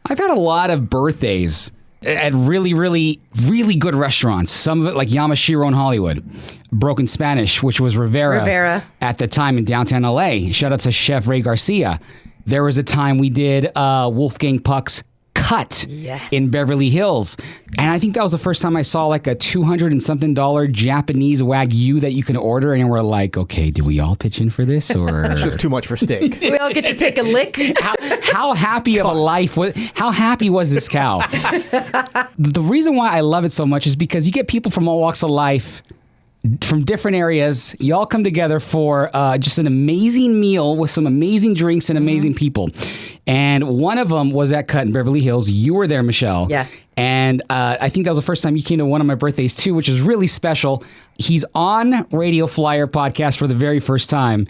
I've had a lot of birthdays at really, really, really good restaurants. Some of it like Yamashiro in Hollywood. Broken Spanish, which was Rivera at the time in downtown LA. Shout out to Chef Ray Garcia. There was a time we did Wolfgang Puck's Cut in Beverly Hills. And I think that was the first time I saw like a $200 and something Japanese Wagyu that you can order. And we're like, okay, do we all pitch in for this? Or It's just too much for steak. We all get to take a lick. how happy of a life how happy was this cow? The reason why I love it so much is because you get people from all walks of life, from different areas. You all come together for just an amazing meal with some amazing drinks and amazing people. And one of them was at Cut in Beverly Hills. You were there, Michelle. Yes. And I think that was the first time you came to one of my birthdays too, which is really special. He's on Radio Flyer podcast for the very first time.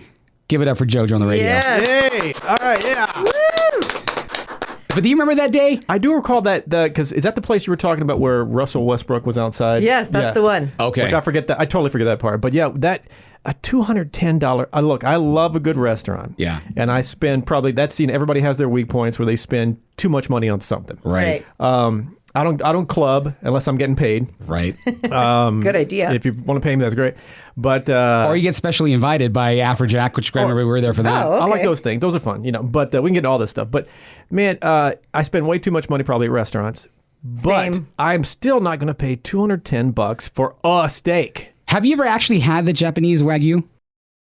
Give it up for JoJo on the radio. Yes. Hey, all right, yeah. Woo! But do you remember that day? I do recall that, because is that the place you were talking about where Russell Westbrook was outside? Yes, that's the one. Okay. Which I forget that. I totally forget that part. But yeah, a $210. Look, I love a good restaurant. Yeah. And I spend probably everybody has their weak points where they spend too much money on something. Right. I don't club unless I'm getting paid. Right. Good idea. If you want to pay me, that's great. But or you get specially invited by Afrojack, which Graham and we were there for that. Oh, okay. I like those things. Those are fun, But we can get into all this stuff. But man, I spend way too much money probably at restaurants. But Same. I'm still not going to pay $210 for a steak. Have you ever actually had the Japanese Wagyu?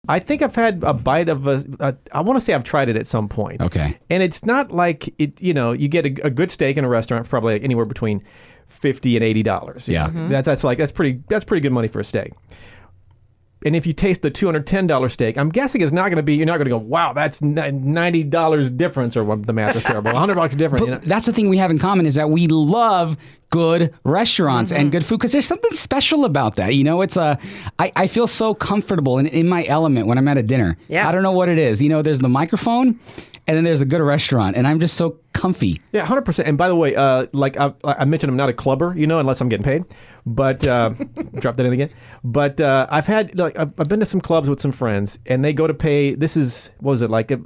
I think I've had a bite of I want to say I've tried it at some point. Okay. And it's not like it. You get a good steak in a restaurant for probably anywhere between $50 and $80. Yeah. That's pretty good money for a steak. And if you taste the $210 steak, I'm guessing it's not going to be. You're not going to go, wow, that's $90 difference, or what the math is terrible. $100 difference. But that's the thing we have in common is that we love good restaurants and good food because there's something special about that. It's I feel so comfortable and in my element when I'm at a dinner. Yeah. I don't know what it is. There's the microphone and then there's a good restaurant and I'm just so comfy. Yeah, 100%. And by the way, like I mentioned, I'm not a clubber, unless I'm getting paid. But drop that in again. But I've been to some clubs with some friends, and they go to pay. This is what was it like a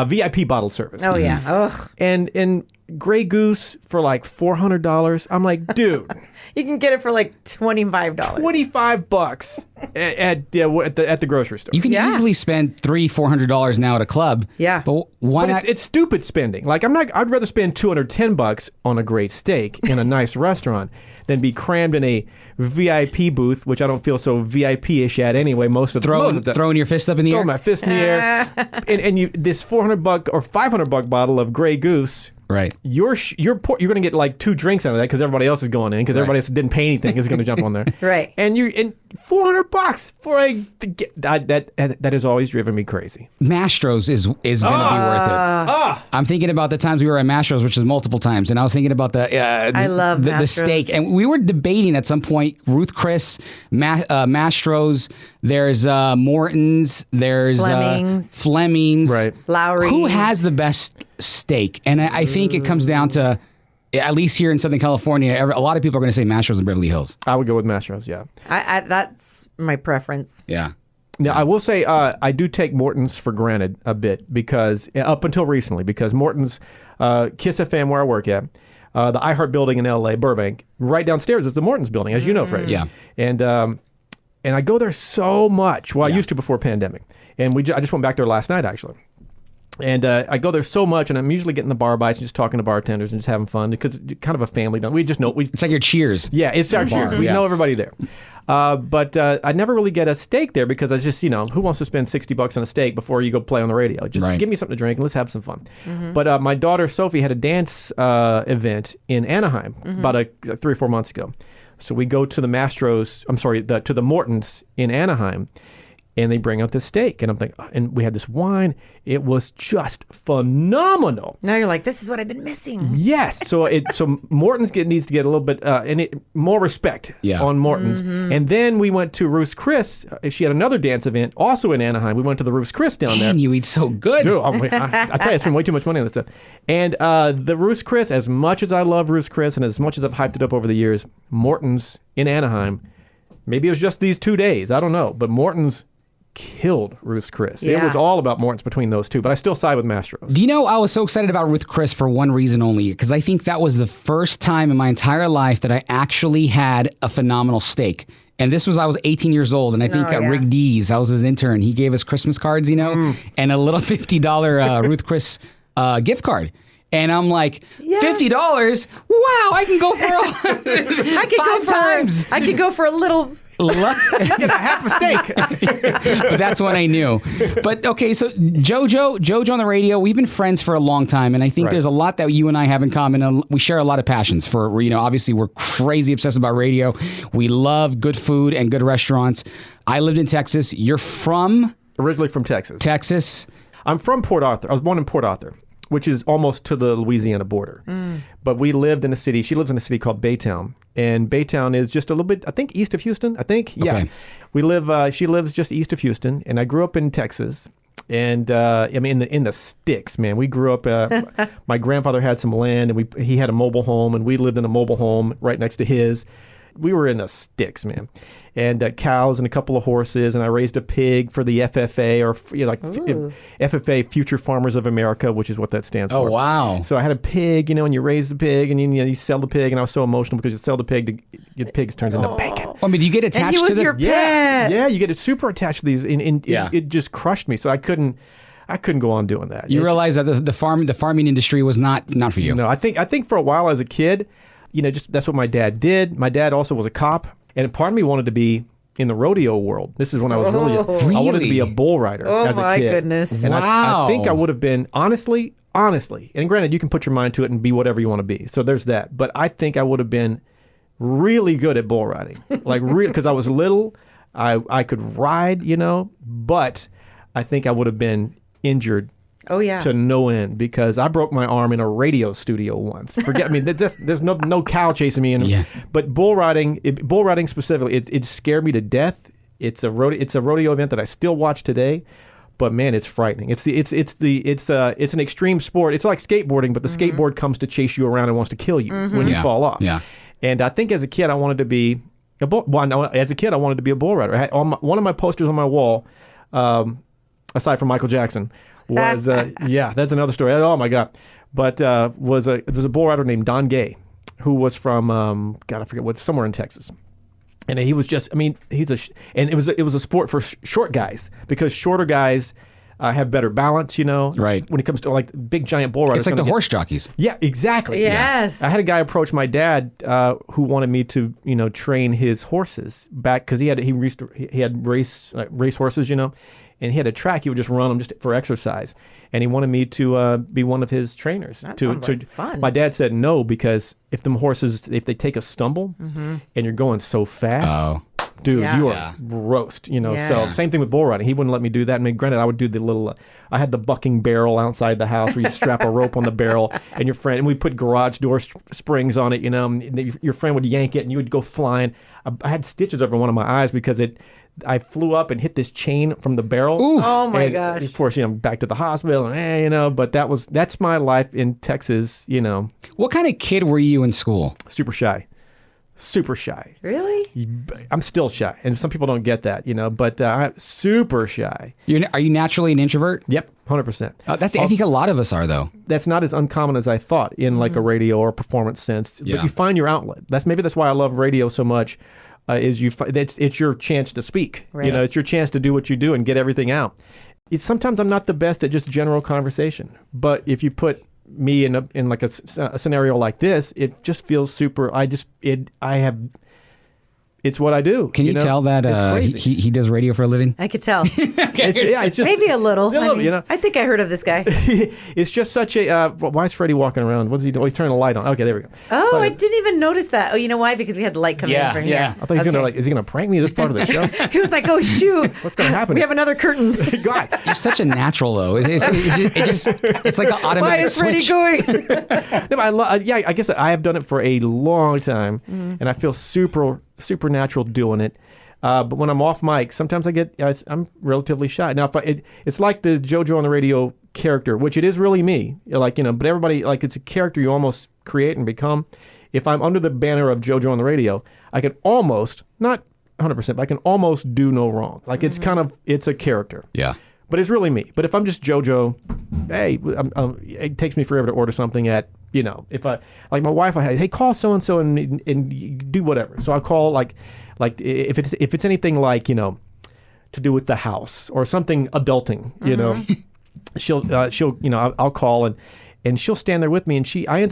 VIP bottle service? Oh yeah. Ugh. And Grey Goose for like $400. I'm like, dude. You can get it for like $25. $25 at the grocery store. You can easily spend $300-$400 now at a club. Yeah. But why But not? it's stupid spending. Like I'd rather spend $210 on a great steak in a nice restaurant than be crammed in a VIP booth, which I don't feel so VIP-ish at anyway. Most of the throwing your fist up in the air. throw my fist in the air, and you this $400 or $500 bottle of Grey Goose. Right. You're going to get like 2 drinks out of that because everybody else is going in because everybody else didn't pay anything is going to jump on there. Right. And $400 for that has always driven me crazy. Mastro's is going to be worth it. I'm thinking about the times we were at Mastro's, which is multiple times, and I was thinking about I love the Mastro's. steak, and we were debating at some point. Ruth Chris, Mastro's. There's Morton's. There's Fleming's. Right. Lowry's. Who has the best steak? And I think it comes down to, at least here in Southern California, a lot of people are going to say Mastro's in Beverly Hills. I would go with Mastro's, yeah. I that's my preference. Yeah. Now, I will say I do take Morton's for granted a bit because up until recently, because Morton's, Kiss FM where I work at, the iHeart building in LA, Burbank, right downstairs is the Morton's building, as you know, Freddie. Yeah. And I go there so much. Well, I used to before pandemic. And I just went back there last night, actually. And I go there so much, and I'm usually getting the bar bites and just talking to bartenders and just having fun because it's kind of a family. We just know. It's like your Cheers. Yeah, it's our Cheers. We know everybody there. But I never really get a steak there because I just, who wants to spend $60 on a steak before you go play on the radio? Just give me something to drink and let's have some fun. But my daughter, Sophie, had a dance event in Anaheim about 3 or 4 months ago. So we go to the to the Morton's in Anaheim. And they bring out this steak, and I'm like, and we had this wine. It was just phenomenal. Now you're like, this is what I've been missing. Yes, so Morton's needs to get a little bit more respect on Morton's. And then we went to Ruth's Chris. She had another dance event also in Anaheim. We went to the Ruth's Chris down there. Man, you eat so good. Dude, I tell you, I spend way too much money on this stuff. And the Ruth's Chris, as much as I love Ruth's Chris, and as much as I've hyped it up over the years, Morton's in Anaheim. Maybe it was just these 2 days. I don't know, but Morton's killed Ruth's Chris. Yeah. It was all about Morton's between those two, but I still side with Mastro's. Do you know, I was so excited about Ruth Chris for one reason only, because I think that was the first time in my entire life that I actually had a phenomenal steak. And this was, I was 18 years old, and I think Rick Dees, I was his intern, he gave us Christmas cards, and a little $50 Ruth Chris gift card. And I'm like, $50? Wow, I can go for five times. I could go for a little... Get a half a steak. But that's when I knew. But okay, so JoJo on the radio, we've been friends for a long time, and I think there's a lot that you and I have in common. And we share a lot of passions for, obviously we're crazy obsessed about radio. We love good food and good restaurants. I lived in Texas. You're from? Originally from Texas. Texas. I'm from Port Arthur. I was born in Port Arthur, which is almost to the Louisiana border. But we lived in a city. She lives in a city called Baytown. And Baytown is just a little bit, I think, east of Houston. I think, yeah. Okay. We live, she lives just east of Houston. And I grew up in Texas. And I mean, in the sticks, man. We grew up, my grandfather had some land, and he had a mobile home, and we lived in a mobile home right next to his. We were in the sticks, man. And cows and a couple of horses, and I raised a pig for the FFA, or FFA, Future Farmers of America, which is what that stands for. Oh, wow. So I had a pig, and you raise the pig, and you sell the pig, and I was so emotional because you sell the pig to get pigs turns into bacon. I mean, do you get attached and he was to the... your pet. Yeah, you get super attached to these, and it just crushed me. So I couldn't go on doing that. You realize that the farming industry was not for you. No, I think for a while as a kid, just that's what my dad did. My dad also was a cop. And part of me wanted to be in the rodeo world. This is when I was really young. I wanted to be a bull rider as a kid. Oh, my goodness. And I think I would have been, honestly, and granted, you can put your mind to it and be whatever you want to be. So there's that. But I think I would have been really good at bull riding. Because I was little, I could ride, but I think I would have been injured to no end, because I broke my arm in a radio studio once. There's no cow chasing me. But bull riding specifically, it scared me to death. It's a rodeo event that I still watch today. But man, it's frightening. It's an extreme sport. It's like skateboarding, but the skateboard comes to chase you around and wants to kill you when you fall off. Yeah. And I think as a kid, I wanted to be a bull rider. One of my posters on my wall, aside from Michael Jackson, was that's another story. Oh my God! But there's a bull rider named Don Gay, who was from I forget what, somewhere in Texas, and he was just, and it was a sport for short guys, because shorter guys have better balance, right, when it comes to like big giant bull riders. It's like the horse jockeys. Yeah, exactly. Yes. I had a guy approach my dad who wanted me to train his horses back, because he had race horses, and he had a track. He would just run them just for exercise, and he wanted me to be one of his trainers. That sounds like fun. My dad said no, because if they take a stumble and you're going so fast, dude, you are roast. So same thing with bull riding. He wouldn't let me do that. I mean, granted, I would do the little. I had the bucking barrel outside the house where you strap a rope on the barrel, and we put garage door springs on it. And your friend would yank it, and you would go flying. I had stitches over one of my eyes because I flew up and hit this chain from the barrel. Ooh. Oh my gosh! Of course, back to the hospital, and But that's my life in Texas. What kind of kid were you in school? Super shy. Really? I'm still shy, and some people don't get that, But I'm super shy. Are you naturally an introvert? Yep, 100%. I think a lot of us are, though. That's not as uncommon as I thought in like a radio or a performance sense. Yeah. But you find your outlet. That's why I love radio so much. It's your chance to speak. Right. It's your chance to do what you do and get everything out. Sometimes I'm not the best at just general conversation, but if you put me in like a scenario like this, it just feels super. It's what I do. Can you tell that he does radio for a living? I could tell. It's just maybe a little. I think I heard of this guy. It's just such a. Why is Freddie walking around? What's he doing? He's turning the light on. Okay, there we go. Oh, I didn't even notice that. Oh, you know why? Because we had the light coming in from here. I thought he's gonna is he gonna prank me this part of the show? He was like, oh shoot, what's gonna happen? We have another curtain. God, you're such a natural though. It's like an automatic Why is Freddie switch. going? No, I guess I have done it for a long time, and I feel super natural doing it. But when I'm off mic, sometimes I'm relatively shy. Now, it's like the JoJo on the radio character, which it is really me. But everybody, it's a character you almost create and become. If I'm under the banner of JoJo on the radio, I can almost, not 100%, but I can almost do no wrong. Like it's a character. Yeah. But it's really me. But if I'm just JoJo, hey, it takes me forever to order something at, if I, like my wife, hey, call so-and-so and do whatever. So I'll call like if it's anything like, to do with the house or something adulting, I'll call and she'll stand there with me, and I end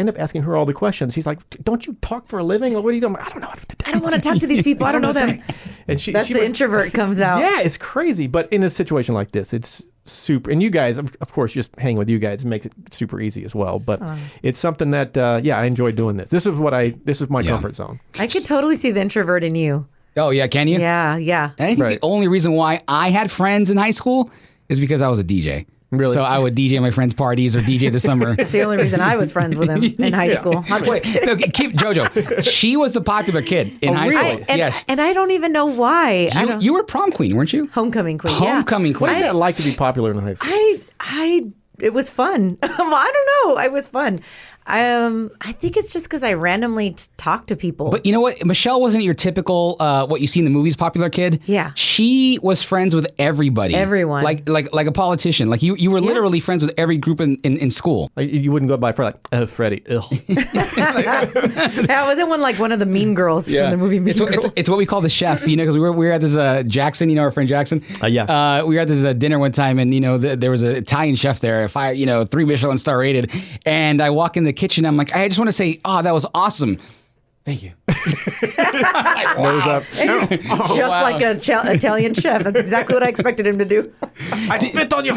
up asking her all the questions. She's like, "Don't you talk for a living? What are you doing?" I don't know. I don't want to talk to these people. I don't know them. And that's the introvert comes out. Yeah, it's crazy. But in a situation like this, it's super. And you guys, of course, just hanging with you guys makes it super easy as well. But it's something that, I enjoy doing this. This is my comfort zone. I could totally see the introvert in you. Oh yeah, can you? Yeah. And I think the only reason why I had friends in high school is because I was a DJ. Really? So I would DJ my friends' parties or DJ the summer. That's the only reason I was friends with him in high school. I'm just kidding. No, keep JoJo. She was the popular kid in high school. Yes. And I don't even know why. You were prom queen, weren't you? Homecoming queen. Homecoming queen. What is that like to be popular in high school? It was fun. I don't know. It was fun. I think it's just because I randomly talk to people. But you know what? Michelle wasn't your typical, what you see in the movies, popular kid. Yeah. She was friends with everybody. Everyone. Like a politician. Like you were literally friends with every group in school. Like, you wouldn't go by for Freddie. Ugh. I wasn't one of the mean girls from the movie Mean Girls. It's what we call the chef, because we were at this Jackson, our friend Jackson. Yeah. We were at this dinner one time, and there was an Italian chef there, 3 Michelin star rated, and I walk in the kitchen. I'm like, I just want to say, that was awesome. Thank you. Nose up. Like an Italian chef. That's exactly what I expected him to do. I spit on you.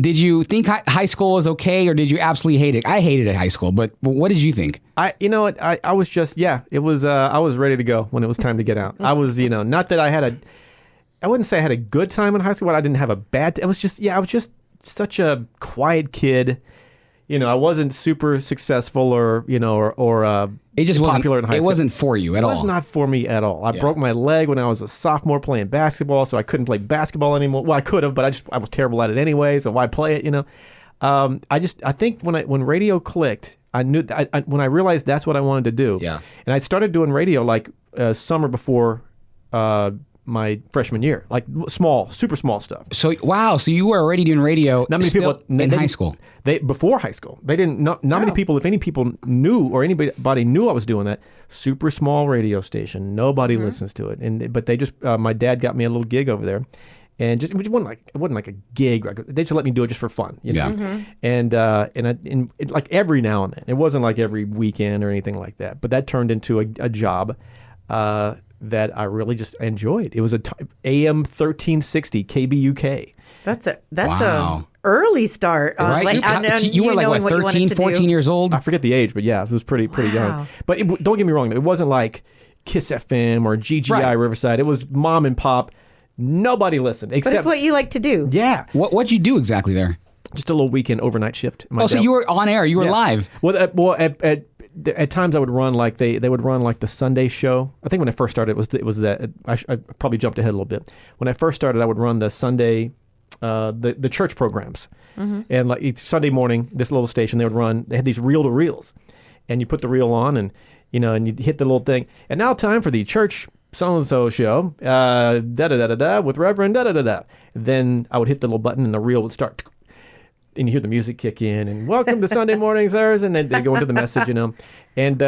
Did you think high school was okay, or did you absolutely hate it? I hated it, high school, but what did you think? I was just, it was, I was ready to go when it was time to get out. I was, not that I wouldn't say I had a good time in high school, but I didn't have a bad, I was just such a quiet kid. I wasn't super successful or it just popular in high school. It wasn't for you at all. It was not for me at all. I broke my leg when I was a sophomore playing basketball, so I couldn't play basketball anymore. Well, I could have, but I was terrible at it anyway, so why play it, I think when radio clicked, I knew when I realized that's what I wanted to do. Yeah. And I started doing radio like summer before my freshman year, like super small stuff. So so you were already doing radio. Not many people in high school. Before high school, they didn't. Not many people, if any people knew or anybody knew I was doing that. Super small radio station. Nobody listens to it. But they just my dad got me a little gig over there, and it wasn't like a gig. They just let me do it just for fun. Yeah. And like every now and then. It wasn't like every weekend or anything like that. But that turned into a job. That I really just enjoyed. It was AM 1360 KBUK. That's a early start. Right. You were like 13, 14 years old? I forget the age, but yeah, it was pretty young. But don't get me wrong, it wasn't like Kiss FM or GGI Riverside. It was mom and pop. Nobody listened. Except, but it's what you like to do. Yeah. What'd you do exactly there? Just a little weekend overnight shift. So you were on air. You were live. Well, at times I would run like they would run like the Sunday show. I think when I first started, it was that I probably jumped ahead a little bit. When I first started, I would run the Sunday, the church programs, and like each Sunday morning, this little station they had these reel to reels, and you put the reel on and and you hit the little thing. And now time for the church so and so show, da da da da da with Reverend da da da da. Then I would hit the little button and the reel would start. And you hear the music kick in, and welcome to Sunday mornings, sirs, and then they go into the message, And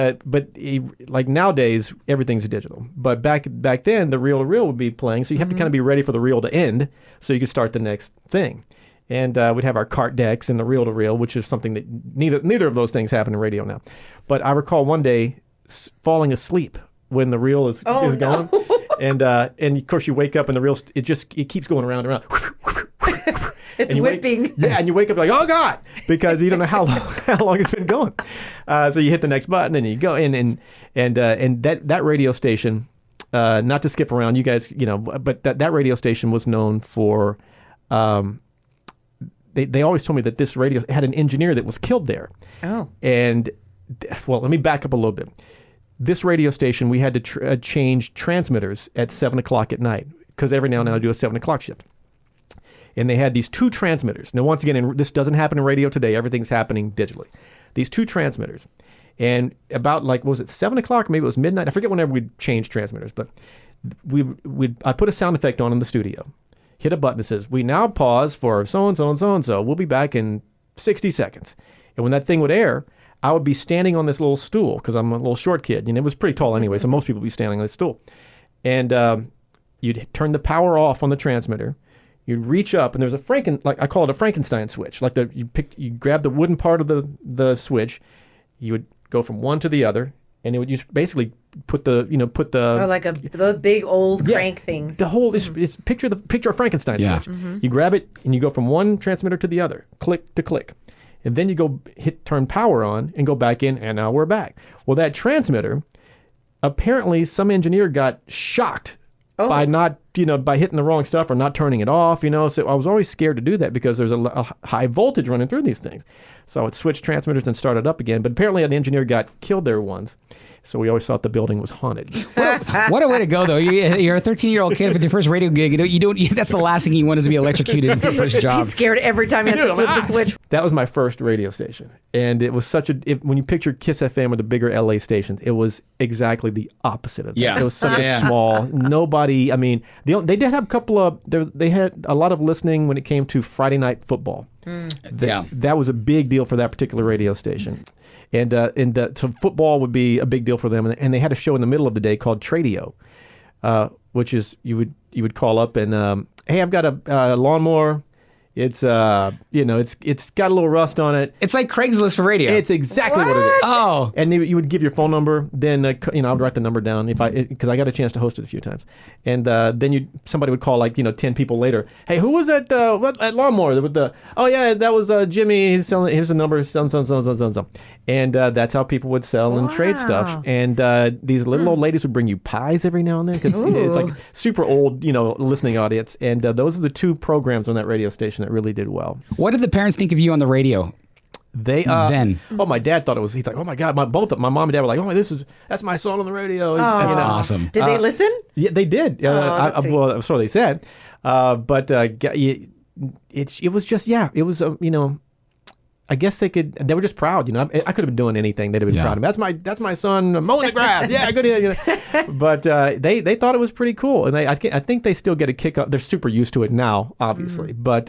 like nowadays, everything's digital. But back then, the reel to reel would be playing, so you have to kind of be ready for the reel to end, so you could start the next thing. And we'd have our cart decks and the reel to reel, which is something that neither of those things happen in radio now. But I recall one day falling asleep when the reel is gone, and of course you wake up and the reel it keeps going around and around. It's whipping. And you wake up like, oh God, because you don't know how long it's been going. So you hit the next button and you go in and that radio station, not to skip around, you guys, but that radio station was known for, they always told me that this radio had an engineer that was killed there. Oh. And well, let me back up a little bit. This radio station, we had to change transmitters at 7 o'clock at night because every now and then I do a 7 o'clock shift. And they had these two transmitters. Now, once again, this doesn't happen in radio today. Everything's happening digitally. These two transmitters. And about like, what was it, 7 o'clock? Maybe it was midnight. I forget whenever we'd change transmitters, but I put a sound effect on in the studio, hit a button that says, "We now pause for so-and-so and so-and-so. We'll be back in 60 seconds. And when that thing would air, I would be standing on this little stool because I'm a little short kid. And it was pretty tall anyway, so most people would be standing on this stool. And you'd turn the power off on the transmitter. You'd reach up, and there's I call it a Frankenstein switch. Like you grab the wooden part of the switch, you would go from one to the other, and you basically put the or like the big old crank things. The whole is picture a Frankenstein switch. Mm-hmm. You grab it and you go from one transmitter to the other, click to click, and then you go turn power on and go back in, and now we're back. Well, that transmitter, apparently some engineer got shocked by not, by hitting the wrong stuff or not turning it off, So I was always scared to do that because there's a high voltage running through these things. So I would switch transmitters and start it up again. But apparently an engineer got killed there once. So we always thought the building was haunted. What a way to go, though. You're a 13-year-old kid with your first radio gig. You don't. That's the last thing you want is to be electrocuted in your first job. He's scared every time he has to flip the switch. That was my first radio station. And it was when you picture Kiss FM or the bigger LA stations, it was exactly the opposite of that. Yeah. It was such a small, nobody, they did have a couple of, they had a lot of listening when it came to Friday night football. That was a big deal for that particular radio station. So football would be a big deal for them. And they had a show in the middle of the day called Tradio, which is you would call up and, hey, I've got a lawnmower. It's it's got a little rust on it. It's like Craigslist for radio. It's exactly what it is. Oh, and you would give your phone number. Then I would write the number down because I got a chance to host it a few times. And then somebody would call 10 people later. Hey, who was that lawnmower with the? Oh yeah, that was Jimmy. He's selling. Here's the number. So. And that's how people would sell and trade stuff. And these little old ladies would bring you pies every now and then because it's like super old, listening audience. And those are the two programs on that radio station that really did well. What did the parents think of you on the radio? They then. Oh, my dad thought it was. He's like, oh my God, my mom and dad were like, oh, that's my son on the radio. That's awesome. Did they listen? Yeah, they did. Well, so they said. But it was just it was I guess they were just proud, I could have been doing anything. They'd have been proud of me. That's my son mowing the grass. Yeah, good. But they thought it was pretty cool. And I think they still get a kick up. They're super used to it now, obviously. Mm-hmm. But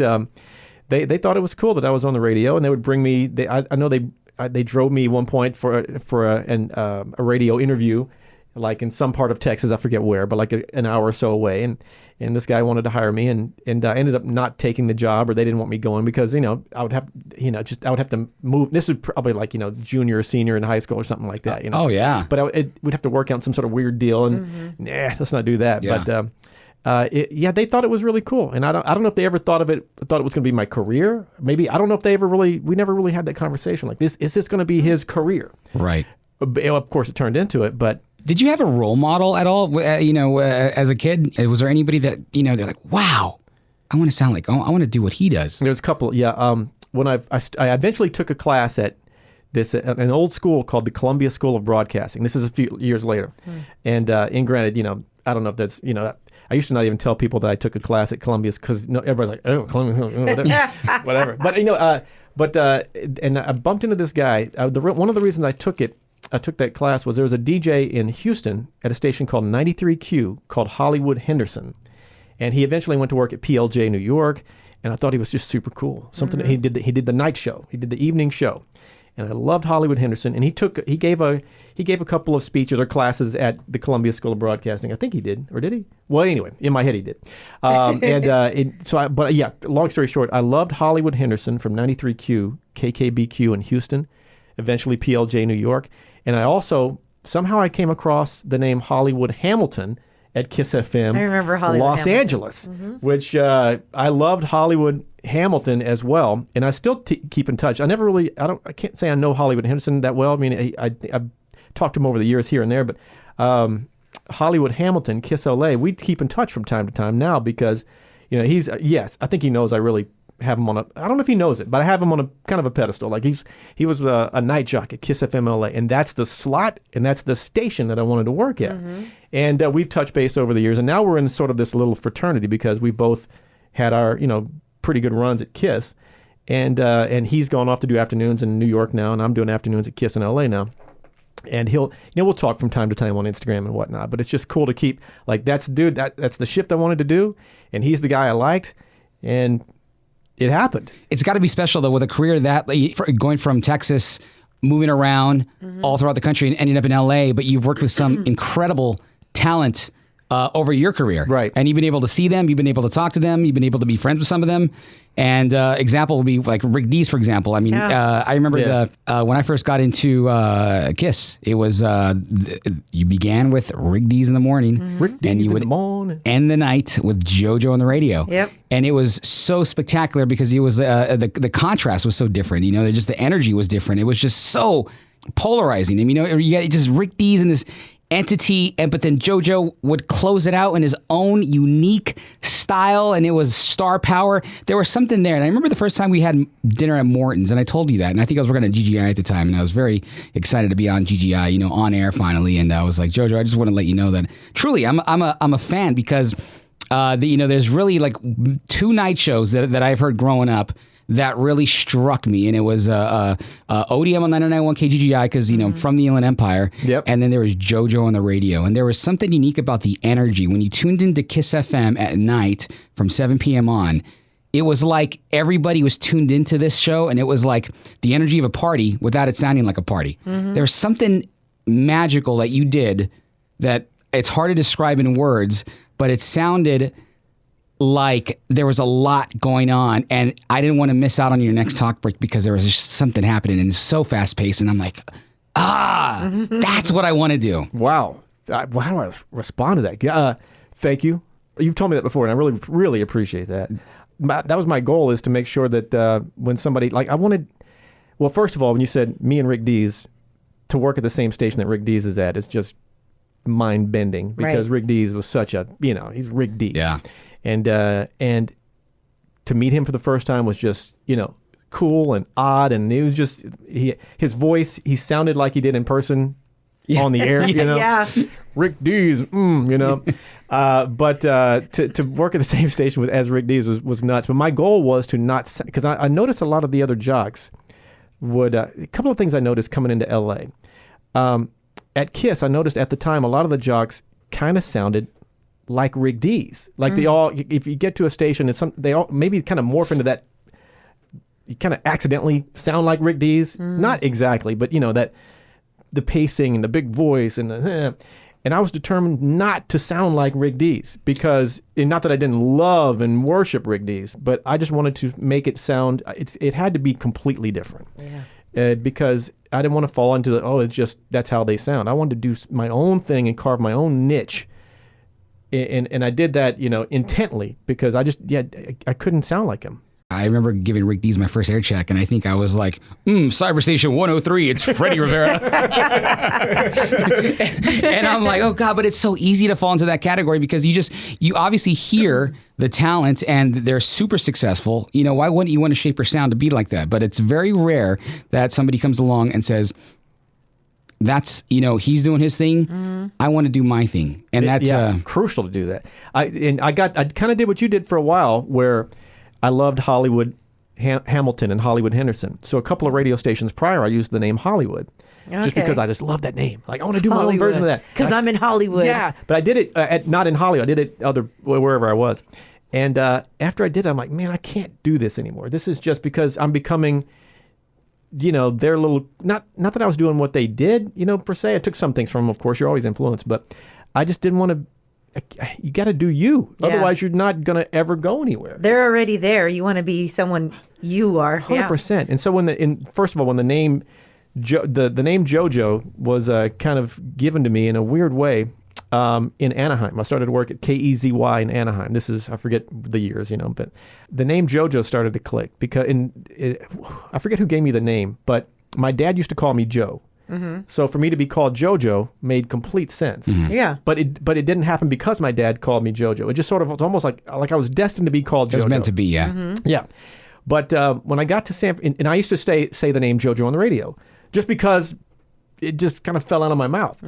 they thought it was cool that I was on the radio, and they would bring me, I know they drove me one point for a radio interview, like in some part of Texas, I forget where, but like an hour or so away. And this guy wanted to hire me, and I ended up not taking the job, or they didn't want me going because, I would have, I would have to move. This was probably like, junior or senior in high school or something like that, Oh, yeah. But we'd have to work out some sort of weird deal, and let's not do that. Yeah. But they thought it was really cool. And I don't know if they ever thought it was going to be my career. Maybe, I don't know if we never really had that conversation like this. Is this going to be his career? Right. Of course, it turned into it, but. Did you have a role model at all, as a kid? Was there anybody that, they're like, wow, I want to sound like, I want to do what he does? There's a couple, when I eventually took a class at an old school called the Columbia School of Broadcasting. This is a few years later. And granted, I don't know if that's, I used to not even tell people that I took a class at Columbia because everybody's like, oh, Columbia, whatever. But, and I bumped into this guy. One of the reasons I took that class was there was a DJ in Houston at a station called 93Q called Hollywood Henderson. And he eventually went to work at PLJ New York, and I thought he was just super cool. He did the night show. He did the evening show. And I loved Hollywood Henderson, and he gave a couple of speeches or classes at the Columbia School of Broadcasting. I think he did, or did he? Well, anyway, in my head he did. Long story short, I loved Hollywood Henderson from 93Q, KKBQ in Houston, eventually PLJ New York. And I also, somehow I came across the name Hollywood Hamilton at Kiss FM. I remember Hollywood Los Hamilton. Angeles, which I loved Hollywood Hamilton as well. And I still keep in touch. I can't say I know Hollywood Henderson that well. I mean, I've talked to him over the years here and there, but Hollywood Hamilton, Kiss LA, we keep in touch from time to time now because, I think he knows I really have him on I don't know if he knows it, but I have him on a kind of a pedestal. Like he was a night jock at Kiss FM LA, and that's the slot and that's the station that I wanted to work at. And we've touched base over the years, and now we're in sort of this little fraternity because we both had our pretty good runs at Kiss, and he's gone off to do afternoons in New York now, and I'm doing afternoons at Kiss in LA now. And we'll talk from time to time on Instagram and whatnot, but it's just cool to keep, like, that's the shift I wanted to do, and he's the guy I liked, and it happened. It's got to be special, though, with a career that, going from Texas, moving around all throughout the country and ending up in LA, but you've worked with some incredible talent over your career. Right. And you've been able to see them, you've been able to talk to them, you've been able to be friends with some of them. And example would be like Rick Dees, for example. I mean, I remember when I first got into KISS, it was you began with Rick Dees in the morning, Rick Dees and you would in the morning, end the night with JoJo on the radio. Yep. And it was so spectacular because it was the contrast was so different. Just the energy was different. It was just so polarizing. I mean, you got just Rick Dees and this entity, but then JoJo would close it out in his own unique style, and it was star power. There was something there, and I remember the first time we had dinner at Morton's, and I told you that, and I think I was working at GGI at the time, and I was very excited to be on GGI, on air finally, and I was like, JoJo, I just want to let you know that truly I'm a fan because there's really like 2 night shows that I've heard growing up that really struck me, and it was ODM on 99.1 KGGI because from the Inland Empire, and then there was JoJo on the radio, and there was something unique about the energy when you tuned into KISS FM at night from 7 p.m. on. It was like everybody was tuned into this show, and it was like the energy of a party without it sounding like a party. There was something magical that you did that it's hard to describe in words, but it sounded like there was a lot going on, and I didn't want to miss out on your next talk break because there was just something happening, and it's so fast paced, and I'm like, that's what I want to do. Wow. How do I respond to that? Thank you. You've told me that before, and I really, really appreciate that. That was my goal, is to make sure that when somebody, like, well, first of all, when you said me and Rick Dees to work at the same station that Rick Dees is at, it's just mind-bending because Rick Dees was such a, he's Rick Dees. Yeah. And to meet him for the first time was just, cool and odd. And it was just, his voice, he sounded like he did in person on the air, Rick Dees, but to work at the same station as Rick Dees was nuts. But my goal was to not, because I noticed a lot of the other jocks would, a couple of things I noticed coming into LA. At KISS, I noticed at the time, a lot of the jocks kind of sounded like Rick Dees. Like they all, if you get to a station, they all maybe kind of morph into that, you kind of accidentally sound like Rick Dees. Not exactly, but that the pacing and the big voice and and I was determined not to sound like Rick Dees because, and not that I didn't love and worship Rick Dees, but I just wanted to make it sound, it had to be completely different. Because I didn't want to fall into it's just, that's how they sound. I wanted to do my own thing and carve my own niche. And I did that, intently because I couldn't sound like him. I remember giving Rick Dees my first air check, and I think I was like, Cyber Station 103, it's Freddie Rivera. And I'm like, oh God, but it's so easy to fall into that category because you obviously hear the talent and they're super successful. Why wouldn't you want to shape your sound to be like that? But it's very rare that somebody comes along and says, that's, he's doing his thing. I want to do my thing. And that's crucial to do that. I kind of did what you did for a while where I loved Hollywood Hamilton and Hollywood Henderson. So a couple of radio stations prior, I used the name Hollywood. Just because I just love that name. Like, I want to do my own version of that. Because I'm in Hollywood. Yeah, but I did it, not in Hollywood. I did it wherever I was. And after I did it, I'm like, man, I can't do this anymore. This is just because I'm becoming, their little, not that I was doing what they did, per se. I took some things from them, of course. You're always influenced. But I just didn't want to. You got to do you. Yeah. Otherwise, you're not going to ever go anywhere. They're already there. You want to be someone you are. 100%. And so first of all, when the name the name JoJo was kind of given to me in a weird way in Anaheim. I started to work at KEZY in Anaheim. This is, I forget the years, but the name JoJo started to click because I forget who gave me the name, but my dad used to call me Joe. So for me to be called JoJo made complete sense. Yeah. But it didn't happen because my dad called me JoJo. It just sort of, it's almost like I was destined to be called JoJo. It was meant to be, yeah. Yeah. But when I got to San Francisco, and I used to say the name JoJo on the radio, just because it just kind of fell out of my mouth.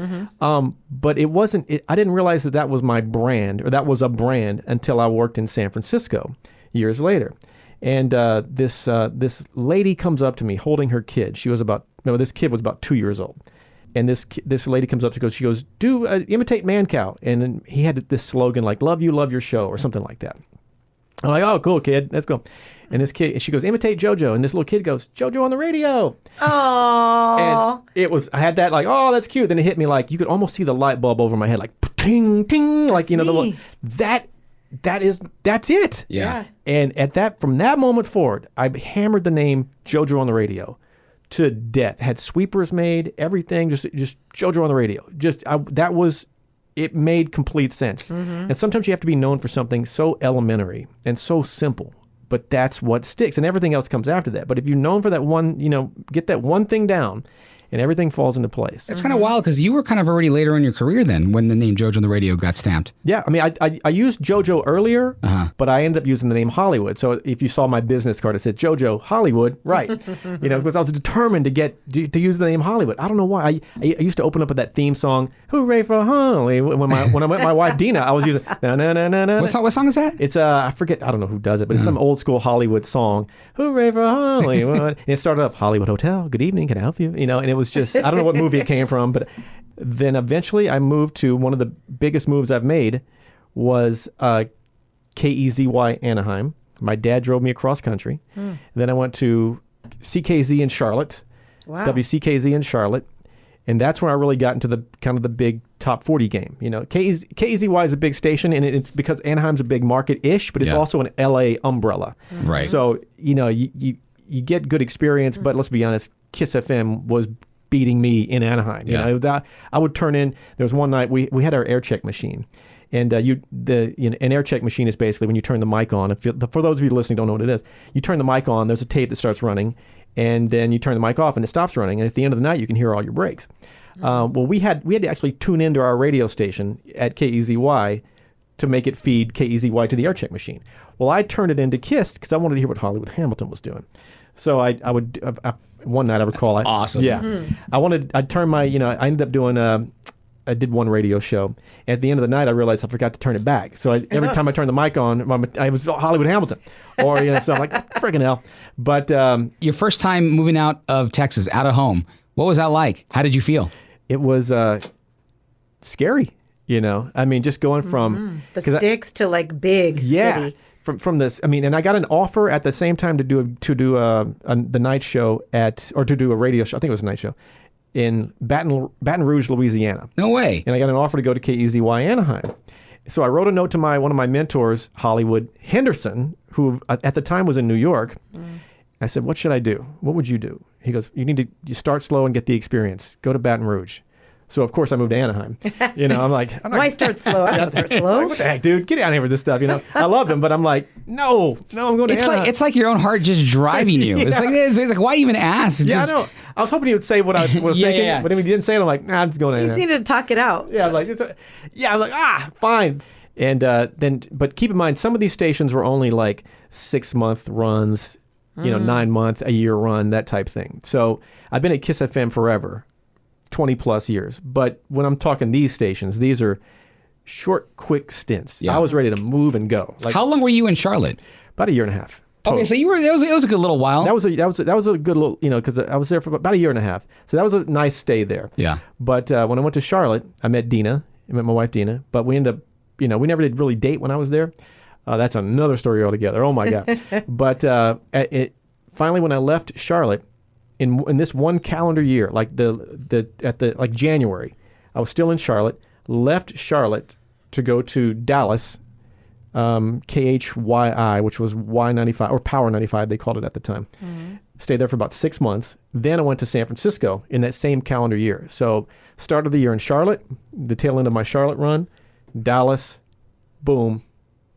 But it wasn't, I didn't realize that was my brand, or that was a brand, until I worked in San Francisco years later. And this lady comes up to me holding her kid. This kid was about 2 years old. And this lady comes up to she goes, do imitate Man Cow. And then he had this slogan like, love you, love your show, or something like that. I'm like, oh, cool, kid. Let's go. And she goes, imitate JoJo. And this little kid goes, JoJo on the radio. Oh. And I had that like, oh, that's cute. Then it hit me like, you could almost see the light bulb over my head, like, ting, ting. Like, that's it. Yeah. And from that moment forward, I hammered the name JoJo on the radio to death. Had sweepers made, everything, just JoJo on the radio. It made complete sense. And sometimes you have to be known for something so elementary and so simple, but that's what sticks, and everything else comes after that. But if you're known for that one, get that one thing down, and everything falls into place. It's kind of wild because you were kind of already later in your career then when the name JoJo on the radio got stamped. Yeah, I mean, I used JoJo earlier, but I ended up using the name Hollywood. So if you saw my business card, it said JoJo Hollywood, right? Because I was determined to use the name Hollywood. I don't know why. I used to open up with that theme song, "Hooray for Hollywood." When I met my wife Dina, I was using na na na na na. What song is that? It's I forget. I don't know who does it, but it's some old school Hollywood song. "Hooray for Hollywood." And it started off Hollywood Hotel. Good evening. Can I help you? And it was just, I don't know what movie it came from, but then eventually I moved to one of the biggest moves I've made was KEZY Anaheim. My dad drove me across country. Then I went to CKZ in Charlotte, WCKZ in Charlotte, and that's where I really got into the kind of the big top 40 game. KEZY is a big station, and it's because Anaheim's a big market-ish, but it's also an LA umbrella. Right. So, you get good experience, but let's be honest, Kiss FM was beating me in Anaheim. I would turn in. There was one night we had our air check machine, and an air check machine is basically when you turn the mic on. For those of you listening don't know what it is, you turn the mic on. There's a tape that starts running, and then you turn the mic off, and it stops running. And at the end of the night, you can hear all your breaks. Well, we had to actually tune into our radio station at KEZY to make it feed KEZY to the air check machine. Well, I turned it into Kiss because I wanted to hear what Hollywood Hamilton was doing. So I would one night I recall. That's awesome. Yeah, I turned my I ended up doing I did one radio show. At the end of the night, I realized I forgot to turn it back. So every time I turned the mic on, I was Hollywood Hamilton, or so I'm like friggin' hell. But your first time moving out of Texas, out of home, what was that like? How did you feel? It was scary. I mean, just going from the sticks to like big city. From this, I mean, and I got an offer at the same time to do the night show to do a radio show. I think it was a night show in Baton Rouge, Louisiana. No way. And I got an offer to go to KEZY Anaheim. So I wrote a note to one of my mentors, Hollywood Henderson, who at the time was in New York. I said, "What should I do? What would you do?" He goes, "You need to start slow and get the experience. Go to Baton Rouge." So, of course, I moved to Anaheim. I'm like... Why start slow? I'm going to start slow. Like, what the heck, dude? Get out of here with this stuff, I love them, but I'm like, no, I'm going to Anaheim. It's like your own heart just driving you. It's like, why even ask? Yeah, I know. I was hoping he would say what I was thinking, but when he didn't say it, I'm like, nah, I'm just going to Anaheim. You just needed to talk it out. Yeah, I'm like, fine. And but keep in mind, some of these stations were only like 6-month runs, 9-month, a year run, that type thing. So I've been at Kiss FM forever. 20 plus years. But when I'm talking these stations, these are short, quick stints. Yeah. I was ready to move and go. How long were you in Charlotte? About a year and a half. Total. Okay, so it was a good little while. That was a good little, because I was there for about a year and a half. So that was a nice stay there. Yeah. But when I went to Charlotte, I met Dina. I met my wife Dina. But we ended up, we never did really date when I was there. That's another story altogether. Oh my God. But finally, when I left Charlotte, in this one calendar year, like like January, I was still in Charlotte, left Charlotte to go to Dallas, KHYI, which was Y95 or Power 95, they called it at the time. Stayed there for about 6 months. Then I went to San Francisco in that same calendar year. So start of the year in Charlotte, the tail end of my Charlotte run, Dallas, boom,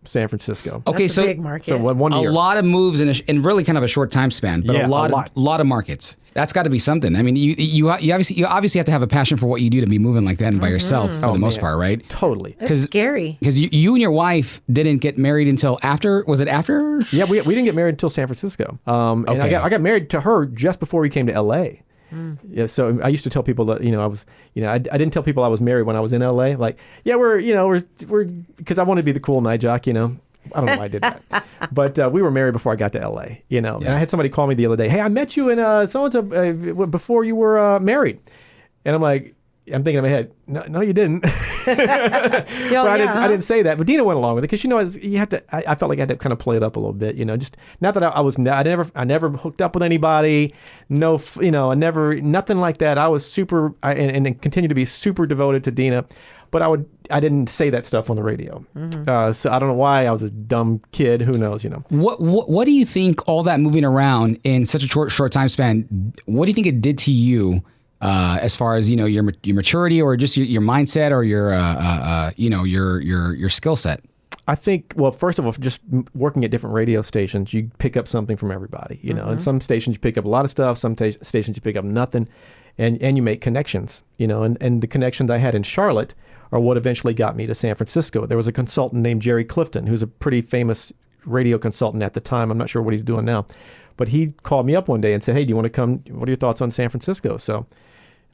San Francisco. Okay, that's so a big market. So 1 year. A lot of moves in really kind of a short time span, but a lot of markets. That's got to be something. I mean, you obviously have to have a passion for what you do to be moving like that and by yourself for the most part, right? Totally. It's scary. Because you and your wife didn't get married until after. Was it after? Yeah, we didn't get married until San Francisco. And I got married to her just before we came to L.A. Yeah, so I used to tell people that I didn't tell people I was married when I was in LA. Like, yeah, we're because I wanted to be the cool night jock. I don't know why I did that, but we were married before I got to LA. And I had somebody call me the other day. Hey, I met you in so and so before you were married, And I'm thinking in my head, no, you didn't. I didn't say that, but Dina went along with it because you have to. I felt like I had to kind of play it up a little bit, just not that I never hooked up with anybody, nothing like that. I was super, and continue to be super devoted to Dina, but I didn't say that stuff on the radio. Mm-hmm. So I don't know why. I was a dumb kid. Who knows? What do you think all that moving around in such a short time span? What do you think it did to you? As far as your maturity or just your mindset or your skill set? I think, well, first of all, just working at different radio stations, you pick up something from everybody. And some stations you pick up a lot of stuff, some stations you pick up nothing, and you make connections. And the connections I had in Charlotte are what eventually got me to San Francisco. There was a consultant named Jerry Clifton, who's a pretty famous radio consultant at the time. I'm not sure what he's doing now. But he called me up one day and said, hey, do you want to come? What are your thoughts on San Francisco? So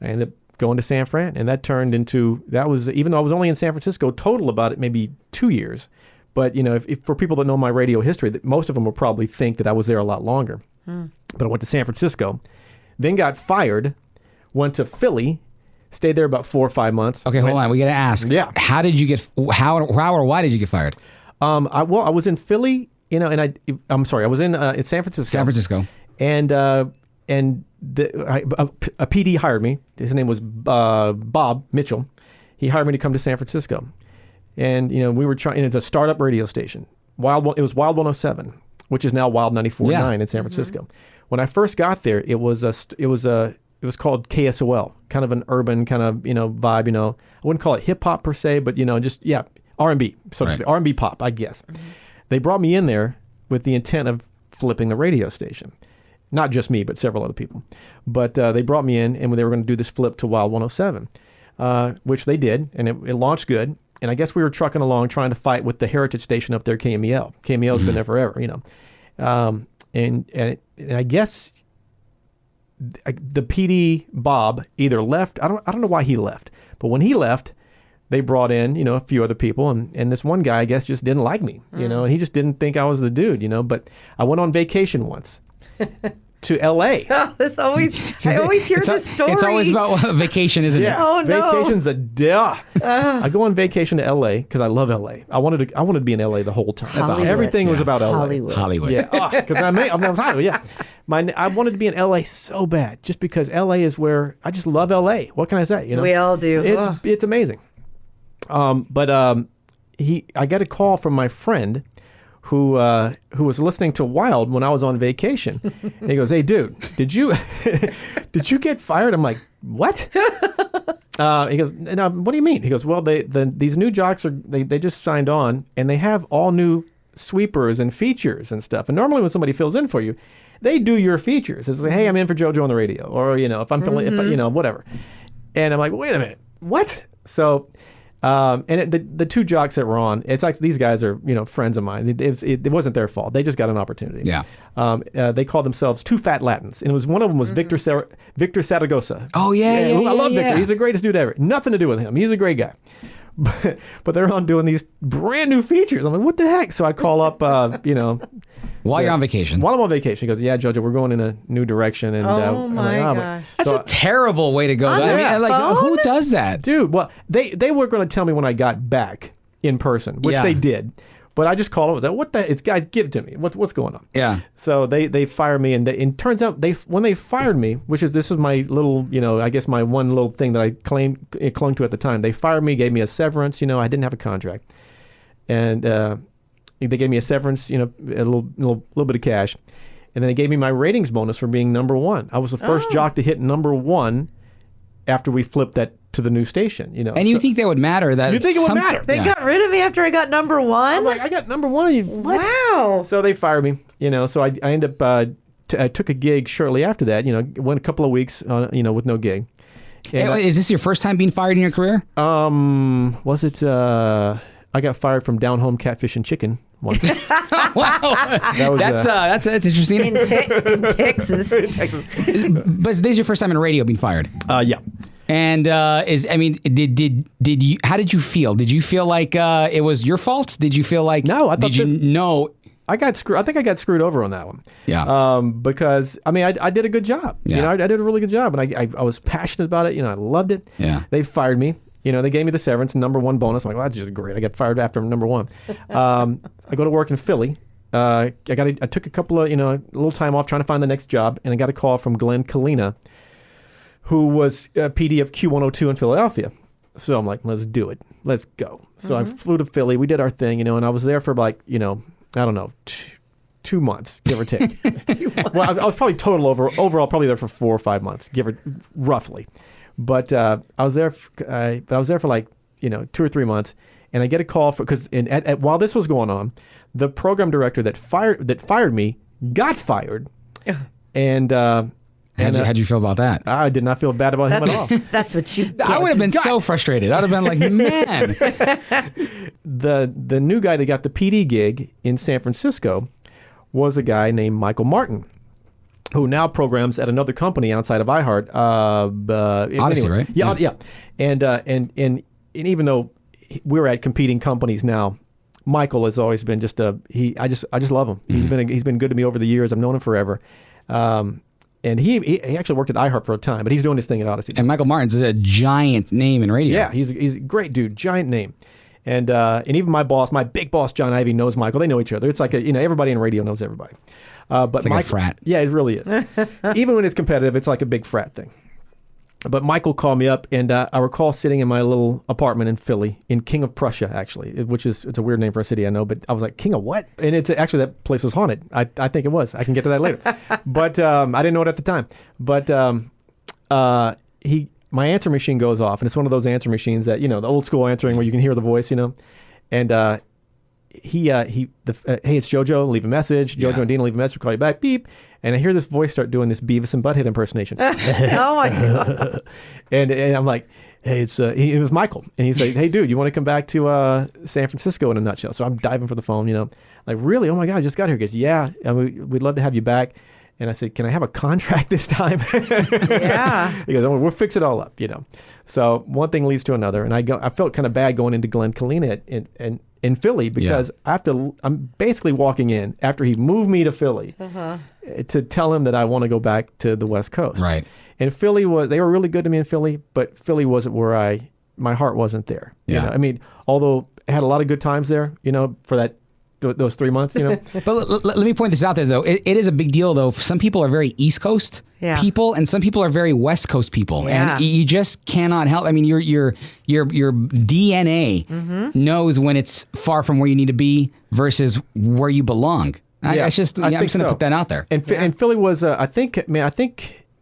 I ended up going to San Fran, and that turned into, even though I was only in San Francisco total about it maybe 2 years. But, if for people that know my radio history, most of them will probably think that I was there a lot longer. But I went to San Francisco, then got fired, went to Philly, stayed there about 4 or 5 months. Okay, hold on. We got to ask. Yeah. How or why did you get fired? I was in Philly. I'm sorry, I was in San Francisco. San Francisco. And a PD hired me. His name was Bob Mitchell. He hired me to come to San Francisco. And, we were trying, it's a startup radio station. It was Wild 107, which is now Wild 94.9 in San Francisco. Mm-hmm. When I first got there, it was called KSOL, kind of an urban kind of, vibe, I wouldn't call it hip hop per se, but, R&B, so to speak, R&B pop, I guess. Mm-hmm. They brought me in there with the intent of flipping the radio station. Not just me, but several other people. But they brought me in, and they were going to do this flip to Wild 107, which they did, and it launched good. And I guess we were trucking along trying to fight with the heritage station up there, KMEL. KMEL's been there forever, And I guess the PD, Bob, either left. I don't know why he left. But when he left, they brought in, a few other people, and this one guy, I guess, just didn't like me, and he just didn't think I was the dude, But I went on vacation once to L.A. Oh, I always hear this story. It's always about vacation, isn't it? Oh, no. Vacation's I go on vacation to L.A. because I love L.A. I wanted to be in L.A. the whole time. That's awesome. Everything was about L.A. Hollywood. Yeah, because I was Hollywood. Yeah, I wanted to be in L.A. so bad, just because L.A. is where I just love L.A. What can I say? We all do. It's amazing. But I got a call from my friend who was listening to Wild when I was on vacation. And he goes, hey, dude, did you get fired? I'm like, what? He goes, no, what do you mean? He goes, well, these new jocks they just signed on, and they have all new sweepers and features and stuff. And normally when somebody fills in for you, they do your features. It's like, hey, I'm in for JoJo on the radio, or if I'm filling, whatever. And I'm like, wait a minute, what? So. And the two jocks that were on, it's like these guys are, friends of mine. It wasn't their fault. They just got an opportunity. Yeah. They called themselves Two Fat Latins. And one of them was Victor Saragosa. Oh, yeah. I love Victor. He's the greatest dude ever. Nothing to do with him. He's a great guy. But they're on doing these brand new features. I'm like, what the heck? So I call up, While you're on vacation. While I'm on vacation. He goes, yeah, JoJo, we're going in a new direction. And, gosh. That's a terrible way to go. Who does that? Dude, well, they were going to tell me when I got back in person, which they did. But I just called them. What the? It's guys, give it to me. What's going on? Yeah. So they fired me, and it turns out when they fired me, this was my little, I guess my one little thing that I clung to at the time. They fired me, gave me a severance. I didn't have a contract, and they gave me a severance. A little bit of cash, and then they gave me my ratings bonus for being number one. I was the first jock to hit number one after we flipped that to the new station, And you think that would matter? You think it would matter? They got rid of me after I got number one? I'm like, I got number one? What? Wow. So they fired me, So I ended up, I took a gig shortly after that, went a couple of weeks, with no gig. And, is this your first time being fired in your career? Was it, I got fired from Down Home Catfish and Chicken once. Wow. That's interesting. In Texas. In Texas. But this is your first time in radio being fired? Yeah. And did you? How did you feel? Did you feel like it was your fault? Did you feel like no? I thought I think I got screwed over on that one. Yeah. Because I mean, I did a good job. Yeah. You know, I did a really good job, and I was passionate about it. You know, I loved it. Yeah. They fired me. You know, they gave me the severance, number 1 bonus. I'm like, well, that's just great. I got fired after number 1. I go to work in Philly. I took a couple of, a little time off trying to find the next job, and I got a call from Glenn Kalina, who was PD of Q102 in Philadelphia. So I'm like, let's do it. Let's go. So I flew to Philly. We did our thing, and I was there for like, I don't know, 2 months, give or take. 2 months. Well, I was probably overall probably there for 4 or 5 months, roughly. But I was there for like 2 or 3 months, and I get a call because while this was going on, the program director that fired me got fired, and How'd you feel about that? I did not feel bad about him at all. That's what you get. I would have been so frustrated. I'd have been like, man. The new guy that got the PD gig in San Francisco was a guy named Michael Martin, who now programs at another company outside of iHeart. Odyssey, right? Yeah. And even though we're at competing companies now, Michael has always been I just love him. He's been good to me over the years. I've known him forever. And he actually worked at iHeart for a time, but he's doing his thing at Odyssey. And Michael Martin's a giant name in radio. Yeah, he's a great dude, giant name. And even my big boss, John Ivey, knows Michael. They know each other. It's like everybody in radio knows everybody. But it's like a frat. Yeah, it really is. Even when it's competitive, it's like a big frat thing. But Michael called me up, and I recall sitting in my little apartment in Philly, in King of Prussia, actually, it's a weird name for a city, I know, but I was like, King of what? And it's actually, that place was haunted. I think it was. I can get to that later. But I didn't know it at the time. But my answer machine goes off, and it's one of those answer machines that, the old school answering where you can hear the voice, and hey, it's JoJo, leave a message. JoJo and Dina leave a message, call you back, beep. And I hear this voice start doing this Beavis and Butthead impersonation. Oh my God. and I'm like, hey, it was Michael. And he's like, hey, dude, you want to come back to San Francisco in a nutshell? So I'm diving for the phone, like, really? Oh my God, I just got here. He goes, yeah, we'd love to have you back. And I said, can I have a contract this time? Yeah. He goes, we'll fix it all up, So one thing leads to another. And I felt kind of bad going into Glenn Kalina in Philly because I'm basically walking in after he moved me to Philly to tell him that I want to go back to the West Coast. Right. And Philly they were really good to me in Philly, but Philly wasn't where my heart wasn't there. Yeah. I mean, although I had a lot of good times there, for those 3 months, But let me point this out there, though. It is a big deal, though. Some people are very East Coast people, and some people are very West Coast people, and you just cannot help. I mean, your DNA knows when it's far from where you need to be versus where you belong. I'm just going to put that out there. And Philly was, I think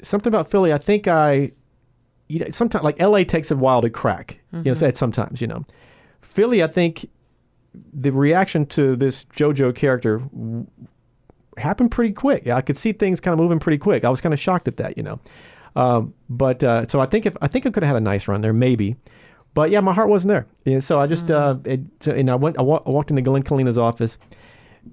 something about Philly. I think sometimes like LA takes a while to crack. Sometimes. Philly, I think. The reaction to this JoJo character happened pretty quick. I could see things kind of moving pretty quick. I was kind of shocked at that, So I think I could have had a nice run there, maybe. But yeah, my heart wasn't there. And so I just I walked into Glenn Kalina's office,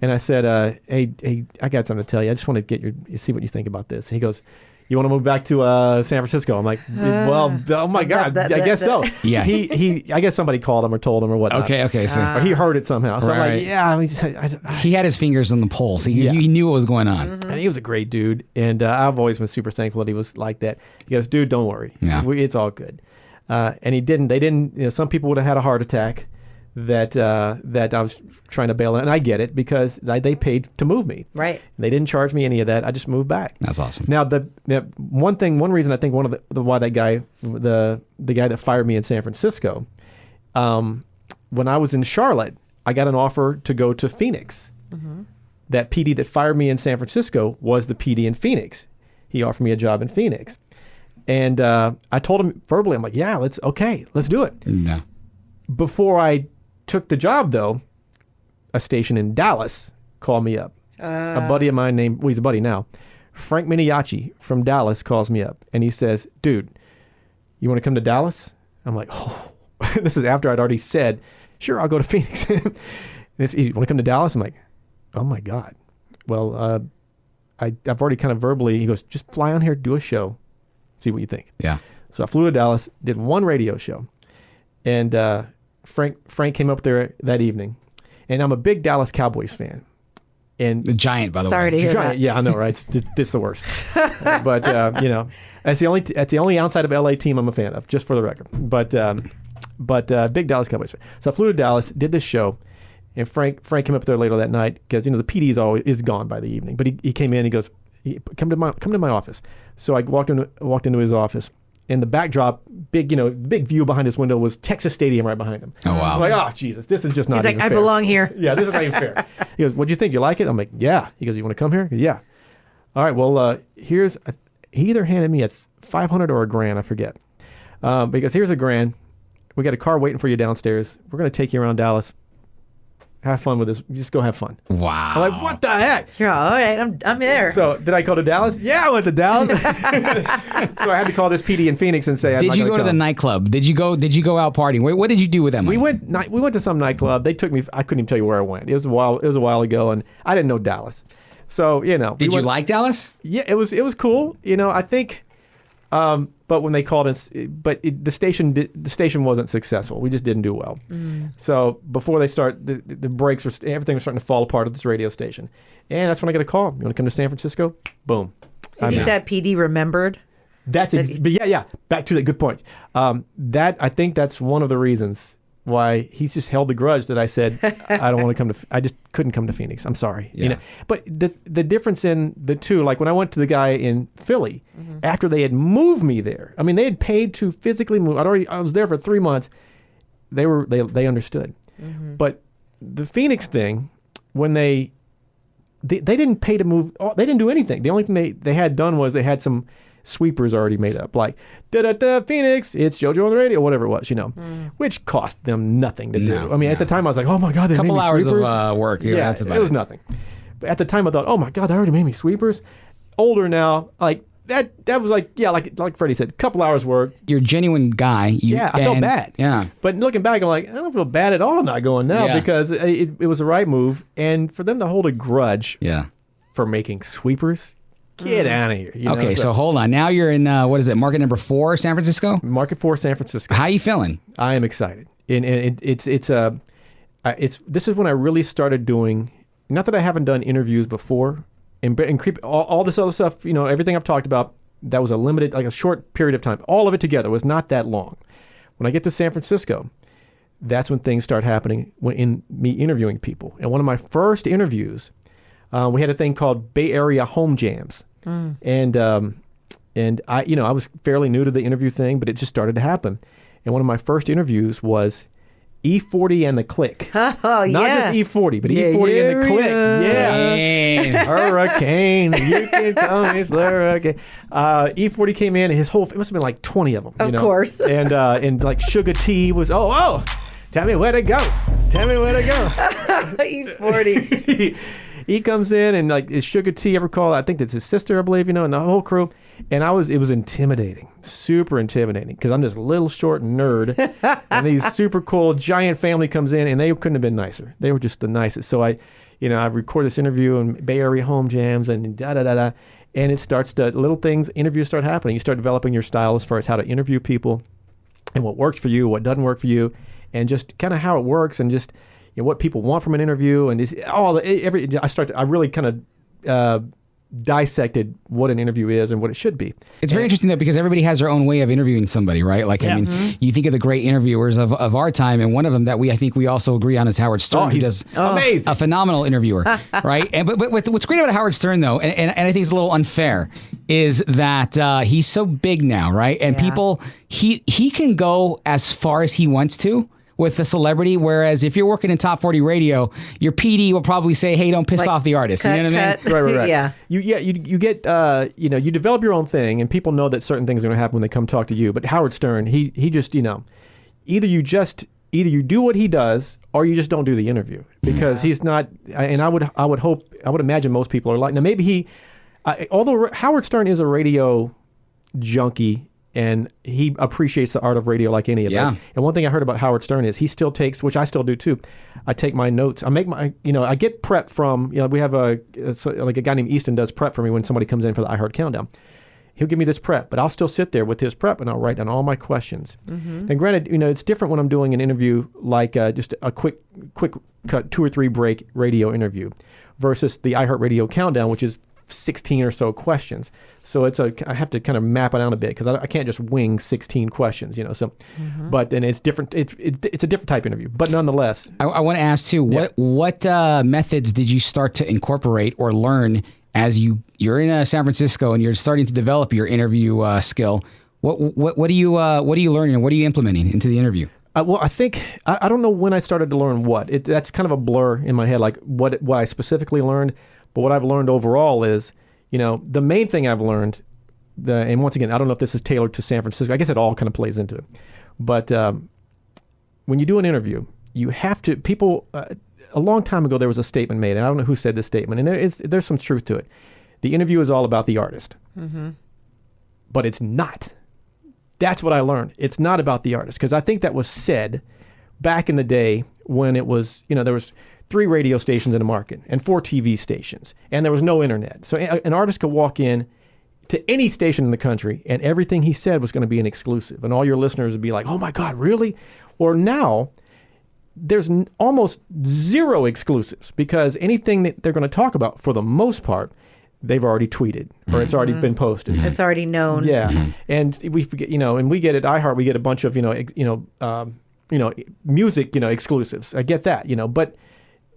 and I said, "Hey, I got something to tell you. I just want to see what you think about this." He goes, you want to move back to San Francisco? I'm like, well, oh my God, I guess so. Yeah. I guess somebody called him or told him or whatnot. Okay. So or he heard it somehow. So I'm like, yeah. He had his fingers on the pulse. He knew what was going on. And he was a great dude. And I've always been super thankful that he was like that. He goes, dude, don't worry. Yeah. It's all good. And he didn't. They didn't. Some people would have had a heart attack that I was trying to bail out. And I get it because they paid to move me. Right. They didn't charge me any of that. I just moved back. That's awesome. Now, one reason I think why that guy, the guy that fired me in San Francisco, when I was in Charlotte, I got an offer to go to Phoenix. Mm-hmm. That PD that fired me in San Francisco was the PD in Phoenix. He offered me a job in Phoenix. And I told him verbally, I'm like, yeah, let's do it. No. Before I took the job, though, a station in Dallas called me up. A buddy of mine he's a buddy now, Frank Miniachi from Dallas calls me up. And he says, dude, you want to come to Dallas? I'm like, oh, this is after I'd already said, sure, I'll go to Phoenix. You want to come to Dallas? I'm like, oh my God. Well, I've already kind of verbally, he goes, just fly on here, do a show, see what you think. Yeah. So I flew to Dallas, did one radio show. And Frank came up there that evening. And I'm a big Dallas Cowboys fan. And the Giant, by the way. Sorry to hear that. Yeah, I know, right? It's the worst. But that's the only outside of LA team I'm a fan of, just for the record. But big Dallas Cowboys fan. So I flew to Dallas, did this show, and Frank came up there later that night because the PD is gone by the evening. But he came in, he goes, come to my office. So I walked into his office. And the backdrop, big view behind his window was Texas Stadium right behind him. Oh, wow. I'm like, oh, Jesus, this is just not even fair. I belong here. Yeah, this is not even fair. He goes, what'd you think? You like it? I'm like, yeah. He goes, you want to come here? Goes, yeah. All right, well, he either handed me a $500 or a grand, I forget. Because here's a grand. We got a car waiting for you downstairs. We're going to take you around Dallas. Have fun with this. Just go have fun. Wow. I'm like, what the heck? You're all right. I'm there. So did I go to Dallas? Yeah, I went to Dallas. So I had to call this PD in Phoenix and say, did you go to the nightclub? Did you go out partying? What did you do with them? We went to some nightclub. They took me. I couldn't even tell you where I went. It was a while ago, and I didn't know Dallas. So Did you like Dallas? Yeah, it was cool. I think. But when they called us, the station wasn't successful. We just didn't do well. So before they start, the breaks were everything was starting to fall apart at this radio station, and that's when I got a call. You want to come to San Francisco? Boom. So you think that PD remembered? But yeah. Back to that. Good point. I think that's one of the reasons why he's just held the grudge that I said I don't want to come to. I just couldn't come to Phoenix. I'm sorry. Yeah. But the difference in the two, like when I went to the guy in Philly, after they had moved me there. I mean, they had paid to physically move. I was there for 3 months. They understood. But the Phoenix thing, when they didn't pay to move. They didn't do anything. The only thing they had done was they had some sweepers already made up, like da Phoenix, it's JoJo on the radio, whatever it was, which cost them nothing to do. I mean, at the time I was like, oh my God, they made me sweepers. A couple hours of work. Yeah, that's about it was nothing. But at the time I thought, oh my God, they already made me sweepers. Older now, like that was like, yeah, like Freddie said, a couple hours work. You're a genuine guy. I felt bad. Yeah. But looking back, I'm like, I don't feel bad at all not going now because it was the right move. And for them to hold a grudge for making sweepers, get out of here. Okay, so hold on. Now you're in, what is it, market number 4, San Francisco? Market 4, San Francisco. How you feeling? I am excited. And this is when I really started doing, not that I haven't done interviews before, and creep all this other stuff, everything I've talked about, that was a short period of time. All of it together was not that long. When I get to San Francisco, that's when things start happening in me interviewing people. And one of my first interviews, we had a thing called Bay Area Home Jams. And I was fairly new to the interview thing, but it just started to happen. And one of my first interviews was E40 and the Click. Oh, yeah. Not just E40, but E40 and the Click. Yeah. Hurricane. You can call me Hurricane. E40 came in, and it must have been like 20 of them. Of course. And like Sugar T was, oh, tell me where to go. E40. He comes in and like, is Sugar T ever called? I think that's his sister, I believe, and the whole crew. And it was intimidating, super intimidating, because I'm just a little short nerd. And these super cool giant family comes in, and they couldn't have been nicer. They were just the nicest. So I record this interview in Bay Area Home Jams and da-da-da-da. And it starts to, interviews start happening. You start developing your style as far as how to interview people and what works for you, what doesn't work for you, and just kind of how it works and just what people want from an interview, and I really kind of dissected what an interview is and what it should be. It's very interesting though, because everybody has their own way of interviewing somebody, right? Like, I mean, you think of the great interviewers of our time, and one of them that I think we also agree on is Howard Stern. He does amazing, a phenomenal interviewer, right? And but what's great about Howard Stern though, and I think it's a little unfair, is that he's so big now, right? And people, he can go as far as he wants to with the celebrity, whereas if you're working in top 40 radio, your PD will probably say, "Hey, don't piss off the artist." You know what I mean? Right. Yeah. You get you develop your own thing, and people know that certain things are going to happen when they come talk to you. But Howard Stern, he just either you do what he does, or you just don't do the interview, because he's not. And I would imagine most people are like, now maybe although Howard Stern is a radio junkie. And he appreciates the art of radio like any of us. And one thing I heard about Howard Stern is he still takes, which I still do too, I take my notes. I make my, I get prep from, we have a guy named Easton does prep for me when somebody comes in for the iHeart Countdown. He'll give me this prep, but I'll still sit there with his prep and I'll write down all my questions. And granted, it's different when I'm doing an interview like just a quick cut 2 or 3 break radio interview versus the iHeartRadio countdown, which is 16 or so questions. So I have to kind of map it out a bit because I can't just wing 16 questions, So, but then it's different. It's a different type of interview, but nonetheless. I want to ask too. What methods did you start to incorporate or learn as you're in San Francisco and you're starting to develop your interview skill? What are you learning and what are you implementing into the interview? Well, I think I don't know when I started to learn what. That's kind of a blur in my head, like what I specifically learned. But what I've learned overall is, the main thing I've learned, and once again, I don't know if this is tailored to San Francisco. I guess it all kind of plays into it. But when you do an interview, you have to, a long time ago, there was a statement made, and I don't know who said this statement, and there's some truth to it. The interview is all about the artist. But it's not. That's what I learned. It's not about the artist, because I think that was said back in the day when it was, there was 3 radio stations in the market and 4 TV stations, and there was no internet. So an artist could walk in to any station in the country, and everything he said was going to be an exclusive, and all your listeners would be like, "Oh my God, really?" Or now, there's almost zero exclusives, because anything that they're going to talk about, for the most part, they've already tweeted or it's already been posted. It's already known. Yeah, and we forget, and we get at iHeart, we get a bunch of music, exclusives. I get that, but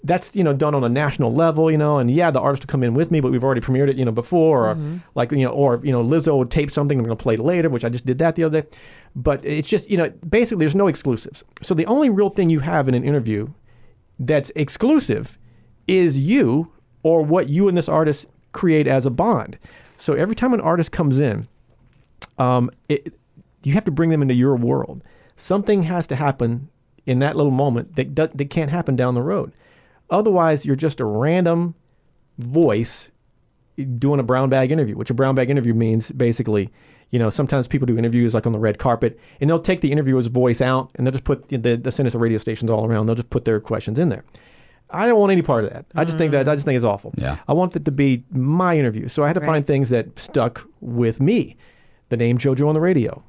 that's, done on a national level, and the artist will come in with me, but we've already premiered it, before, or Lizzo would tape something I'm going to play later, which I just did that the other day. But it's just, basically there's no exclusives. So the only real thing you have in an interview that's exclusive is you or what you and this artist create as a bond. So every time an artist comes in, you have to bring them into your world. Something has to happen in that little moment that can't happen down the road. Otherwise, you're just a random voice doing a brown bag interview, which a brown bag interview means basically, sometimes people do interviews like on the red carpet, and they'll take the interviewer's voice out and they'll just put the send it to radio stations all around. They'll just put their questions in there. I don't want any part of that. I just think it's awful. Yeah. I want it to be my interview. So I had to find things that stuck with me. The name JoJo on the radio.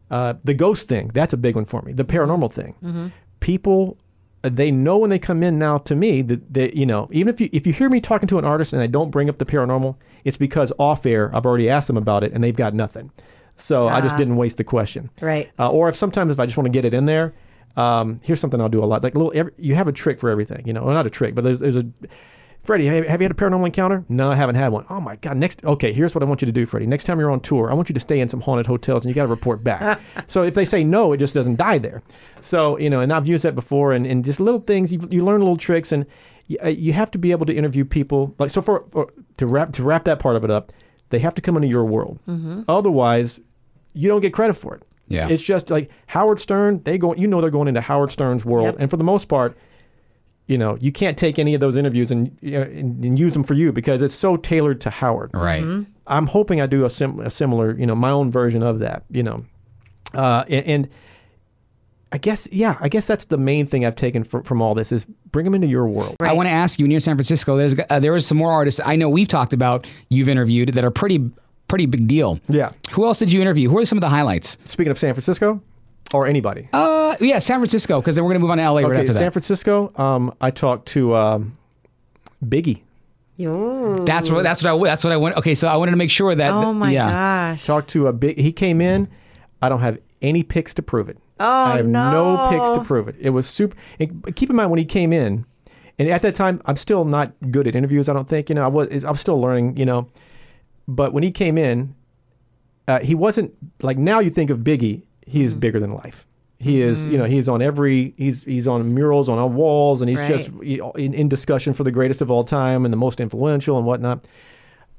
The ghost thing, that's a big one for me. The paranormal thing. People, they know when they come in now to me that even if you hear me talking to an artist and I don't bring up the paranormal, it's because off air I've already asked them about it and they've got nothing. So I just didn't waste the question. Right. Or if I just want to get it in there, here's something I'll do a lot. Like you have a trick for everything, well, not a trick, but there's a, Freddie, have you had a paranormal encounter? No, I haven't had one. Oh my God. Here's what I want you to do, Freddie. Next time you're on tour, I want you to stay in some haunted hotels and you got to report back. So if they say no, it just doesn't die there. So, and I've used that before, and just little things, you learn little tricks, and you have to be able to interview people. Like, so to wrap that part of it up, they have to come into your world. Otherwise, you don't get credit for it. Yeah. It's just like Howard Stern, they're going into Howard Stern's world. Yep. And for the most part, you can't take any of those interviews and use them for you because it's so tailored to Howard. Right. I'm hoping I do a similar, my own version of that, and I guess that's the main thing I've taken from all this is bring them into your world. Right. I want to ask you, when you're in San Francisco, there is some more artists I know we've talked about, you've interviewed, that are pretty big deal. Yeah. Who else did you interview? Who are some of the highlights? Speaking of San Francisco? Or anybody? Yeah, San Francisco, because then we're going to move on to LA right after that. San Francisco, I talked to Biggie. Ooh. That's what I want. Okay, so I wanted to make sure that. Oh my gosh! Talked to he came in. I don't have any pics to prove it. Oh, I have no pics to prove it. It was super. Keep in mind when he came in, and at that time I'm still not good at interviews. I don't think I was still learning. But when he came in, he wasn't like now. You think of Biggie. He is bigger than life. He is, he's on he's on murals on our walls, and he's just in discussion for the greatest of all time and the most influential and whatnot.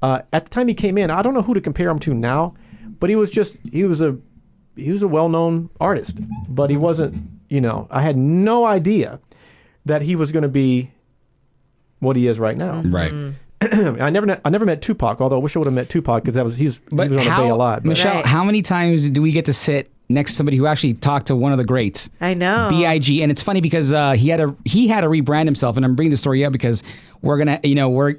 At the time he came in, I don't know who to compare him to now, but he was a well-known artist, but he wasn't, I had no idea that he was going to be what he is right now. Right. I never met Tupac, although I wish I would have met Tupac because he was on the Bay a lot. But. Michelle, how many times do we get to sit next to somebody who actually talked to one of the greats? I know. B.I.G. And it's funny because he had to rebrand himself, and I'm bringing the story up because we're gonna,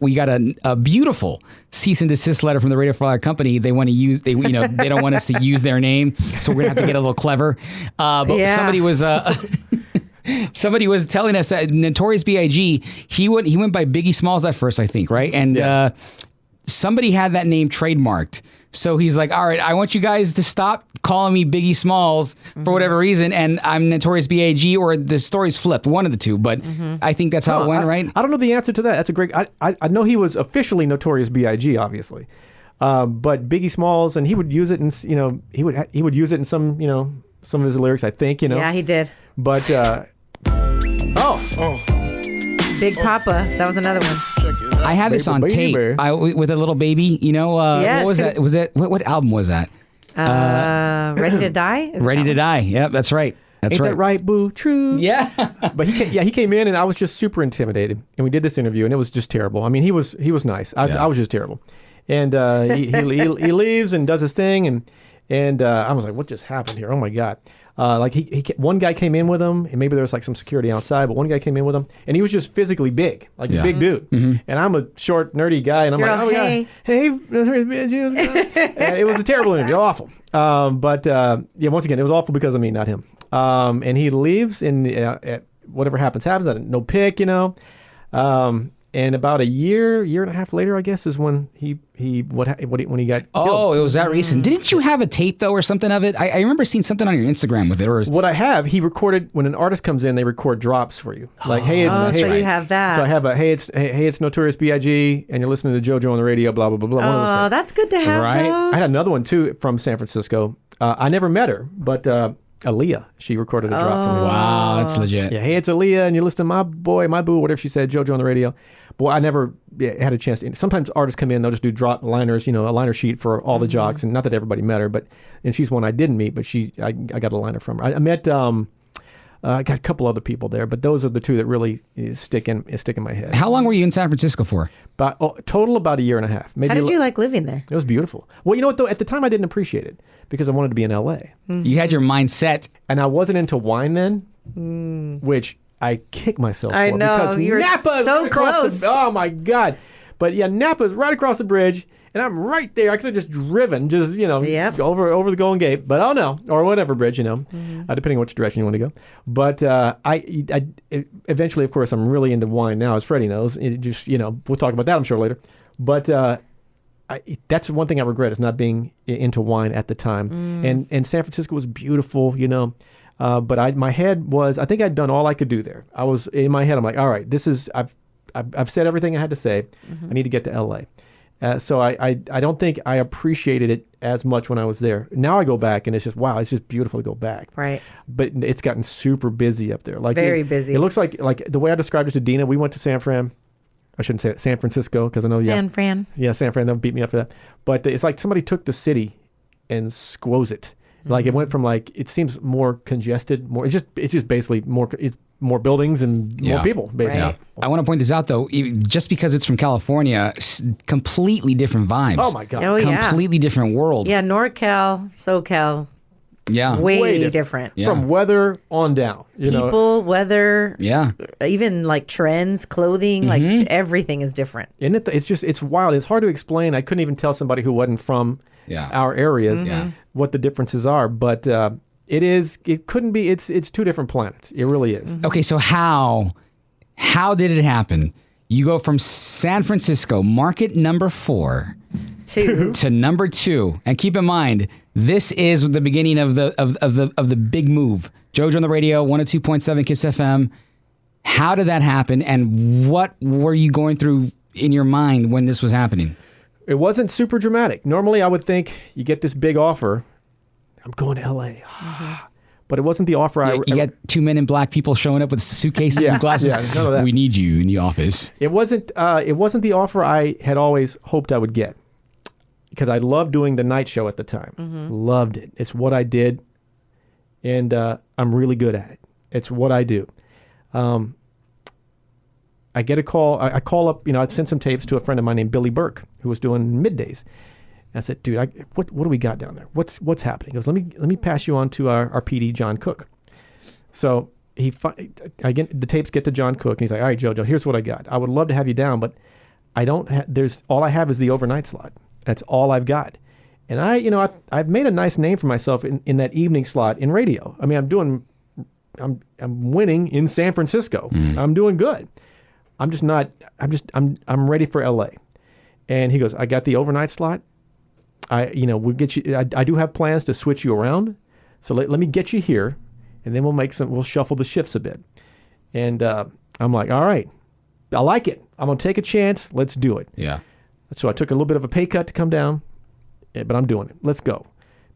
we got a beautiful cease and desist letter from the Radio Flyer company. They want to use they don't want us to use their name, so we're gonna have to get a little clever. But somebody was Somebody was telling us that Notorious B.I.G. he went by Biggie Smalls at first, I think, right? And somebody had that name trademarked. So he's like, all right, I want you guys to stop calling me Biggie Smalls for whatever reason, and I'm Notorious B.I.G. or the story's flipped, one of the two. But I think that's how it went, right? I don't know the answer to that. That's a great. I know he was officially Notorious B.I.G. obviously, but Biggie Smalls, and he would use it in he would use it in some some of his lyrics, I think. Yeah, he did. But Big Papa, that was another one. I had this on tape with a little baby. Yes. What was that? Was it what album was that? Ready to Die? Ready to Die. Yep, that's right. That's Ain't right. that right, boo? True. Yeah. But he came in, and I was just super intimidated. And we did this interview, and it was just terrible. I mean, he was nice. I was just terrible. And he leaves and does his thing, and I was like, what just happened here? Oh my God. One guy came in with him, and maybe there was like some security outside, but one guy came in with him, and he was just physically big, like a big dude. And I'm a short, nerdy guy, and I'm like, oh hey. God, hey, and it was a terrible interview, awful. But once again, it was awful because of me, not him. And he leaves, and whatever happens. I had no pick, And about a year and a half later, I guess, is when when he got killed. It was that recent. Didn't you have a tape though, or something of it? I remember seeing something on your Instagram with it. What I have, he recorded when an artist comes in, they record drops for you. Like, hey, it's so you have that. So I have it's Notorious B.I.G. and you're listening to JoJo on the radio, blah blah blah blah. One of those things. That's good to have. Right. Though. I had another one too from San Francisco. I never met her, but Aaliyah, she recorded a drop for me. Wow, that's legit. Yeah, hey, it's Aaliyah, and you're listening to my boy, my boo, whatever she said, JoJo on the radio. Boy, I never had a chance to. Sometimes artists come in, they'll just do drop liners, a liner sheet for all the jocks, and not that everybody met her, and she's one I didn't meet, but I got a liner from her. I met, I got a couple other people there, but those are the two that really stick in my head. How long were you in San Francisco for? Total about a year and a half. Maybe How did you like living there? It was beautiful. Well, you know what though? At the time, I didn't appreciate it because I wanted to be in L.A. You had your mind set. And I wasn't into wine then, which I kick myself for. I know, because you were Napa so close. Oh my God. But yeah, Napa's right across the bridge, and I'm right there. I could have just driven, over the Golden Gate, but oh no, or whatever bridge, depending on which direction you want to go. But I eventually, of course, I'm really into wine now, as Freddie knows. It just, we'll talk about that, I'm sure, later. But that's one thing I regret, is not being into wine at the time. And San Francisco was beautiful, but my head was, I think I'd done all I could do there. I was in my head, I'm like, all right, I've said everything I had to say. I need to get to LA. So I don't think I appreciated it as much when I was there. Now I go back and it's just, wow, it's just beautiful to go back. Right. But it's gotten super busy up there. Like very busy. It looks like the way I described it to Dina, we went to San Francisco, because I know San Fran. Yeah, San Fran, they'll beat me up for that. But it's like somebody took the city and squoze it. Like it went from it seems more congested, it's just basically more buildings and more people, basically. Right. I want to point this out though, just because it's from California, completely different vibes. Oh my God. Oh, yeah. Completely different worlds. Yeah, NorCal, SoCal. Yeah. Way different. Yeah. From weather on down. People, weather. Yeah. Even like trends, clothing, like everything is different. And it's wild. It's hard to explain. I couldn't even tell somebody who wasn't from our areas what the differences are. But it couldn't be. It's two different planets. It really is. Okay, so how did it happen? You go from San Francisco, market number 4, to number 2, and keep in mind this is the beginning of the big move. JoJo on the radio, 102.7 Kiss FM. How did that happen, and what were you going through in your mind when this was happening? It wasn't super dramatic. Normally, I would think you get this big offer. I'm going to L.A. But it wasn't the offer You got 2 men in black people showing up with suitcases and glasses. Yeah, none of that. We need you in the office. It wasn't the offer I had always hoped I would get, because I loved doing the night show at the time. Loved it. It's what I did, and I'm really good at it. It's what I do. I get a call. I call up. I'd sent some tapes to a friend of mine named Billy Burke, who was doing middays. And I said, dude, what do we got down there? What's happening? He goes, let me pass you on to our PD, John Cook. So the tapes get to John Cook, and he's like, all right, JoJo, here's what I got. I would love to have you down, but I don't. All I have is the overnight slot. That's all I've got. And I've made a nice name for myself in that evening slot in radio. I mean, I'm doing I'm winning in San Francisco. I'm doing good. I'm ready for LA. And he goes, I got the overnight slot. We'll get you. I do have plans to switch you around. So let me get you here, and then we'll shuffle the shifts a bit. And I'm like, all right, I like it. I'm going to take a chance. Let's do it. Yeah. So I took a little bit of a pay cut to come down, but I'm doing it. Let's go.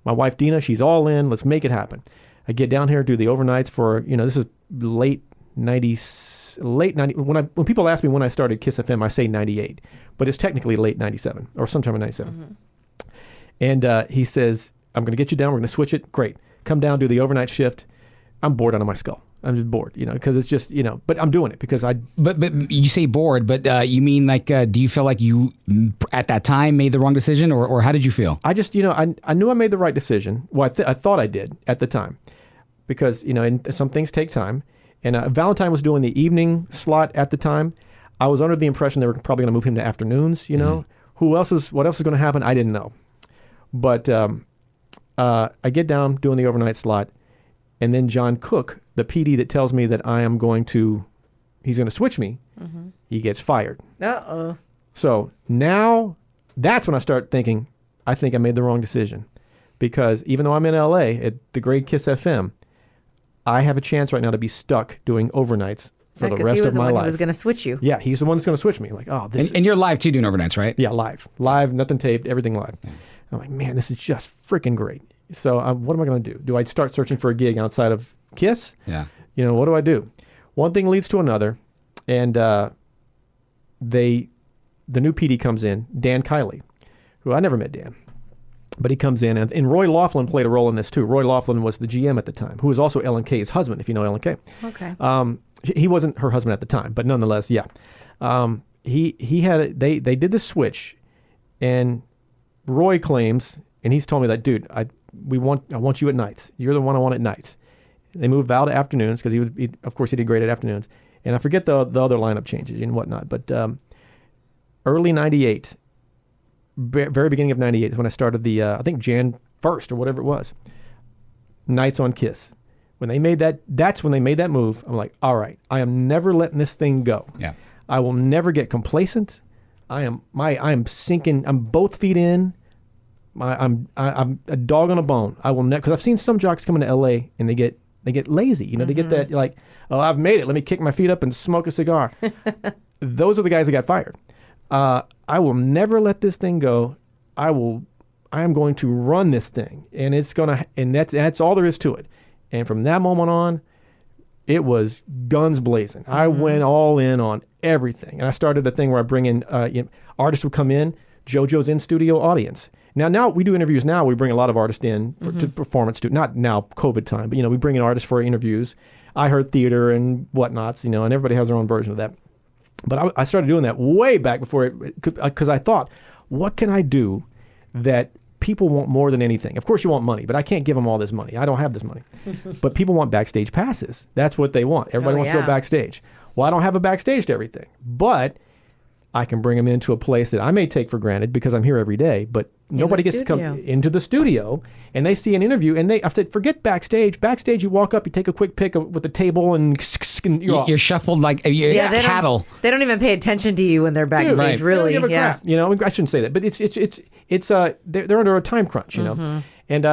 My wife, Dina, she's all in. Let's make it happen. I get down here, do the overnights for, this is late 90s, when people ask me when I started Kiss FM, I say 98, but it's technically late 97 or sometime in 97. Mm-hmm. And he says, I'm going to get you down. We're going to switch it. Great. Come down, do the overnight shift. I'm bored out of my skull. I'm just bored, because it's just, but I'm doing it because I... But you say bored, but you mean like, do you feel like you, at that time, made the wrong decision, or how did you feel? I just, I knew I made the right decision. Well, I thought I did at the time because, and some things take time. And Valentine was doing the evening slot at the time. I was under the impression they were probably going to move him to afternoons, Mm-hmm. What else is going to happen? I didn't know. But I get down doing the overnight slot, and then John Cook, the PD that tells me that he's going to switch me, mm-hmm. he gets fired. Uh-oh. So now that's when I start thinking, I think I made the wrong decision. Because even though I'm in LA at the great Kiss FM, I have a chance right now to be stuck doing overnights for the rest of my life. He was the one who was going to switch you. Yeah, he's the one that's going to switch me. Like, And you're live too doing overnights, right? Yeah, live, nothing taped, everything live. Yeah. I'm like, man, this is just freaking great. So what am I going to do? Do I start searching for a gig outside of Kiss? Yeah. What do I do? One thing leads to another, and the new PD comes in, Dan Kiley, who I never met Dan, but he comes in, and Roy Laughlin played a role in this too. Roy Laughlin was the GM at the time, who was also Ellen K's husband, if you know Ellen K. Okay. He wasn't her husband at the time, but nonetheless, yeah. He had they did the switch, and Roy claims, and he's told me that, dude, I want you at nights. You're the one I want at nights. They moved Val to afternoons because of course he did great at afternoons. And I forget the other lineup changes and whatnot. But early 98, very beginning of 98 is when I started the, I think Jan 1st or whatever it was, nights on Kiss. When they made that's when they made that move. I'm like, all right, I am never letting this thing go. Yeah. I will never get complacent. I am sinking. I'm both feet in. I'm a dog on a bone. I will never, because I've seen some jocks come into LA and they get lazy. Mm-hmm. They get that like, oh, I've made it. Let me kick my feet up and smoke a cigar. Those are the guys that got fired. I will never let this thing go. I am going to run this thing, and that's all there is to it. And from that moment on, it was guns blazing. Mm-hmm. I went all in on everything, and I started a thing where I bring in artists would come in. JoJo's in studio audience. Now we do interviews now. We bring a lot of artists in to performance, not now COVID time, but we bring in artists for interviews. I heard theater and whatnots, and everybody has their own version of that. But I started doing that way back before because I thought, what can I do that people want more than anything? Of course you want money, but I can't give them all this money. I don't have this money. But people want backstage passes. That's what they want. Everybody wants to go backstage. Well, I don't have a backstage to everything, but I can bring them into a place that I may take for granted because I'm here every day, but nobody gets to come into the studio and they see an interview and I said, forget backstage. Backstage, you walk up, you take a quick pick with the table and you're shuffled like cattle. They don't even pay attention to you when they're backstage, right. really. They don't give a crap. I shouldn't say that, but it's they're under a time crunch, And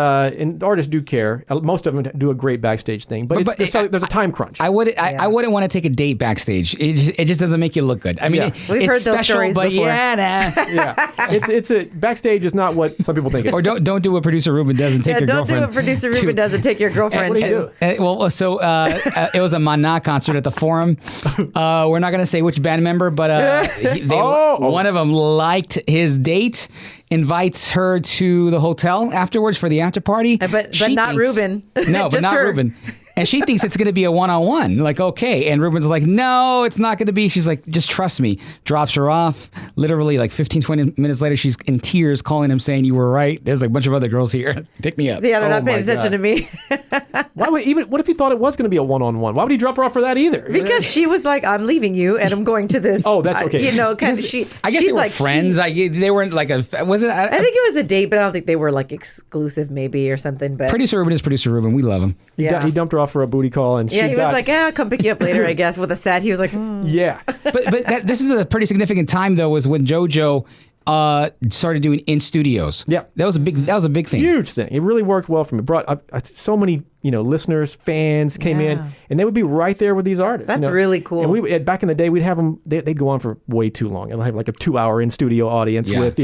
artists do care. Most of them do a great backstage thing, but there's a time crunch. I wouldn't want to take a date backstage. It just doesn't make you look good. I mean, we've heard those stories but before. It's a backstage is not what some people think it is. Or don't do what producer Ruben does and take your girlfriend. Don't do what producer Ruben does and take your girlfriend. What do you do? It was a Mana concert at the Forum. We're not going to say which band member, but one of them liked his date. Invites her to the hotel afterwards for the after party. But not Ruben. No, but not Ruben. And she thinks it's going to be a one-on-one. Like, okay. And Ruben's like, no, it's not going to be. She's like, just trust me. Drops her off. Literally like 15, 20 minutes later, she's in tears calling him saying, you were right. There's like a bunch of other girls here. Pick me up. Yeah, they're not paying attention to me. What if he thought it was going to be a one-on-one? Why would he drop her off for that either? Because she was like, I'm leaving you and I'm going to this. Oh, that's okay. Kind of I guess they were friends. They weren't like was it? I think it was a date, but I don't think they were like exclusive maybe or something. But Producer Ruben is Producer Ruben. We love him. He dumped her off off for a booty call, and he was like, "Yeah, I'll come pick you up later." I guess with a set. He was like, "Yeah." But this is a pretty significant time though, was when JoJo started doing in studios. Yeah, that was a big thing. Huge thing. It really worked well for me. Brought so many listeners, fans came in, and they would be right there with these artists. That's really cool. And we back in the day, we'd have them. They'd go on for way too long. And have like a 2-hour in studio audience with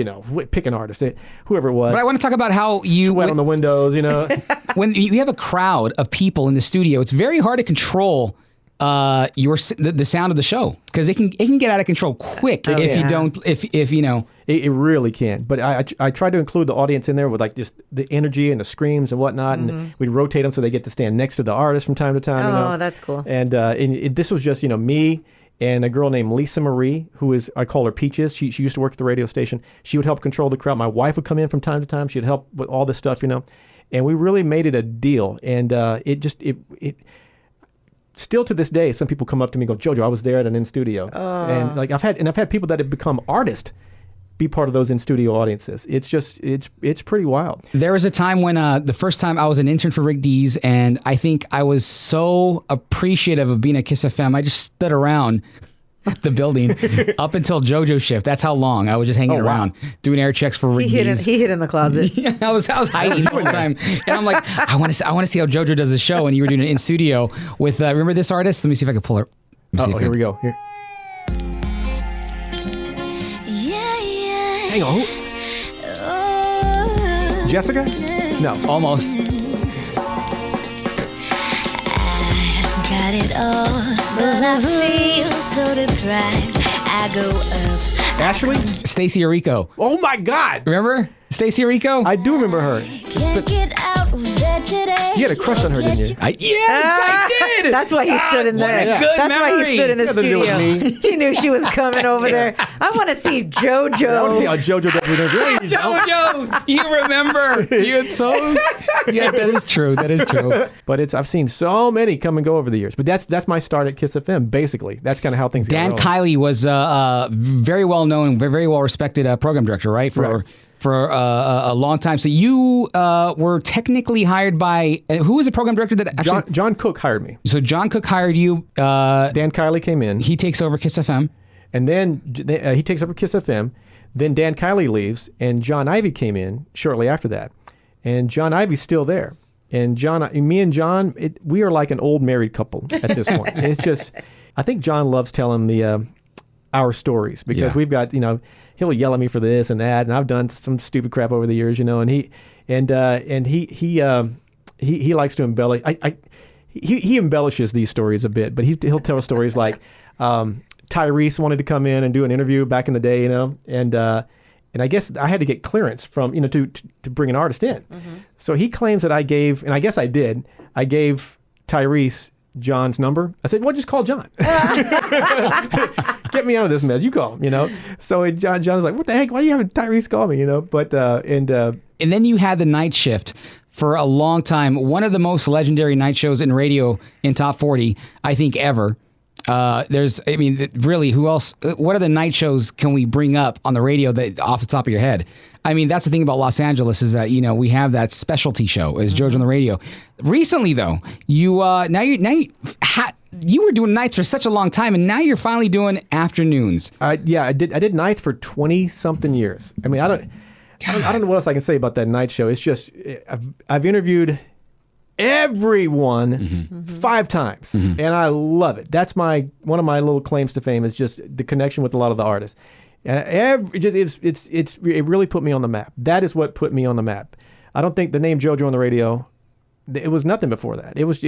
pick an artist, whoever it was. But I want to talk about how you sweat on the windows. When you have a crowd of people in the studio, it's very hard to control the sound of the show, because it can get out of control quick if you don't. It really can. But I tried to include the audience in there with like just the energy and the screams and whatnot, and we'd rotate them so they get to stand next to the artist from time to time. Oh, that's cool. And this was just me and a girl named Lisa Marie, who is, I call her Peaches. She used to work at the radio station. She would help control the crowd. My wife would come in from time to time. She'd help with all this stuff, and we really made it a deal. And it still to this day, some people come up to me and go, "JoJo, I was there at an in-studio." And like I've had people that have become artists be part of those in-studio audiences. It's pretty wild. There was a time when the first time I was an intern for Rick Dees, and I think I was so appreciative of being at Kiss FM, I just stood around the building up until JoJo shift. That's how long I was just hanging around doing air checks for Rick Dees. He hid in the closet. Yeah, I was hiding all the time, and I'm like, I want to see how JoJo does his show. And you were doing it in studio with remember this artist? Let me see if I can pull her. Here we go. Here. Hang on. Jessica? No. Almost. Got it all, but I feel so deprived. I go up. Ashley? Stacey Orico. Oh my God! Remember Stacey Orico? I do remember her. Can't get out of bed today. You had a crush on her, didn't you? Yes, I did. That's why he stood in there. That's why he stood in the studio. He knew she was coming over there. I want to see JoJo. I want to see how JoJo does with her. JoJo, you remember? Yeah, that is true. That is true. But I've seen so many come and go over the years. But that's my start at Kiss FM. Basically, that's kind of how things. Dan Kiley was very well known, very well respected program director, right? For a long time. So you were technically hired by, who was the program director that actually? John Cook hired me. So John Cook hired you. Dan Kiley came in. He takes over Kiss FM. And then he takes over Kiss FM. Then Dan Kiley leaves, and John Ivy came in shortly after that. And John Ivy's still there. And me and John, we are like an old married couple at this point. It's just, I think John loves telling our stories, because we've got, he'll yell at me for this and that, and I've done some stupid crap over the years, and he likes to embellish. He embellishes these stories a bit, but he'll tell stories like Tyrese wanted to come in and do an interview back in the day, and I guess I had to get clearance from to bring an artist in. Mm-hmm. So he claims that I gave Tyrese John's number. I said, well, just call John. Get me out of this mess. You call him, So John's like, what the heck? Why are you having Tyrese call me, But and then you had the night shift for a long time. One of the most legendary night shows in radio in Top 40, I think, ever. Really, who else? What other night shows can we bring up on the radio that off the top of your head? I mean, that's the thing about Los Angeles is that we have that specialty show as JoJo on the radio. Recently, though, you were doing nights for such a long time, and now you're finally doing afternoons. I did nights for 20-something years. I mean, I don't know what else I can say about that night show. It's just I've interviewed everyone 5 times, and I love it. That's one of my little claims to fame is just the connection with a lot of the artists. And it really put me on the map. That is what put me on the map. I don't think the name JoJo on the radio, it was nothing before that. It was.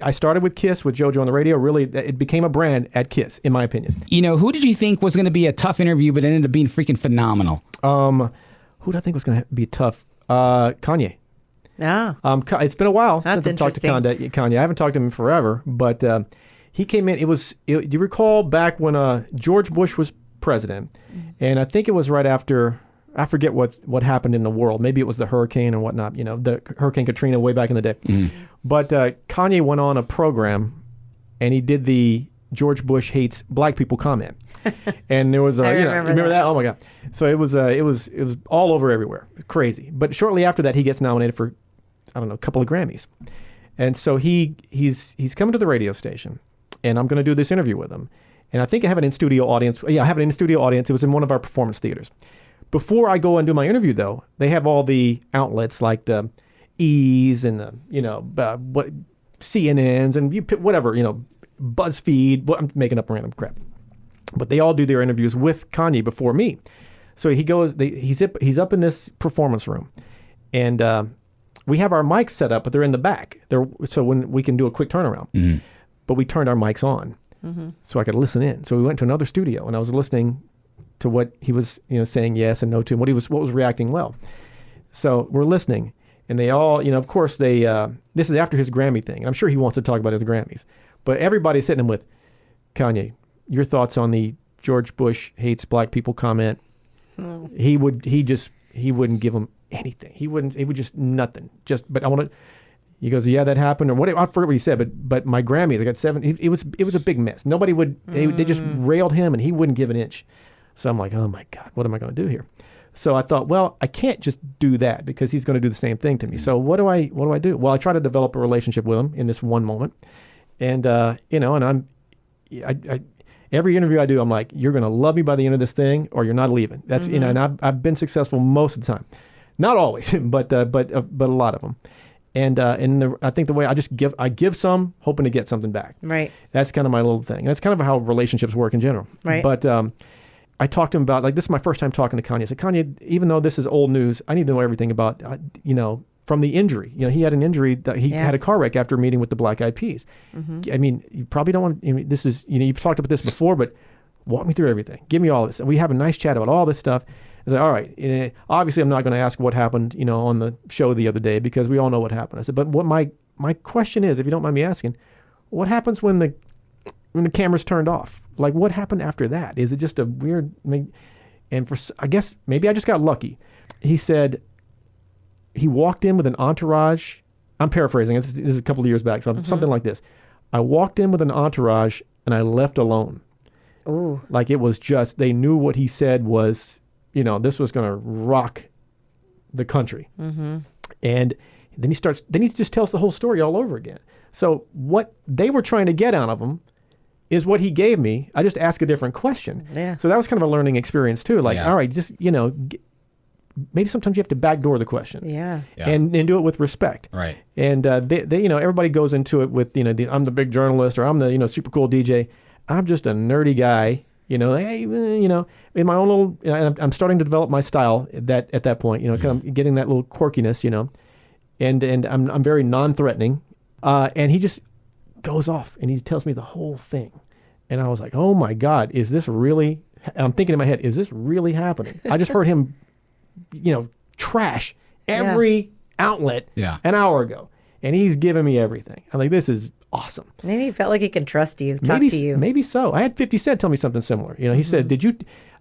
I started with Kiss with JoJo on the radio. Really, it became a brand at Kiss, in my opinion. Who did you think was going to be a tough interview, but it ended up being freaking phenomenal? Who did I think was going to be tough? Kanye. Yeah. It's been a while since I've talked to Kanye. I haven't talked to him in forever, but he came in. Do you recall back when George Bush was president? And I think it was right after, I forget what happened in the world. Maybe it was the hurricane and whatnot, the Hurricane Katrina way back in the day. But Kanye went on a program and he did the George Bush hates black people comment. And there was remember that? Oh my God. So it was all over everywhere. Crazy. But shortly after that, he gets nominated for, I don't know, a couple of Grammys. And so he's coming to the radio station, and I'm going to do this interview with him. And I think I have an in-studio audience. Yeah, I have an in-studio audience. It was in one of our performance theaters. Before I go and do my interview, though, they have all the outlets like the E's and the, what CNNs and whatever, BuzzFeed. I'm making up random crap. But they all do their interviews with Kanye before me. So he goes, he's up in this performance room. And we have our mics set up, but they're in the back. So when we can do a quick turnaround. Mm-hmm. But we turned our mics on. Mm-hmm. So I could listen in. So we went to another studio, and I was listening to what he was, saying yes and no to, and what was reacting well. So we're listening, and they all, of course this is after his Grammy thing. And I'm sure he wants to talk about his Grammys, but everybody's sitting him with, Kanye, your thoughts on the George Bush hates black people comment? Oh. He wouldn't give him anything. He would just nothing. But I want to. He goes, yeah, that happened, or what? I forget what he said, but my Grammys, I got 7. It was a big mess. Nobody would. They just railed him, and he wouldn't give an inch. So I'm like, oh my God, what am I going to do here? So I thought, well, I can't just do that because he's going to do the same thing to me. So what do I do? Well, I try to develop a relationship with him in this one moment, and and every interview I do, I'm like, you're going to love me by the end of this thing, or you're not leaving. That's and I've been successful most of the time, not always, but a lot of them. And I think the way I give some, hoping to get something back. Right. That's kind of my little thing. That's kind of how relationships work in general. Right. But I talked to him about, this is my first time talking to Kanye. I said, Kanye, even though this is old news, I need to know everything about, from the injury. He had an injury that he had a car wreck after a meeting with the Black Eyed Peas. Mm-hmm. I mean, you probably don't want, this is, you've talked about this before, but walk me through everything. Give me all this. And we have a nice chat about all this stuff. I said, all right, obviously I'm not going to ask what happened, on the show the other day, because we all know what happened. I said, but what my question is, if you don't mind me asking, what happens when the camera's turned off? Like, what happened after that? Is it just a weird, and I guess maybe I just got lucky. He said he walked in with an entourage. I'm paraphrasing. This is a couple of years back, so something like this. I walked in with an entourage and I left alone. Ooh. Like, it was just, they knew what he said was, this was going to rock the country. Mm-hmm. And then he just tells the whole story all over again. So what they were trying to get out of him is what he gave me. I just asked a different question. Yeah. So that was kind of a learning experience too. Like, all right, just, maybe sometimes you have to backdoor the question. Yeah. And do it with respect. Right. And they everybody goes into it with, I'm the big journalist, or I'm the, super cool DJ. I'm just a nerdy guy. In my own little, I'm starting to develop my style at that point, kind of getting that little quirkiness, and I'm very non-threatening. And he just goes off and he tells me the whole thing. And I was like, oh my God, is this really, I'm thinking in my head, is this really happening? I just heard him, trash every outlet an hour ago. And he's giving me everything. I'm like, this is awesome. Maybe he felt like he can trust you, talk to you. Maybe so. I had 50 Cent tell me something similar. He said,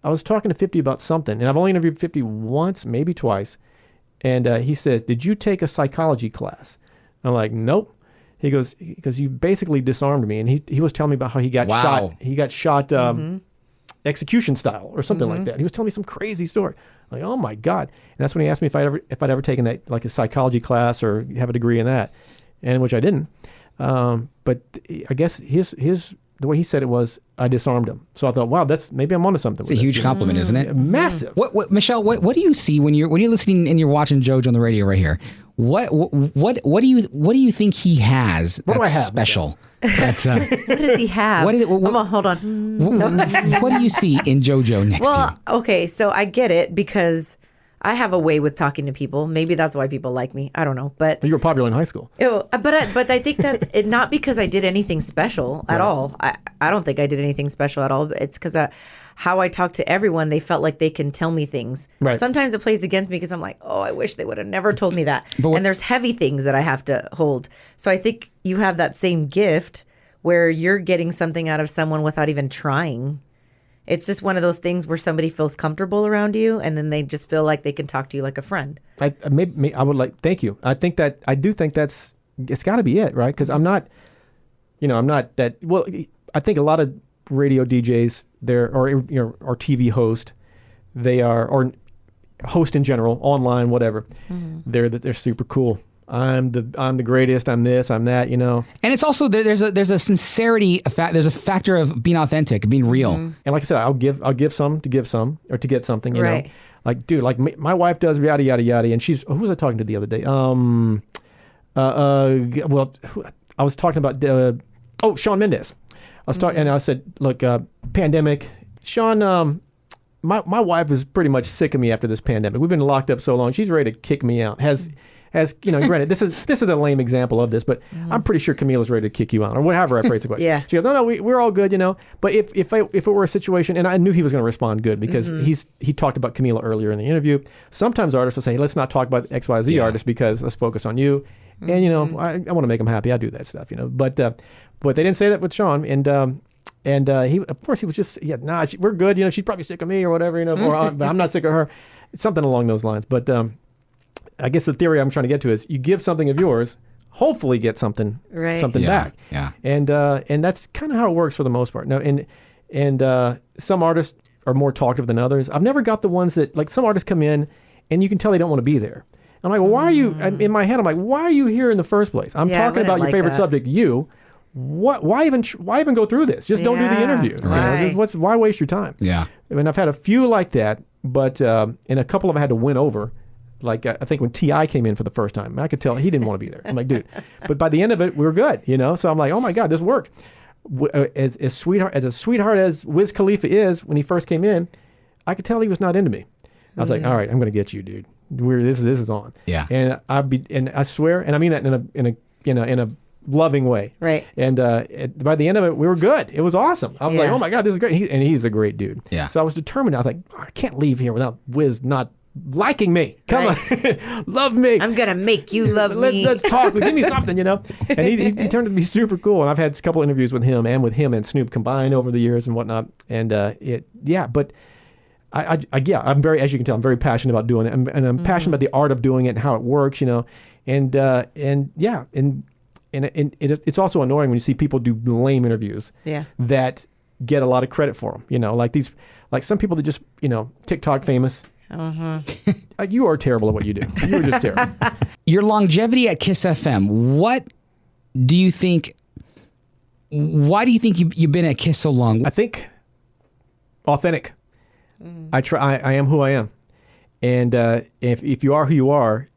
I was talking to 50 about something, and I've only interviewed 50 once, maybe twice. And he said, did you take a psychology class? I'm like, nope. He goes, because you basically disarmed me. And he was telling me about how he got shot. He got shot execution style or something like that. He was telling me some crazy story. I'm like, oh my God. And that's when he asked me if I'd ever taken that, like a psychology class or have a degree in that, and which I didn't. But I guess the way he said it was, I disarmed him. So I thought, wow, maybe I'm onto something. It's a huge compliment, isn't it? Massive. What Michelle? What do you see when you're listening and you're watching JoJo on the radio right here? What do you think he has that's special? That's what does he have? Hold on. What do you see in JoJo next to you? Well, okay, so I get it because I have a way with talking to people. Maybe that's why people like me. I don't know, but you were popular in high school. But I think that's it, not because I did anything special at all. I don't think I did anything special at all. It's because how I talk to everyone, they felt like they can tell me things. Right. Sometimes it plays against me because I'm like, oh, I wish they would have never told me that. And there's heavy things that I have to hold. So I think you have that same gift where you're getting something out of someone without even trying. It's just one of those things where somebody feels comfortable around you, and then they just feel like they can talk to you like a friend. I would like, thank you. I do think it's got to be it, right? Because I'm not that, well, I think a lot of radio DJs or TV host, they are, or host in general, online, whatever, they're super cool. I'm the greatest. I'm this. I'm that. You know. And it's also there's a sincerity. There's a factor of being authentic, being real. And like I said, I'll give some to give some or to get something. You know. Like, dude, like my wife does yada yada yada, and who was I talking to the other day? Well, I was talking about Shawn Mendes. I was talking, and I said, look, pandemic, Shawn. My wife is pretty much sick of me after this pandemic. We've been locked up so long. She's ready to kick me out. Has granted, this is a lame example of this, but I'm pretty sure Camila's ready to kick you out, or whatever I phrase the question. Yeah. She goes, no, we're all good, you know. But if it were a situation, and I knew he was going to respond good because he talked about Camila earlier in the interview. Sometimes artists will say, hey, let's not talk about XYZ artist because let's focus on you. And, you know, I want to make them happy. I do that stuff, you know. But they didn't say that with Shawn. And he, of course, he was just, we're good. You know, she's probably sick of me or whatever, you know, but I'm not sick of her. Something along those lines. But I guess the theory I'm trying to get to is you give something of yours, hopefully get something back. Yeah. And that's kind of how it works for the most part. Now, and some artists are more talkative than others. I've never got the ones that, like, some artists come in and you can tell they don't want to be there. I'm like, well, why are you, in my head, I'm like, why are you here in the first place? I'm talking about your favorite subject, you. Why even go through this? Just don't do the interview. Right. You know? Why waste your time? Yeah. I mean, I've had a few like that, but and a couple of them I had to win over. Like I think when T.I. came in for the first time, I could tell he didn't want to be there. I'm like, dude. But by the end of it, we were good, you know. So I'm like, oh my God, this worked. As a sweetheart as Wiz Khalifa is, when he first came in, I could tell he was not into me. I was like, all right, I'm going to get you, dude. This is on. Yeah. And I swear, and I mean that in a loving way. Right. And by the end of it, we were good. It was awesome. I was like, oh my God, this is great. And he's a great dude. Yeah. So I was determined. I was like, I can't leave here without Wiz not liking me. Come on. Love me. I'm going to make you love me. Let's talk. Give me something, you know. And he turned out to be super cool. And I've had a couple interviews with him and Snoop combined over the years and whatnot. And but I'm very, as you can tell, I'm very passionate about doing it. And I'm passionate about the art of doing it and how it works, you know. And it's also annoying when you see people do lame interviews that get a lot of credit for them. You know, like some people that just, you know, TikTok famous. You are terrible at what you do. You are just terrible. Your longevity at Kiss FM, why do you think you've been at Kiss so long? I think authentic. I am who I am. And if you are who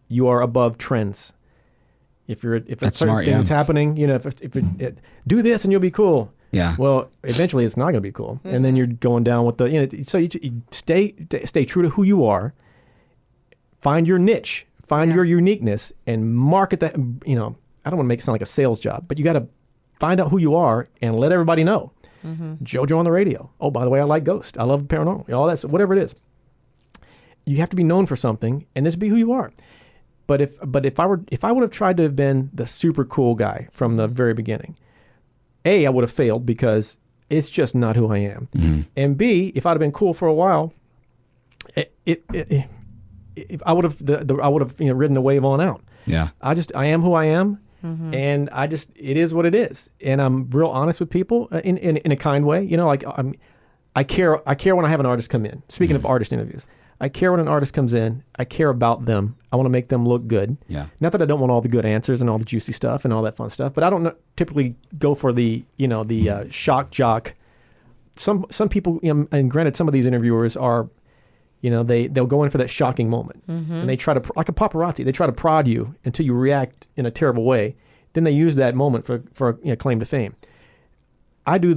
you are above trends. If a certain thing that's happening, you know, if do this and you'll be cool. Yeah. Well, eventually it's not going to be cool, and then you're going down with the, you know. So you stay true to who you are. Find your niche, find your uniqueness, and market that. You know, I don't want to make it sound like a sales job, but you got to find out who you are and let everybody know. JoJo on the radio. Oh, by the way, I like Ghost. I love paranormal. All that, whatever it is. You have to be known for something, and just be who you are. But if I would have tried to have been the super cool guy from the very beginning, A, I would have failed because it's just not who I am. And B, if I'd have been cool for a while, I would have you know, ridden the wave on out. Yeah. I am who I am, and it is what it is, and I'm real honest with people in a kind way. You know, like I care when I have an artist come in. Speaking of artist interviews. I care when an artist comes in. I care about them. I want to make them look good. Yeah. Not that I don't want all the good answers and all the juicy stuff and all that fun stuff, but I don't typically go for the shock jock. Some people, you know, and granted, some of these interviewers are, you know, they'll go in for that shocking moment, and they try to, like a paparazzi, they try to prod you until you react in a terrible way. Then they use that moment for you know, claim to fame. I do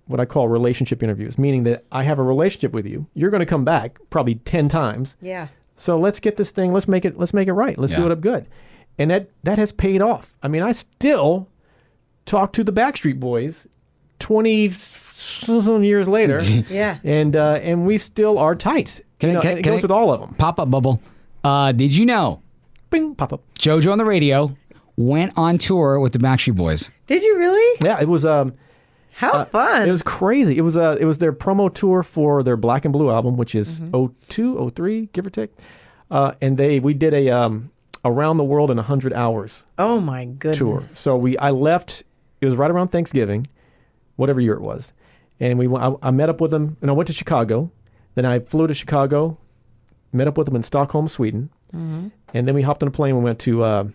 what I call relationship interviews, meaning that I have a relationship with you. You're going to come back probably 10 times. Yeah. So let's get this thing. Let's make it right. Let's do it up good. And that has paid off. I mean, I still talk to the Backstreet Boys 20 years later. Yeah. And we still are tight. It goes with all of them. Pop up bubble. Did you know? Bing, pop up. JoJo on the radio went on tour with the Backstreet Boys. Did you really? Yeah, it was. How fun. It was crazy. It was their promo tour for their Black and Blue album, which is 02, 03, give or take. And we did a Around the World in 100 Hours. Oh my goodness. Tour. So I left, it was right around Thanksgiving, whatever year it was. And I met up with them, and I went to Chicago. Then I flew to Chicago, met up with them in Stockholm, Sweden. And then we hopped on a plane and went to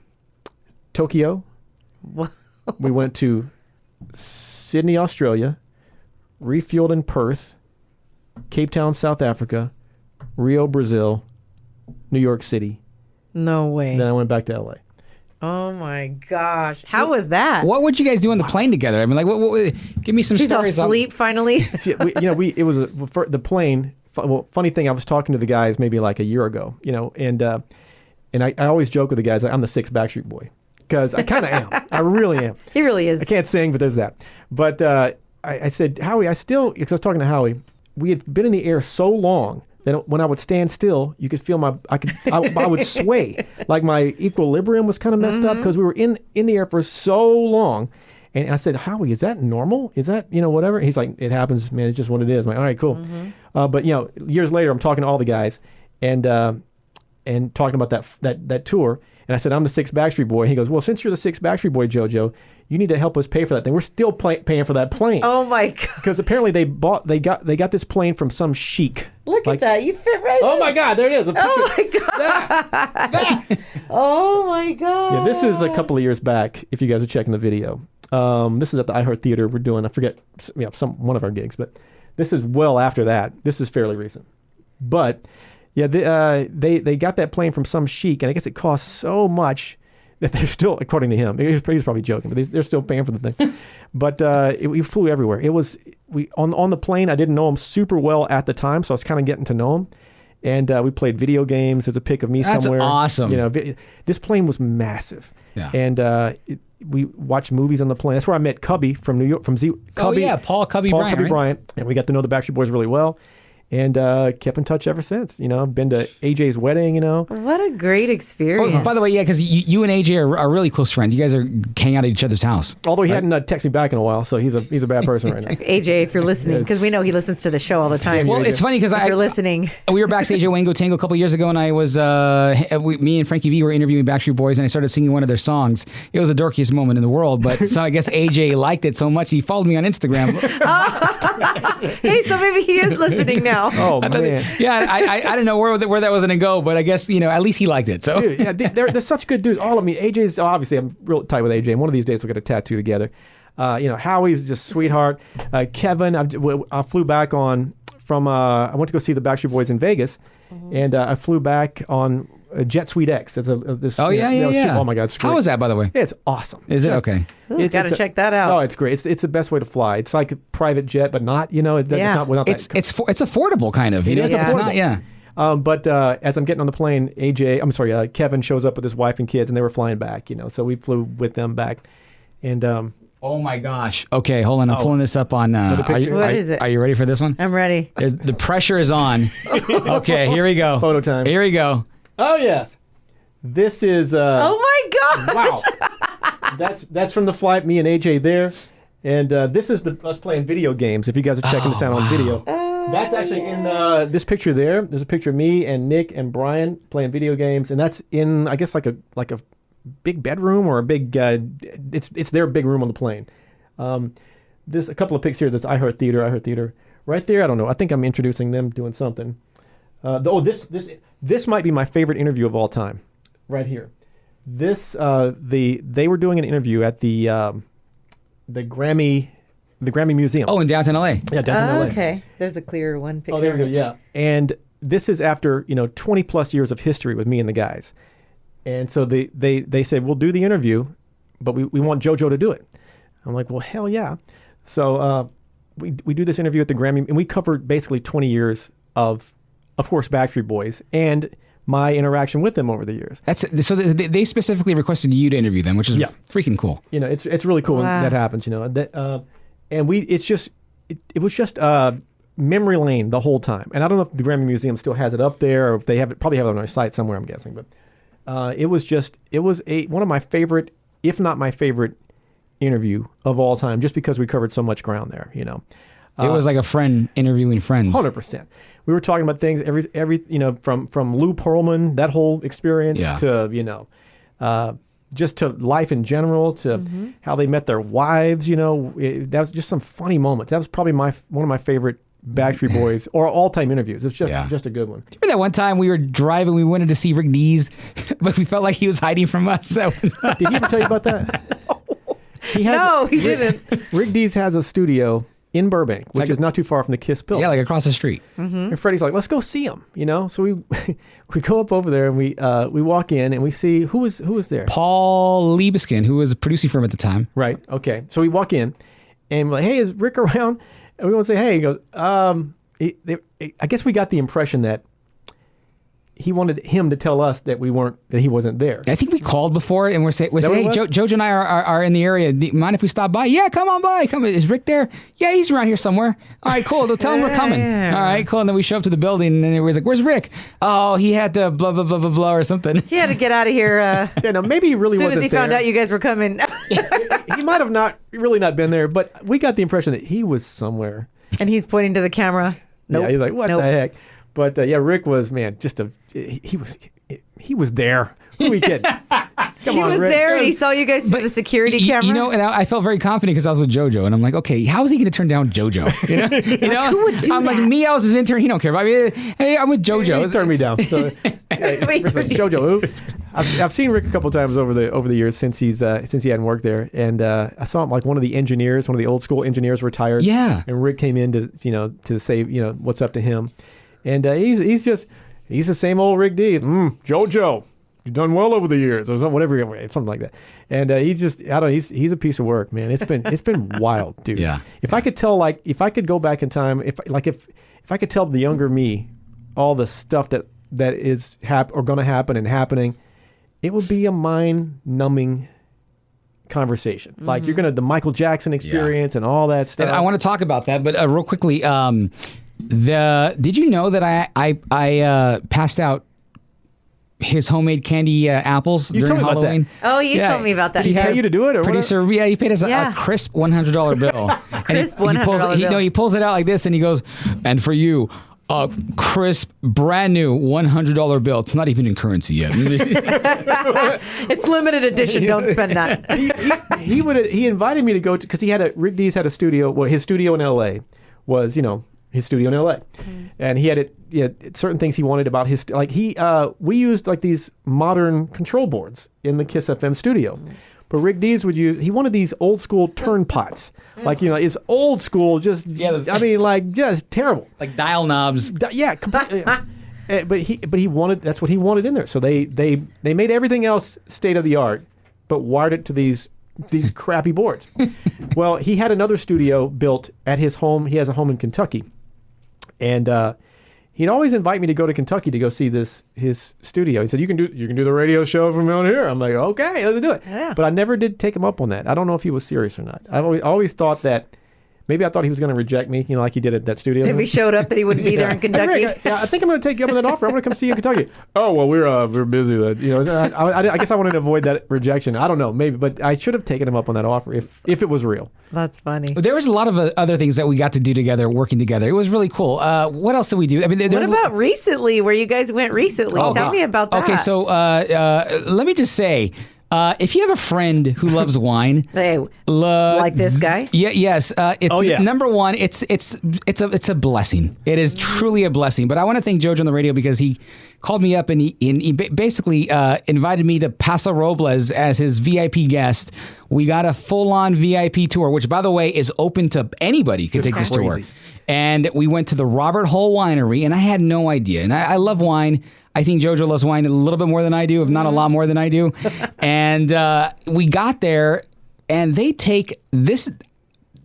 Tokyo. We went to Sydney, Australia, refueled in Perth, Cape Town, South Africa, Rio, Brazil, New York City. No way. Then I went back to LA. Oh my gosh. How was that? What would you guys do on the plane together? I mean, like, what give me some She's stories. She's asleep finally. See, it was the plane. Well, funny thing, I was talking to the guys maybe like a year ago, and I always joke with the guys, I'm the sixth Backstreet Boy. Because I kind of am. I really am. He really is. I can't sing, but there's that. But I said, Howie, because I was talking to Howie, we had been in the air so long that when I would stand still, you could feel I would sway. Like my equilibrium was kind of messed up because we were in the air for so long. And I said, Howie, is that normal? Is that, whatever? He's like, it happens, man. It's just what it is. I'm like, all right, cool. But, years later, I'm talking to all the guys and talking about that tour. And I said, I'm the sixth Backstreet Boy. He goes, well, since you're the sixth Backstreet Boy, JoJo, you need to help us pay for that thing. We're still paying for that plane. Oh my God! Because apparently they got this plane from some sheik. Look at that! You fit right. Oh in. my God! There it is. Oh my God! Oh my God! Yeah, this is a couple of years back. If you guys are checking the video, this is at the iHeart Theater. We're doing, I forget, one of our gigs, but this is well after that. This is fairly recent, but. Yeah, they got that plane from some sheik, and I guess it cost so much that they're still, according to him, he's probably joking, but they're still paying for the thing. But we flew everywhere. It was on the plane. I didn't know him super well at the time, so I was kind of getting to know him. And we played video games. There's a pic of me somewhere. That's awesome. This plane was massive. Yeah. And we watched movies on the plane. That's where I met Cubby from New York, Cubby. Oh yeah, Paul Cubby Bryant. Bryant, and we got to know the Backstreet Boys really well. And kept in touch ever since. Been to AJ's wedding. What a great experience. Oh, by the way, yeah, because you and AJ are really close friends. You guys are hanging out at each other's house. Although he hadn't texted me back in a while, so he's a bad person right now. AJ, if you're listening, because we know he listens to the show all the time. Well, it's funny because you're listening. We were backstage at Wango Tango a couple years ago, and I was me and Frankie V were interviewing Backstreet Boys, and I started singing one of their songs. It was the dorkiest moment in the world, but so I guess AJ liked it so much he followed me on Instagram. Hey, so maybe he is listening now. Oh man. Yeah, I don't know where that was going to go, but I guess, at least he liked it. So. Dude, yeah, they're such good dudes. All of me. AJ's, obviously, I'm real tight with AJ. And one of these days we'll get a tattoo together. Howie's just sweetheart. Kevin, I flew back I went to go see the Backstreet Boys in Vegas, and I flew back on Jet Suite X. That's this. Oh yeah. Oh my God, it's great. How was that, by the way? It's awesome. Is it okay? Got to check that out. Oh, it's great. It's the best way to fly. It's like a private jet, but not. It's not. It's affordable, kind of. It's affordable. Not, yeah. But as I'm getting on the plane, Kevin shows up with his wife and kids, and they were flying back. So we flew with them back, and. Oh my gosh. Okay, hold on. I'm pulling this up on. What is it? Are you ready for this one? I'm ready. The pressure is on. Okay, here we go. Photo time. Here we go. Oh yes. This is. Oh my God! Wow. That's from the flight. Me and AJ there, and this is us playing video games. If you guys are checking this out on video, that's actually in this picture there. There's a picture of me and Nick and Brian playing video games, and that's in I guess like a big bedroom or a big. It's their big room on the plane. There's a couple of pics here. There's iHeart Theater right there. I don't know. I think I'm introducing them doing something. This might be my favorite interview of all time. Right here. This they were doing an interview at the Grammy Museum. Oh, in downtown LA. Yeah, downtown LA. Okay. There's a clearer one picture. Oh, there we go. Yeah. And this is after 20 plus years of history with me and the guys. And so they said, we'll do the interview, but we want JoJo to do it. I'm like, well, hell yeah. So we do this interview at the Grammy, and we covered basically 20 years of course, Backstreet Boys, and my interaction with them over the years. So they specifically requested you to interview them, which is freaking cool. It's really cool when that happens. And it was just memory lane the whole time. And I don't know if the Grammy Museum still has it up there, or if they probably have it on their site somewhere, I'm guessing. But it was one of my favorite, if not my favorite, interview of all time, just because we covered so much ground there. It was like a friend interviewing friends. 100%. We were talking about things from Lou Pearlman, that whole experience, to just to life in general, to how they met their wives. That was just some funny moments. That was probably one of my favorite Backstreet Boys or all-time interviews. It's just a good one. Remember that one time we were driving, we wanted to see Rick Dees, but we felt like he was hiding from us. So. Did he ever tell you about that? No, he didn't. Rick Dees has a studio in Burbank, which is not too far from the Kiss building. Yeah, like across the street. Mm-hmm. And Freddie's like, let's go see him, So we we go up over there and we walk in and we see who was there. Paul Liebeskin, who was a producing firm at the time. Right. Okay. So we walk in and we're like, hey, is Rick around? And we want to say, hey. He goes, I guess we got the impression that he wanted him to tell us that he wasn't there. I think we called before and we're saying, hey, JoJo and I are in the area. Mind if we stop by? Yeah, come on by. Is Rick there? Yeah, he's around here somewhere. All right, cool. Tell him we're coming. Yeah. All right, cool. And then we show up to the building and then everybody's like, where's Rick? Oh, he had to blah, blah, blah, blah, blah, or something. He had to get out of here. Yeah, no, maybe he really wasn't there. As soon as he found out you guys were coming. He might have not been there, but we got the impression that he was somewhere. And he's pointing to the camera. Nope. Yeah, he's like, what the heck? But Rick was, man, he was there. Who are we kidding? He was Rick. There and he saw you guys through the security camera. And I felt very confident because I was with JoJo, and I'm like, okay, how is he going to turn down JoJo? Who would do I'm that? like, me, I was his intern. He don't care about me. Hey, I'm with JoJo. He turned me down. So, JoJo, oops. I've seen Rick a couple times over the years since he hadn't worked there, and I saw him like one of the old school engineers retired. Yeah, and Rick came in to say what's up to him, and he's the same old Rick D. JoJo. You've done well over the years, or something like that. And he's a piece of work, man. It's been wild, dude. Yeah. If I could go back in time, if I could tell the younger me all the stuff that is going to happen and happening, it would be a mind-numbing conversation. Mm-hmm. Like the Michael Jackson experience and all that stuff. And I want to talk about that, but real quickly, did you know that I passed out his homemade candy apples during Halloween? Oh, you told me about that. Did he pay you to do it? Or producer, he paid us a crisp $100 bill. Crisp $100 bill. He pulls it out like this and he goes, and for you, a crisp, brand new $100 bill. It's not even in currency yet. It's limited edition. Don't spend that. He invited me to go to, because Rick Dees had a studio. Well, his studio in L.A. was, his studio in L.A. Mm-hmm. And he had certain things he wanted about his, we used like these modern control boards in the Kiss FM studio. Mm-hmm. But Rick Dees he wanted these old school turn pots. It's old school, just terrible. Like dial knobs. Yeah, completely. But he wanted, that's what he wanted in there. So they made everything else state of the art, but wired it to these crappy boards. Well, he had another studio built at his home. He has a home in Kentucky. And he'd always invite me to go to Kentucky to go see his studio. He said, you can do the radio show from out here. I'm like, okay, let's do it. Yeah. But I never did take him up on that. I don't know if he was serious or not. I always thought that maybe I thought he was going to reject me, like he did at that studio. If he showed up, that he wouldn't be there in Kentucky. Hey, I think I'm going to take you up on that offer. I'm going to come see you in Kentucky. Oh, well, we're busy. I guess I wanted to avoid that rejection. I don't know, maybe, but I should have taken him up on that offer if it was real. That's funny. There was a lot of other things that we got to do together, working together. It was really cool. What else did we do? I mean, what about recently, where you guys went recently? Tell me about that. Okay, so let me just say, if you have a friend who loves wine, like this guy, yes. Number one, it's a blessing. It is truly a blessing. But I want to thank JoJo on the radio because he called me up and he basically invited me to Paso Robles as his VIP guest. We got a full-on VIP tour, which, by the way, is open to anybody who can take this tour. And we went to the Robert Hull Winery, and I had no idea. And I love wine. I think JoJo loves wine a little bit more than I do, if not a lot more than I do. And we got there, and they take this.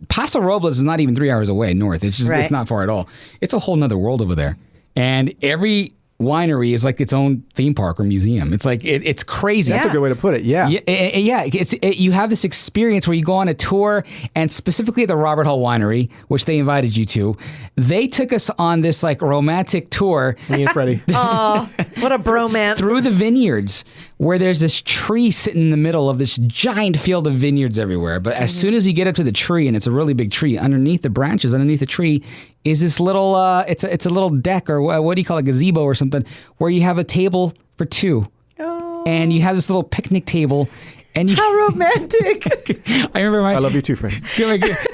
Paso Robles is not even 3 hours away north. It's just It's not far at all. It's a whole nother world over there. And every winery is like its own theme park or museum. It's like it's crazy. That's a good way to put it. Yeah. You have this experience where you go on a tour, and specifically at the Robert Hull Winery, which they invited you to, they took us on this like romantic tour. Me and Freddie. Oh, what a bromance! Through the vineyards, where there's this tree sitting in the middle of this giant field of vineyards everywhere. But as soon as you get up to the tree, and it's a really big tree, underneath the branches, underneath the tree, is this little, it's a little deck, or what do you call it, gazebo or something, where you have a table for two. Oh. And you have this little picnic table, And how romantic. I remember I love you too, friend.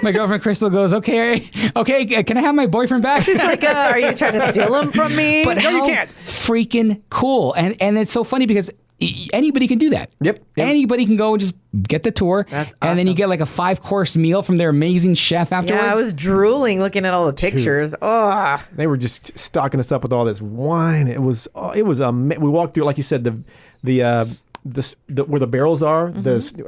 My girlfriend Crystal goes, okay, can I have my boyfriend back? She's like, are you trying to steal him from me? But no, you can't. Freaking cool. And it's so funny because anybody can do that. Yep. Anybody can go and just get the tour. That's awesome. And then you get like a 5-course meal from their amazing chef afterwards. Yeah, I was drooling looking at all the pictures. Oh, they were just stocking us up with all this wine. It was we walked through, like you said, the where the barrels are,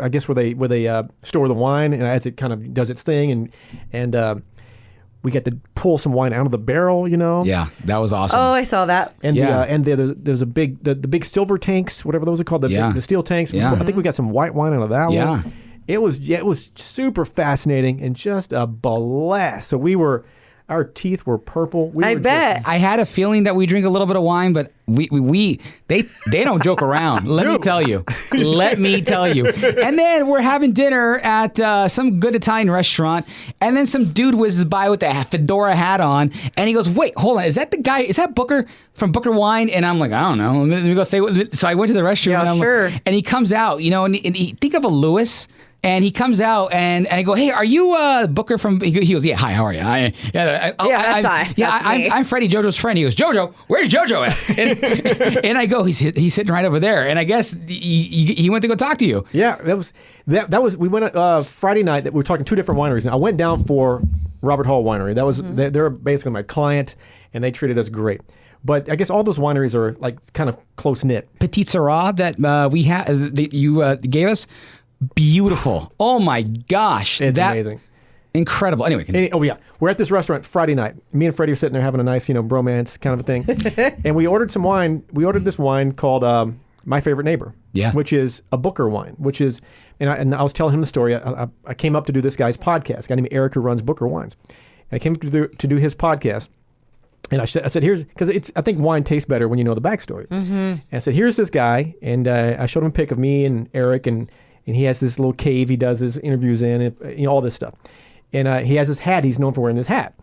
I guess where they store the wine, and as it kind of does its thing, and we get to pull some wine out of the barrel, Yeah, that was awesome. Oh, I saw that. And there's a big the big silver tanks, whatever those are called, the steel tanks. Yeah. I think we got some white wine out of that Yeah. one. It was super fascinating and just a blast. So our teeth were purple. I bet. I had a feeling that we drink a little bit of wine, but they don't joke around. Let me tell you. And then we're having dinner at some good Italian restaurant, and then some dude whizzes by with a fedora hat on, and he goes, "Wait, hold on, is that the guy? Is that Booker from Booker Wine?" And I'm like, "I don't know. Let me go say." So I went to the restroom, and he comes out, and he think of a Lewis. And he comes out, and I go, "Hey, are you Booker from?" He goes, "Yeah, hi, how are you?" I'm Freddie, JoJo's friend. He goes, "JoJo, where's JoJo at?" And I go, "He's sitting right over there." And I guess he went to go talk to you. Yeah, that was. We went Friday night. That we were talking 2 different wineries. And I went down for Robert Hall Winery. That was they're basically my client, and they treated us great. But I guess all those wineries are like kind of close knit. Petite Syrah that we had that you gave us. Beautiful. Oh my gosh. It's amazing. Incredible. Anyway. We're at this restaurant Friday night. Me and Freddie are sitting there having a nice, bromance kind of a thing. And we ordered some wine. We ordered this wine called My Favorite Neighbor. Yeah. Which is a Booker wine, and I was telling him the story. I came up to do this guy's podcast, a guy named Eric who runs Booker Wines. And I came up to do his podcast. And I said, I think wine tastes better when you know the backstory. Mm-hmm. And I said, here's this guy. And I showed him a pic of me and Eric, and he has this little cave he does his interviews in, and all this stuff. And he has this hat. He's known for wearing this hat.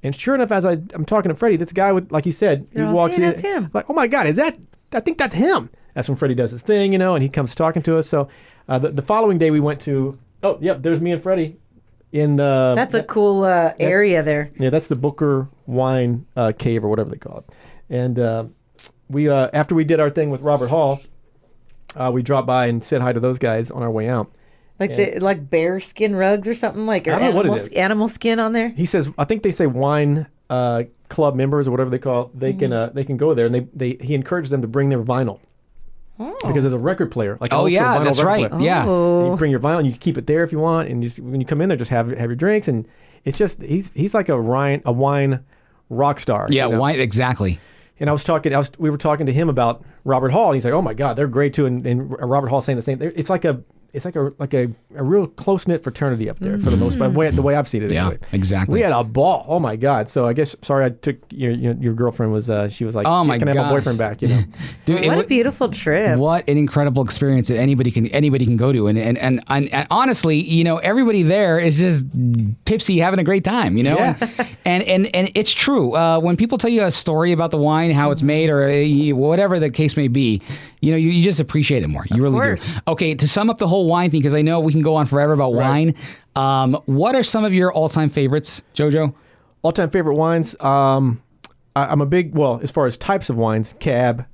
And sure enough, as I'm talking to Freddie, this guy with, like he said, he walks in. That's him. Like, oh my God, I think that's him. That's when Freddie does his thing, and he comes talking to us. So the following day we went to, there's me and Freddie in the. That's a cool area there. Yeah, that's the Booker Wine Cave or whatever they call it. And we after we did our thing with Robert Hall, we dropped by and said hi to those guys on our way out. Like bear skin rugs or something I don't know what it is. Animal skin on there. He says, I think they say wine club members or whatever they call it, they can go there, and he encouraged them to bring their vinyl. Oh. Because there's a record player. Like that's right. Player. Yeah. And you bring your vinyl, and you can keep it there if you want, and when you come in there, just have your drinks, and it's just he's like a wine rock star. Yeah, wine, exactly. And we were talking to him about Robert Hall, and he's like, "Oh my God, they're great too." And Robert Hall saying the same. It's like a real close knit fraternity up there for the most part. The way I've seen it. Anyway. Exactly. We had a ball. Oh my God. So I guess I took your girlfriend was she was like, oh my God, can I have my boyfriend back? Dude, what a beautiful trip. What an incredible experience that anybody can go to, and honestly, everybody there is just tipsy, having a great time. Yeah. and it's true. When people tell you a story about the wine, how it's made, or whatever the case may be, you just appreciate it more. You really do. Okay, to sum up the whole wine thing, because I know we can go on forever about wine. What are some of your all-time favorites, JoJo? All-time favorite wines. I'm a big, as far as types of wines, cab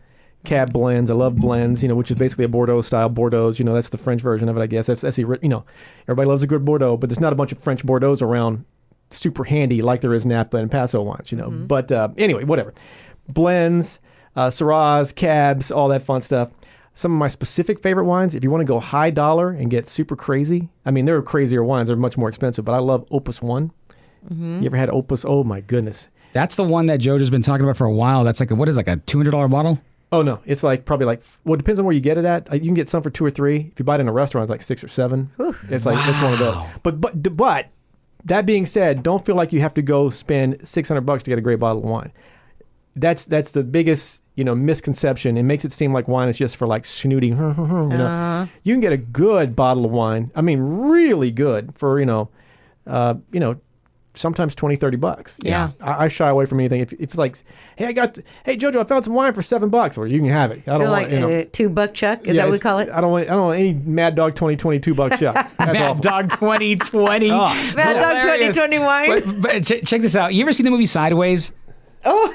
blends. I love blends, which is basically a Bordeaux style. Bordeaux, that's the French version of it, I guess. That's everybody loves a good Bordeaux, but there's not a bunch of French Bordeaux around super handy like there is Napa and Paso wines, Mm-hmm. But anyway, whatever. Blends, Syrahs, cabs, all that fun stuff. Some of my specific favorite wines, if you want to go high dollar and get super crazy, there are crazier wines. They're much more expensive, but I love Opus 1. Mm-hmm. You ever had Opus? Oh, my goodness. That's the one that JoJo's been talking about for a while. That's like a $200 bottle? Oh, no. It's probably it depends on where you get it at. You can get some for $2 or $3. If you buy it in a restaurant, it's like $6 or $7. Oof. It's it's one of those. But that being said, don't feel like you have to go spend $600 to get a great bottle of wine. That's the biggest misconception. It makes it seem like wine is just for snooty. You can get a good bottle of wine. Really good for $400, sometimes $20-$30. Yeah. I shy away from anything. If it's like, hey JoJo, I found some wine for $7, or you can have it. I don't You're want, like $2 chuck. Is that what we call it? I don't want any Mad Dog 2020 $2 chuck. That's Mad awful. Dog 2020. Mad Dog 2020 wine. But check this out. You ever seen the movie Sideways? Oh,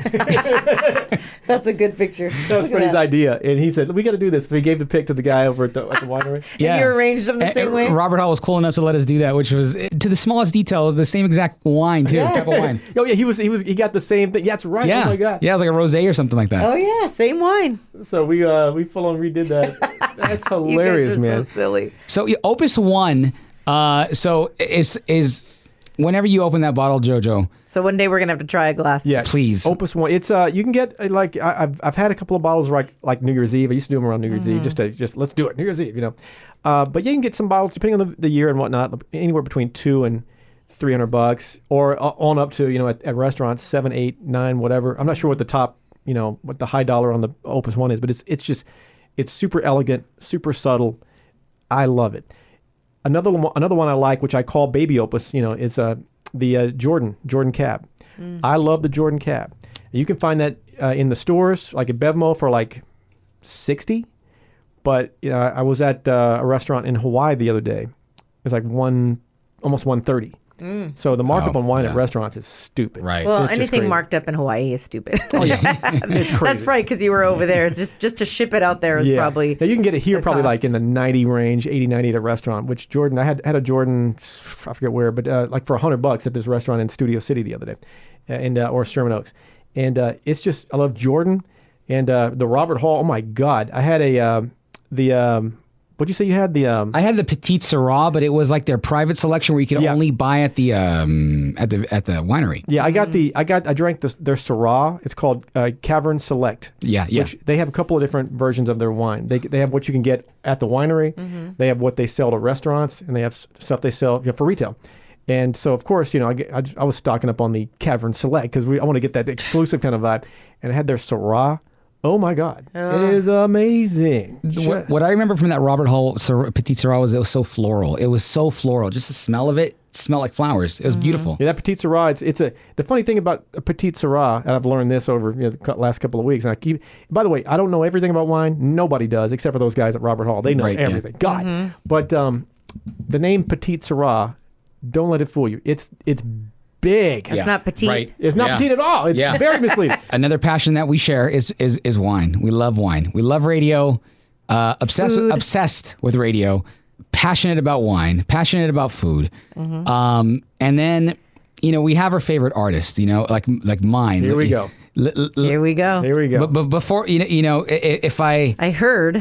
that's a good picture. That was Freddie's idea, and he said, "We got to do this." So he gave the pic to the guy over at the winery. Yeah, and you arranged them the same way. Robert Hall was cool enough to let us do that, which was to the smallest details, the same exact wine too, type of wine. Oh yeah, he got the same thing. Yeah, that's right. Yeah, oh my God. Yeah, it was like a rosé or something like that. Oh yeah, same wine. So we full on redid that. That's hilarious, you guys are man. so silly. So Opus 1, so is whenever you open that bottle, JoJo. So one day we're gonna have to try a glass. Yeah, please. Opus 1. It's you can get like I've had a couple of bottles like New Year's Eve. I used to do them around New Year's Eve just let's do it New Year's Eve, But you can get some bottles depending on the year and whatnot, anywhere between $200 and $300, or on up to at restaurants $7, $8, $9, whatever. I'm not sure what the top what the high dollar on the Opus 1 is, but it's super elegant, super subtle. I love it. Another one I like, which I call Baby Opus, is the Jordan Cab. I love the Jordan Cab. You can find that in the stores, like at Bevmo, for like $60. But I was at a restaurant in Hawaii the other day. It was like almost $130. So the markup on wine at restaurants is stupid. Right. Well, It's anything marked up in Hawaii is stupid. Oh yeah, it's crazy. That's right, because you were over there. Just to ship it out there is probably. Now you can get it here the probably cost. like in the 90 range, 80, 90 at a restaurant. Which Jordan, I had a Jordan, I forget where, but like for $100 at this restaurant in Studio City the other day, or Sherman Oaks, and it's just I love Jordan, and the Robert Hall. Oh my God, I had what'd you say you had? I had the Petite Syrah, but it was like their private selection where you could only buy at the winery. Yeah, I drank their Syrah. It's called Cavern Select. Yeah. Which they have a couple of different versions of their wine. They have what you can get at the winery. They have what they sell to restaurants, and they have stuff they sell for retail. And so, of course, I was stocking up on the Cavern Select because I want to get that exclusive kind of vibe. And I had their Syrah. Oh my God, it is amazing. What I remember from that Robert Hall Petite Syrah was it was so floral. It was so floral. Just the smell of it smelled like flowers. It was beautiful. Yeah, that Petite Syrah. The funny thing about a Petite Syrah, and I've learned this over the last couple of weeks. And by the way, I don't know everything about wine. Nobody does except for those guys at Robert Hall. They know everything. Yeah. God, but the name Petite Syrah, don't let it fool you. It's big. It's not petite. Right. It's not petite at all. It's very misleading. Another passion that we share is wine. We love wine. We love radio. Obsessed with radio. Passionate about wine. Passionate about food. And then we have our favorite artists. Like mine. Here we go. Here we go. Here we go. But before if I heard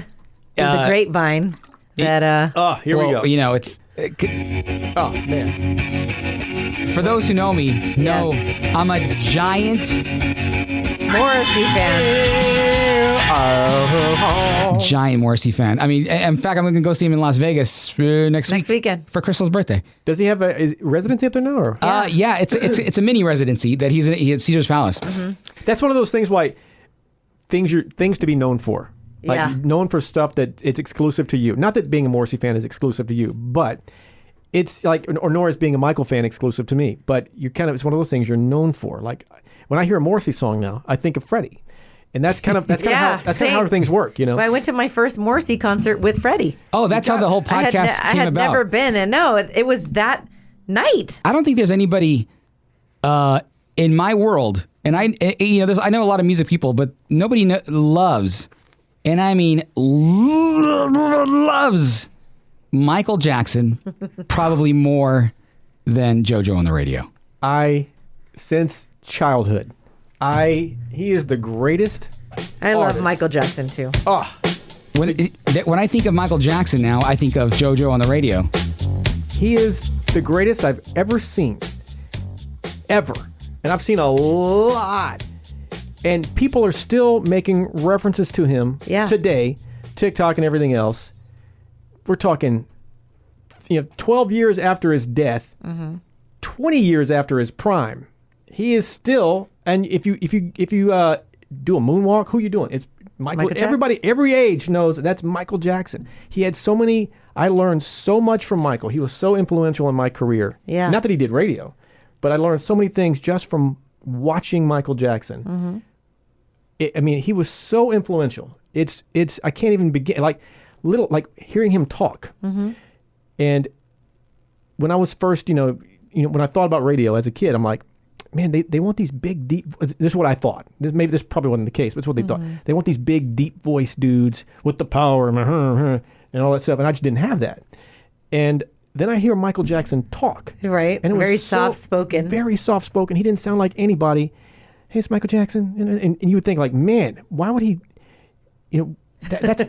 in the grapevine that here we go. It's. Oh man. For those who know me, know I'm a giant Morrissey fan. Giant Morrissey fan. I mean, in fact, I'm going to go see him in Las Vegas next weekend for Crystal's birthday. Does he have a residency up there now? Or? Yeah, it's a mini residency that he's at Caesar's Palace. That's one of those things why things to be known for. Known for stuff that it's exclusive to you. Not that being a Morrissey fan is exclusive to you, but it's like, or nor is being a Michael fan exclusive to me. But it's one of those things you're known for. Like when I hear a Morrissey song now, I think of Freddie, and that's kind of how things work. Well, I went to my first Morrissey concert with Freddie. Oh, that's how the whole podcast came about. I had never been, and it was that night. I don't think there's anybody in my world, and I know a lot of music people, but nobody loves. And I mean, loves Michael Jackson probably more than JoJo on the radio. Since childhood, he is the greatest. I love Michael Jackson too. Oh, when I think of Michael Jackson now, I think of JoJo on the radio. He is the greatest I've ever seen, ever, and I've seen a lot. And people are still making references to him today, TikTok and everything else. We're talking, 12 years after his death, 20 years after his prime. He is still, and if you do a moonwalk, who are you doing? It's Michael. Everybody, every age knows that's Michael Jackson. He had so many. I learned so much from Michael. He was so influential in my career. Yeah. Not that he did radio, but I learned so many things just from watching Michael Jackson. He was so influential. It's I can't even begin, like hearing him talk. And when I was first, when I thought about radio as a kid, I'm like, man, they want these big, deep, this is what I thought. Maybe this probably wasn't the case, but it's what they thought. They want these big, deep voice dudes with the power and all that stuff. And I just didn't have that. And then I hear Michael Jackson talk. Right. And it was very soft-spoken. Very soft-spoken. He didn't sound like anybody. Hey, it's Michael Jackson. And you would think like, man, why would he, that's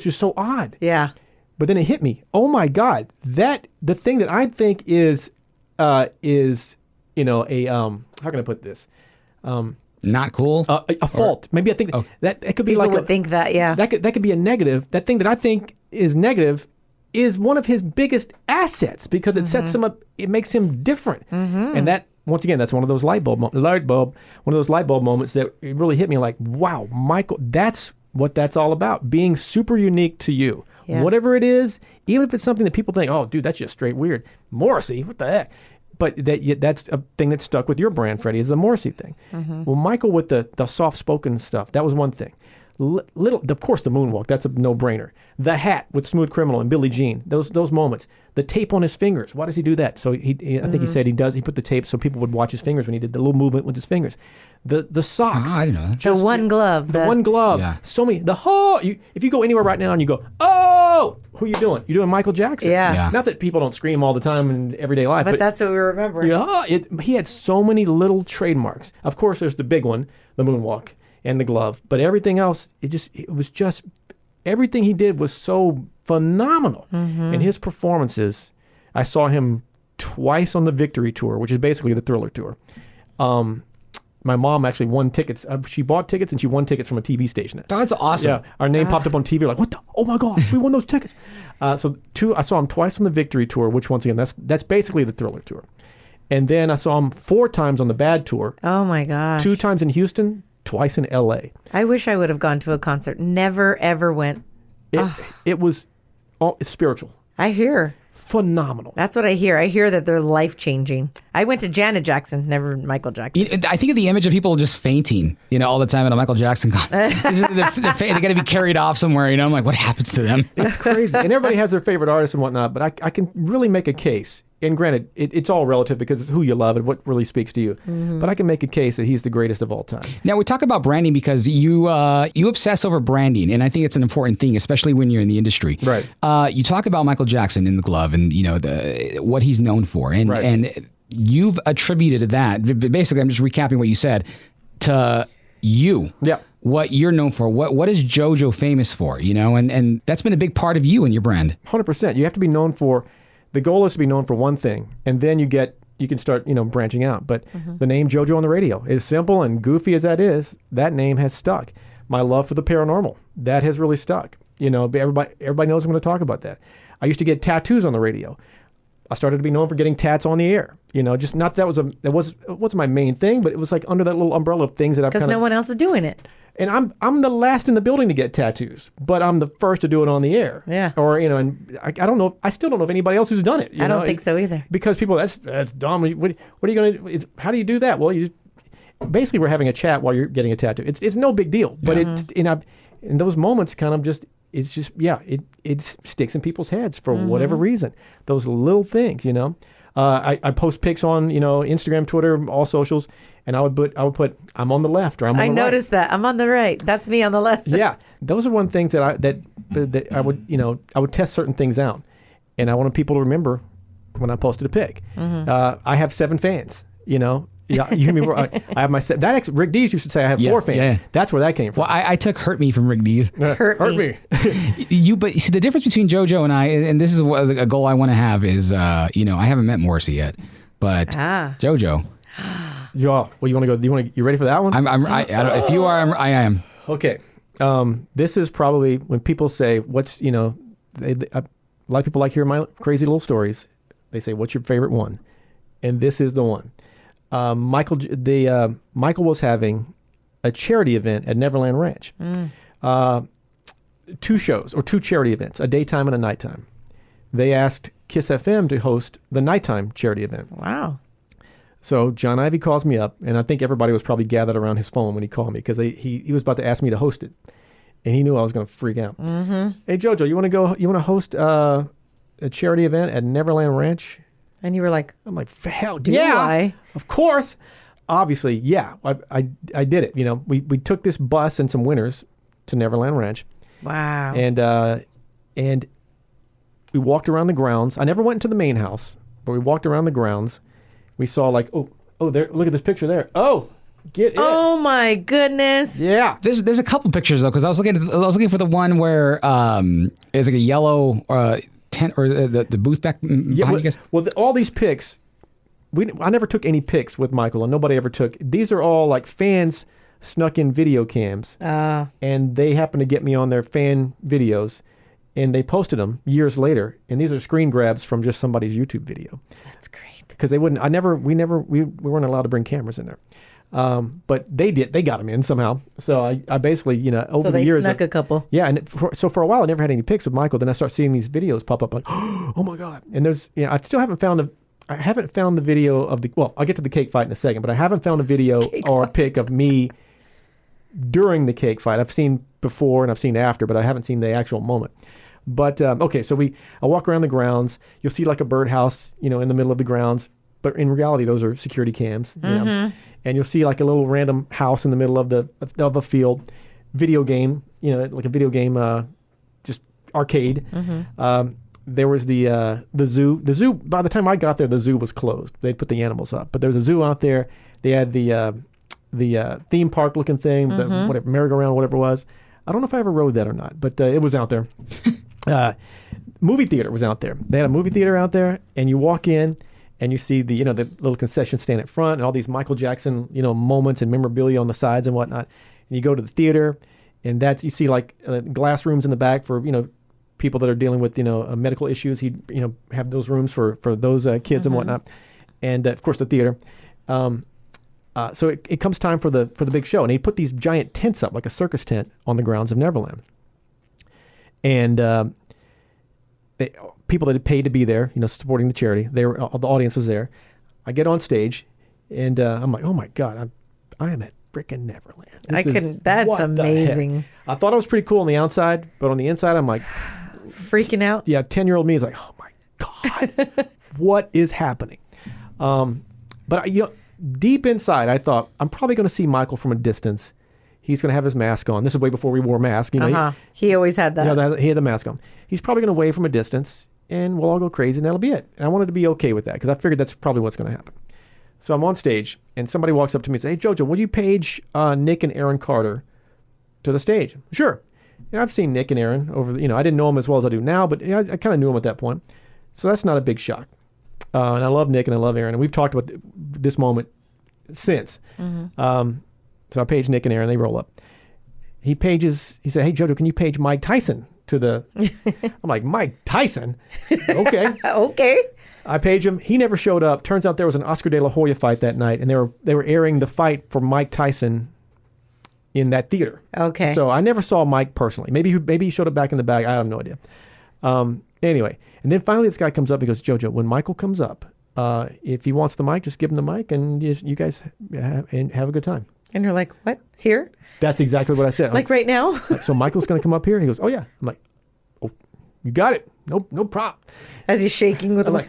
just so odd. Yeah. But then it hit me. Oh my God. The thing that I think is how can I put this? Not cool? A fault. Maybe I think that it could be People like would think that, yeah. That could be a negative. That thing that I think is negative is one of his biggest assets because it sets him up, it makes him different. And that, once again, that's one of those light bulb moments that it really hit me like, wow, Michael, that's what that's all about. Being super unique to you. Yeah. Whatever it is, even if it's something that people think, oh, dude, that's just straight weird. Morrissey, what the heck? But that's a thing that stuck with your brand, Freddie, is the Morrissey thing. Well, Michael with the soft-spoken stuff, that was one thing. Of course, the moonwalk, that's a no-brainer. The hat with Smooth Criminal and Billie Jean, those moments. The tape on his fingers, why does he do that? So I think he said he put the tape so people would watch his fingers when he did the little movement with his fingers. The socks. I didn't know that. The one glove. The one glove. Yeah. So many. If you go anywhere right now and you go, oh, who you doing? You're doing Michael Jackson. Yeah. Not that people don't scream all the time in everyday life. But that's what we remember. Yeah. He had so many little trademarks. Of course, there's the big one, the moonwalk and the glove. But everything else, everything he did was so phenomenal. And his performances, I saw him twice on the Victory Tour, which is basically the Thriller Tour. My mom actually won tickets. She bought tickets and she won tickets from a TV station. That's awesome. Yeah, our name popped up on TV. Like, what the? Oh my God, we won those tickets. I saw him twice on the Victory Tour, which once again, that's basically the Thriller Tour. And then I saw him 4 times on the Bad Tour. Oh my gosh. 2 times in Houston, twice in LA. I wish I would have gone to a concert. Never, ever went. It was spiritual. I hear. Phenomenal. That's what I hear. I hear that they're life-changing. I went to Janet Jackson, never Michael Jackson. I think of the image of people just fainting, all the time at a Michael Jackson concert. They got to be carried off somewhere, I'm like, what happens to them? It's crazy. And everybody has their favorite artists and whatnot, but I can really make a case. And granted, it's all relative because it's who you love and what really speaks to you. But I can make a case that he's the greatest of all time. Now, we talk about branding because you obsess over branding, and I think it's an important thing, especially when you're in the industry. Right. You talk about Michael Jackson in the glove and, what he's known for. And you've attributed that, basically, I'm just recapping what you said, to you. Yeah. What you're known for. What is JoJo famous for, And that's been a big part of you and your brand. 100%. You have to be known for... The goal is to be known for one thing, and then you can start, branching out. But the name JoJo on the radio, as simple and goofy as that is, that name has stuck. My love for the paranormal, that has really stuck. Everybody knows I'm going to talk about that. I used to get tattoos on the radio. I started to be known for getting tats on the air. Just not that wasn't my main thing, but it was like under that little umbrella of things that I've because no one else is doing it. And I'm the last in the building to get tattoos, but I'm the first to do it on the air. Yeah. Or and I don't know. I still don't know if anybody else who's done it. I don't think so either. Because people, that's dumb. What are you going to? How do you do that? Well, you just basically we're having a chat while you're getting a tattoo. It's no big deal, but in those moments, kind of just it sticks in people's heads for whatever reason. Those little things, I post pics on Instagram, Twitter, all socials. And I would put I'm on the left or I'm on the right. I noticed that. I'm on the right. That's me on the left. Yeah. Those are one things that I would test certain things out. And I wanted people to remember when I posted a pic. I have 7 fans, Yeah, you hear me. I have my Rick Dees used to say I have 4 fans. Yeah. That's where that came from. Well, I took "Hurt Me" from Rick Dees. Hurt me. But you see the difference between JoJo and I, and this is a goal I want to have is, I haven't met Morrissey yet, but JoJo. Yeah. Well, you want to go? You ready for that one? If you are, I am. Okay. This is probably when people say, "What's a lot of people like hearing my crazy little stories." They say, "What's your favorite one?" And this is the one. Michael was having a charity event at Neverland Ranch. 2 shows or 2 charity events, a daytime and a nighttime. They asked Kiss FM to host the nighttime charity event. Wow. So John Ivy calls me up, and I think everybody was probably gathered around his phone when he called me because he was about to ask me to host it, and he knew I was going to freak out. Mm-hmm. Hey JoJo, you want to go? You want to host a charity event at Neverland Ranch? And you were like, I'm like, hell do yeah, I? Of course. Obviously, yeah. I did it. You know, we took this bus and some winners to Neverland Ranch. Wow. And we walked around the grounds. I never went into the main house, but we walked around the grounds. We saw like, oh, there! Look at this picture there. Oh, get it! Oh my goodness! Yeah, there's a couple pictures though, because I was looking for the one where it's like a yellow tent or the booth back behind you guys. Well, all these pics, I never took any pics with Michael, and nobody ever took. These are all like fans snuck in video cams, and they happened to get me on their fan videos, and they posted them years later. And these are screen grabs from just somebody's YouTube video. That's great. Because they wouldn't. We weren't allowed to bring cameras in there, but they did. They got them in somehow. So I basically, over the years, snuck a couple. Yeah, and so for a while I never had any pics with Michael. Then I start seeing these videos pop up like, oh my god! And there's, I still haven't found the video of the. Well, I'll get to the cake fight in a second, but I haven't found a video or a pic of me during the cake fight. I've seen before and I've seen after, but I haven't seen the actual moment. But, okay, so I walk around the grounds. You'll see like a birdhouse, in the middle of the grounds. But in reality, those are security cams. And you'll see like a little random house in the middle of a field. Video game, like a video game, just arcade. There was the zoo. The zoo, by the time I got there, the zoo was closed. They put the animals up. But there was a zoo out there. They had the theme park looking thing, the whatever, merry-go-round, whatever it was. I don't know if I ever rode that or not, but it was out there. Movie theater was out there. They had a movie theater out there, and you walk in and you see the little concession stand at front and all these Michael Jackson moments and memorabilia on the sides and whatnot. And you go to the theater, and you see like glass rooms in the back for people that are dealing with medical issues. He'd have those rooms for those kids and whatnot, and of course the theater. So it comes time for the big show, and he put these giant tents up, like a circus tent, on the grounds of Neverland. And people that had paid to be there, supporting the charity, the audience was there. I get on stage, and I'm like, oh my god, I am at frickin' Neverland. That's amazing. I thought it was pretty cool on the outside, but on the inside, I'm like freaking out. Yeah, 10-year-old me is like, oh my god, what is happening? But deep inside, I thought, I'm probably going to see Michael from a distance. He's going to have his mask on. This is way before we wore masks. He always had that. He had the mask on. He's probably going to wave from a distance, and we'll all go crazy, and that'll be it. And I wanted to be okay with that, because I figured that's probably what's going to happen. So I'm on stage, and somebody walks up to me and says, hey, JoJo, will you page Nick and Aaron Carter to the stage? Sure. I've seen Nick and Aaron over, I didn't know them as well as I do now, but I kind of knew them at that point. So that's not a big shock. And I love Nick and I love Aaron, and we've talked about this moment since. So I page Nick and Aaron, they roll up. He said, hey, JoJo, can you page Mike Tyson to the... I'm like, Mike Tyson? Okay. Okay. I page him. He never showed up. Turns out there was an Oscar de la Hoya fight that night, and they were airing the fight for Mike Tyson in that theater. Okay. So I never saw Mike personally. Maybe he showed up back in the bag. I have no idea. Anyway, and then finally this guy comes up and goes, JoJo, when Michael comes up, if he wants the mic, just give him the mic, and you guys have a good time. And you're like, what? Here? That's exactly what I said. Like right now? So Michael's going to come up here? He goes, oh yeah. I'm like, oh, you got it. No problem. As he's shaking with my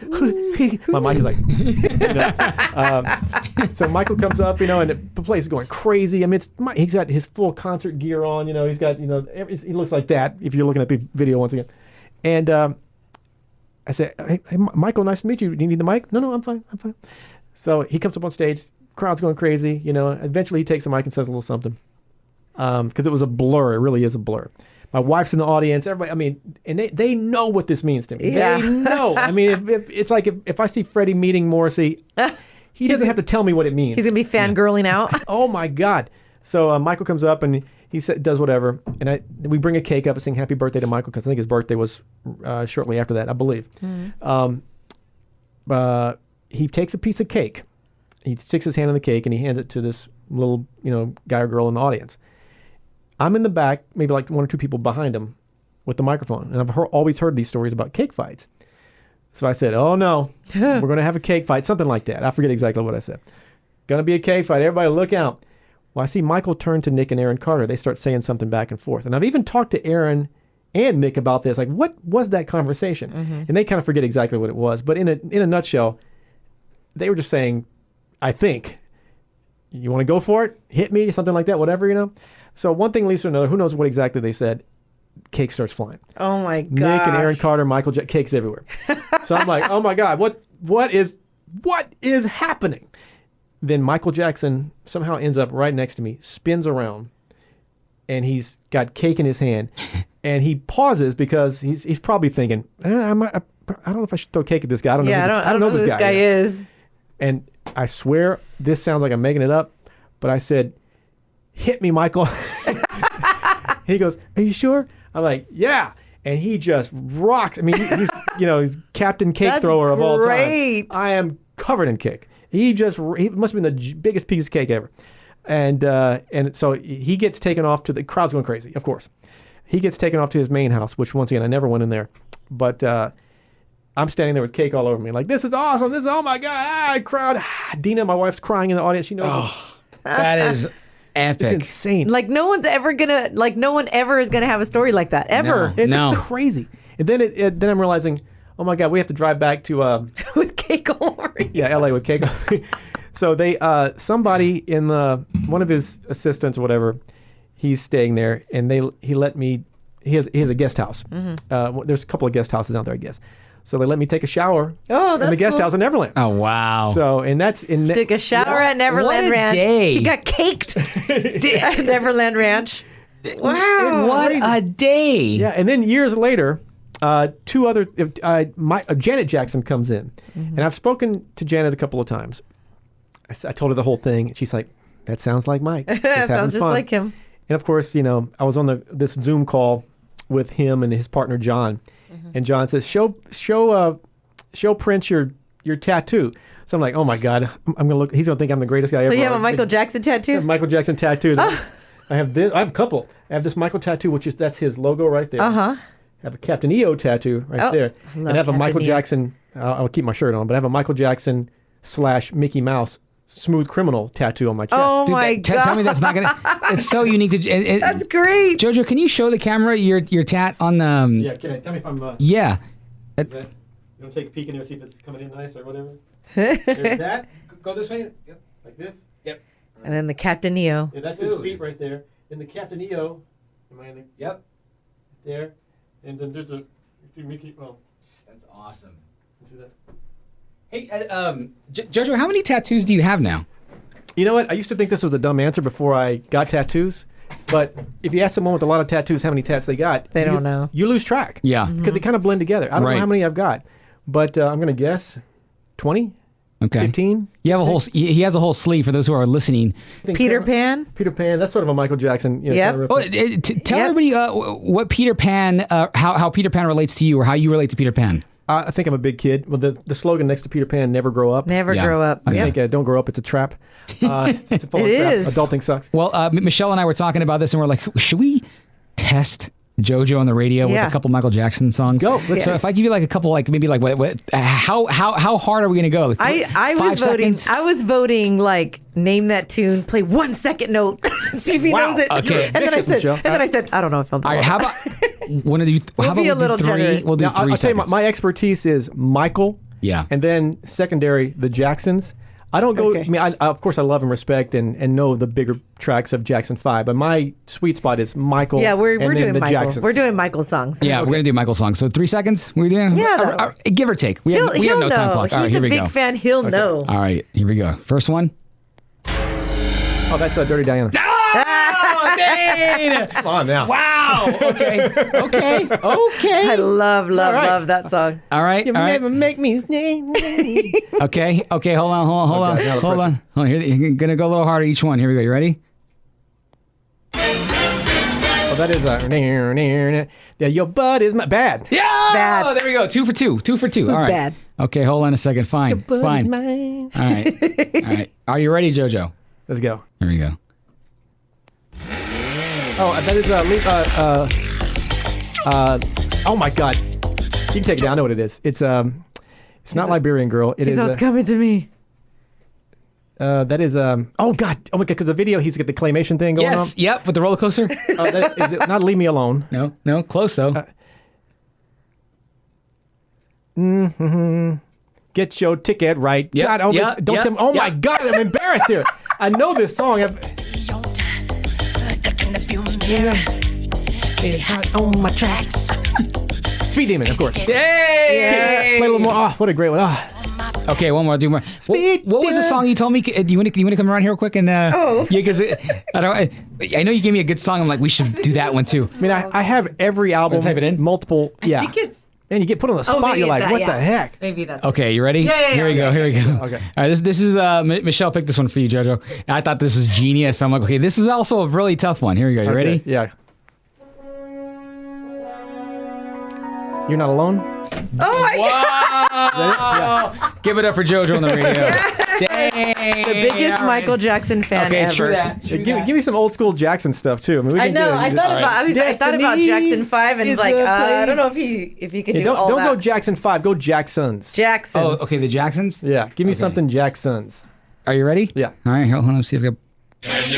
mic is like, so Michael comes up, and the place is going crazy. I mean, he's got his full concert gear on, he's got, he looks like that if you're looking at the video once again. And I said, hey, Michael, nice to meet you. Do you need the mic? No, I'm fine. So he comes up on stage, crowd's going crazy, eventually he takes the mic and says a little something. Because it was a blur. It really is a blur. My wife's in the audience. Everybody, I mean, and they know what this means to me. Yeah. They know. I mean, it's like if I see Freddie meeting Morrissey, he doesn't have to tell me what it means. He's going to be fangirling out. Oh, my God. So Michael comes up and he does whatever. And we bring a cake up and sing happy birthday to Michael, because I think his birthday was shortly after that, I believe. He takes a piece of cake. He sticks his hand in the cake and he hands it to this little, guy or girl in the audience. I'm in the back, maybe like one or two people behind him with the microphone. And I've always heard these stories about cake fights. So I said, oh no, we're going to have a cake fight, something like that. I forget exactly what I said. Going to be a cake fight. Everybody look out. Well, I see Michael turn to Nick and Aaron Carter. They start saying something back and forth. And I've even talked to Aaron and Nick about this. Like, what was that conversation? And they kind of forget exactly what it was. But in a nutshell, they were just saying, I think, you want to go for it? Hit me? Something like that, whatever, you know? So one thing leads to another. Who knows what exactly they said? Cake starts flying. Oh my god! Nick and Aaron Carter, Michael, cakes everywhere. So I'm like, oh my god, what is happening? Then Michael Jackson somehow ends up right next to me, spins around, and he's got cake in his hand, and he pauses because he's probably thinking, I don't know if I should throw cake at this guy. I don't know who this guy is. And I swear this sounds like I'm making it up, but I said, hit me, Michael. He goes, are you sure? I'm like, yeah. And he just rocks. I mean, he's Captain Cake Thrower of all time. I am covered in cake. He must have been the biggest piece of cake ever. And so he gets taken off to the crowd's going crazy, of course. He gets taken off to his main house, which once again, I never went in there. But I'm standing there with cake all over me. Like, this is awesome. Oh my God. Crowd. Dina, my wife's crying in the audience. She knows. Oh, that is epic. It's insane. Like no one ever is gonna have a story like that ever. It's crazy. And then I'm realizing, oh my God, we have to drive back to with cake all over. Yeah, LA with cake. So they somebody in one of his assistants or whatever, he's staying there, and he let me. He has a guest house. There's a couple of guest houses out there, I guess. So they let me take a shower in the guest house in Neverland. Oh, wow. So, and that's in... Took a shower at Neverland Ranch. Day. He got caked at Neverland Ranch. Wow. What a day. Yeah, and then years later, Janet Jackson comes in. And I've spoken to Janet a couple of times. I told her the whole thing. And she's like, that sounds like Mike. That sounds just like him. And of course, I was on this Zoom call with him and his partner, John. And John says, show Prince your tattoo. So I'm like, oh my God, I'm gonna look. He's gonna think I'm the greatest guy ever. So you have a Michael Jackson tattoo? I have a Michael Jackson tattoo. I have this. I have a couple. I have this Michael tattoo, that's his logo right there. I have a Captain EO tattoo right there, and I have a Michael Jackson. I'll keep my shirt on, but I have a Michael Jackson / Mickey Mouse Smooth Criminal tattoo on my chest. Oh my God! Tell me that's not gonna. It's so unique to. That's great. JoJo, can you show the camera your tat on the? Yeah, tell me if I'm. Yeah. You want to take a peek in there, see if it's coming in nice or whatever? There's that. Go this way. Yep. Like this. Yep. And then the Captain EO. Yeah, that's his feet right there. Then the Captain EO. Yep. There. And then there's a Mickey. Well, that's awesome. See that? Hey, JoJo, how many tattoos do you have now? You know what? I used to think this was a dumb answer before I got tattoos. But if you ask someone with a lot of tattoos how many tats they got, they don't know. You lose track. Yeah. Because they kind of blend together. I don't know how many I've got. But I'm going to guess 20? Okay. 15? You have a whole. He has a whole sleeve for those who are listening. Peter Pan. Peter Pan. That's sort of a Michael Jackson. Yep. Tell everybody what Peter Pan, how Peter Pan relates to you, or how you relate to Peter Pan. I think I'm a big kid. Well, the slogan next to Peter Pan, never grow up. Never grow up. I think don't grow up, it's a trap. It's a full it trap. is. Adulting sucks. Well, Michelle and I were talking about this, and we're like, should we test JoJo on the radio with a couple Michael Jackson songs? Go. So if I give you like a couple, like maybe like how hard are we gonna go? Like I was 5 voting. seconds? I was voting like name that tune, play 1 second note, see if he knows it. Okay. And then I said, I don't know if I'll do All right, it. how about one of you? We'll be a little do 3? generous. We'll do Now, 3 I'll tell you, seconds. my expertise is Michael. Yeah. And then secondary, the Jacksons. I don't go. Okay. I mean, of course, I love and respect and know the bigger tracks of Jackson 5, but my sweet spot is Michael. Yeah, we're and then doing the Michael. Jacksons. We're doing Michael songs. Yeah, we're gonna do Michael songs. So 3 seconds. We're doing. Yeah, give or take. We have He'll no know. time clock. All right, He's here a we big go. fan. He'll know. All right, here we go. First one. Oh, that's Dirty Diana. Oh, Dane! Come on now. Wow. Okay. I love that song. All right. You never make me sneeze. Okay. Hold on. now the Hold on. Here, you're gonna go a little harder each one. Here we go. You ready? Oh, that is yeah. Your butt is bad. Yeah. Bad. Oh, there we go. 2 for 2. 2 for 2. All right. bad? Okay. Hold on a second. Fine. Butt is Fine. mine. All right. Are you ready, JoJo? Let's go. Here we go. Oh, that is oh my God. You can take it down. I know what it is. It's It's not Liberian Girl. It is. It's coming to me. That is oh my god, because the video he's got the claymation thing going on. Yep, with the roller coaster. Is it not Leave Me Alone? No, close though. Get your ticket right. Yep, God, don't tell me. Oh my god, I'm embarrassed here. I know this song. On my tracks. Sweet Demon, of course. Yay! Play a little more. Oh, what a great one. Oh. Okay, one more. Do more. What was the song you told me? Do you want to come around here real quick and? Yeah, because I know you gave me a good song. I'm like, we should do that one too. I mean, I have every album. Type it in. Multiple. Yeah. I think it's. And you get put on the spot. You're like, what the heck? Maybe that's. Okay, you ready? Yeah. Here we go. Okay. All right, this is Michelle picked this one for you, JoJo. And I thought this was genius. I'm like, okay, this is also a really tough one. Here we go. You ready? Yeah. You're Not Alone? Oh my god! Wow! Give it up for JoJo on the radio. Dang! The biggest Michael Jackson fan ever. True that. Give me some old school Jackson stuff too. I mean, I know. I thought about Jackson 5 and like I don't know if he can do all that. Don't go Jackson 5. Go Jacksons. Jacksons. Oh, okay. The Jacksons. Yeah. Give me something Jacksons. Are you ready? Yeah. All right. Hold on. Let's see if I got. Can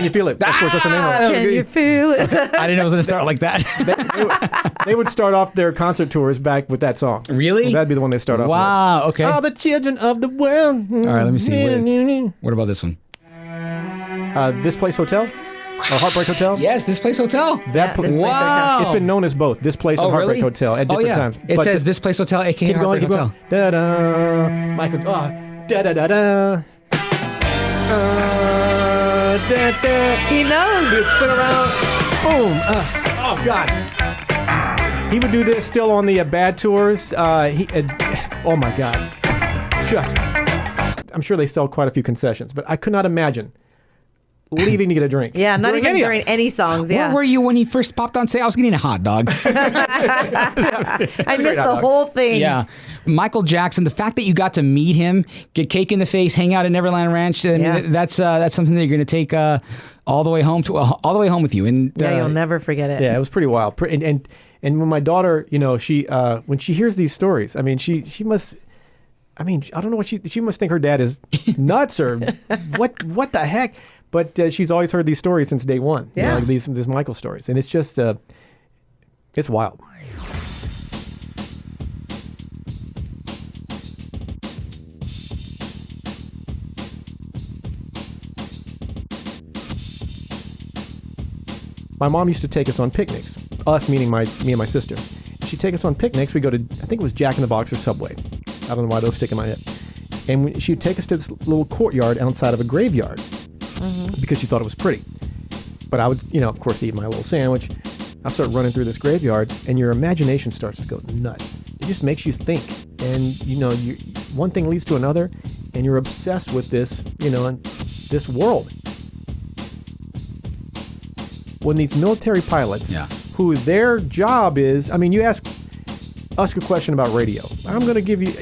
you feel it? Of course, that's the name of it. Can you feel it? I didn't know it was going to start like that. They would start off their concert tours back with that song. Really? So that'd be the one they start off with. Wow. Okay. All the children of the world. All right. Let me see. What about this one? This Place Hotel? Or Heartbreak Hotel? Yes, This Place Hotel. Wow. It's been known as both This Place and Heartbreak Hotel at different times. It says This Place Hotel, aka Heartbreak Hotel. Da-da. Michael. Da-da-da-da. He knows. He'd spin around. Boom. Oh, God. He would do this still on the Bad tours. Oh, my God. I'm sure they sell quite a few concessions, but I could not imagine leaving to get a drink. Yeah, not even during any songs. Yeah. Where were you when he first popped on? Say, I was getting a hot dog. I missed the whole thing. Yeah. Michael Jackson, the fact that you got to meet him, get cake in the face, hang out at Neverland Ranch, I mean, that's something that you're going to take all the way home with you. And you'll never forget it. Yeah, it was pretty wild. And when my daughter, she when she hears these stories, I mean, she must. I mean, I don't know what she must think her dad is nuts or what the heck. But she's always heard these stories since day one. Yeah. These Michael stories. And it's just, it's wild. My mom used to take us on picnics. Us, meaning me and my sister. She'd take us on picnics. We'd go to, I think it was Jack in the Box or Subway. I don't know why those stick in my head. And she'd take us to this little courtyard outside of a graveyard. Because she thought it was pretty. But I would, of course, eat my little sandwich. I start running through this graveyard, and your imagination starts to go nuts. It just makes you think. And, one thing leads to another, and you're obsessed with this, this world. When these military pilots, who their job is, I mean, you ask a question about radio. I'm going to give you,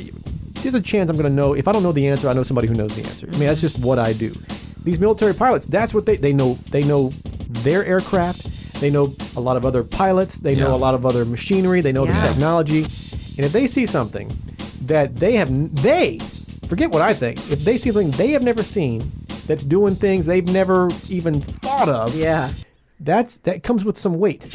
there's a chance I'm going to know. If I don't know the answer, I know somebody who knows the answer. I mean, that's just what I do. These military pilots, that's what they know. They know their aircraft. They know a lot of other pilots. They know a lot of other machinery. They know the technology. And if they see something that they forget what I think. If they see something they have never seen that's doing things they've never even thought of, that comes with some weight.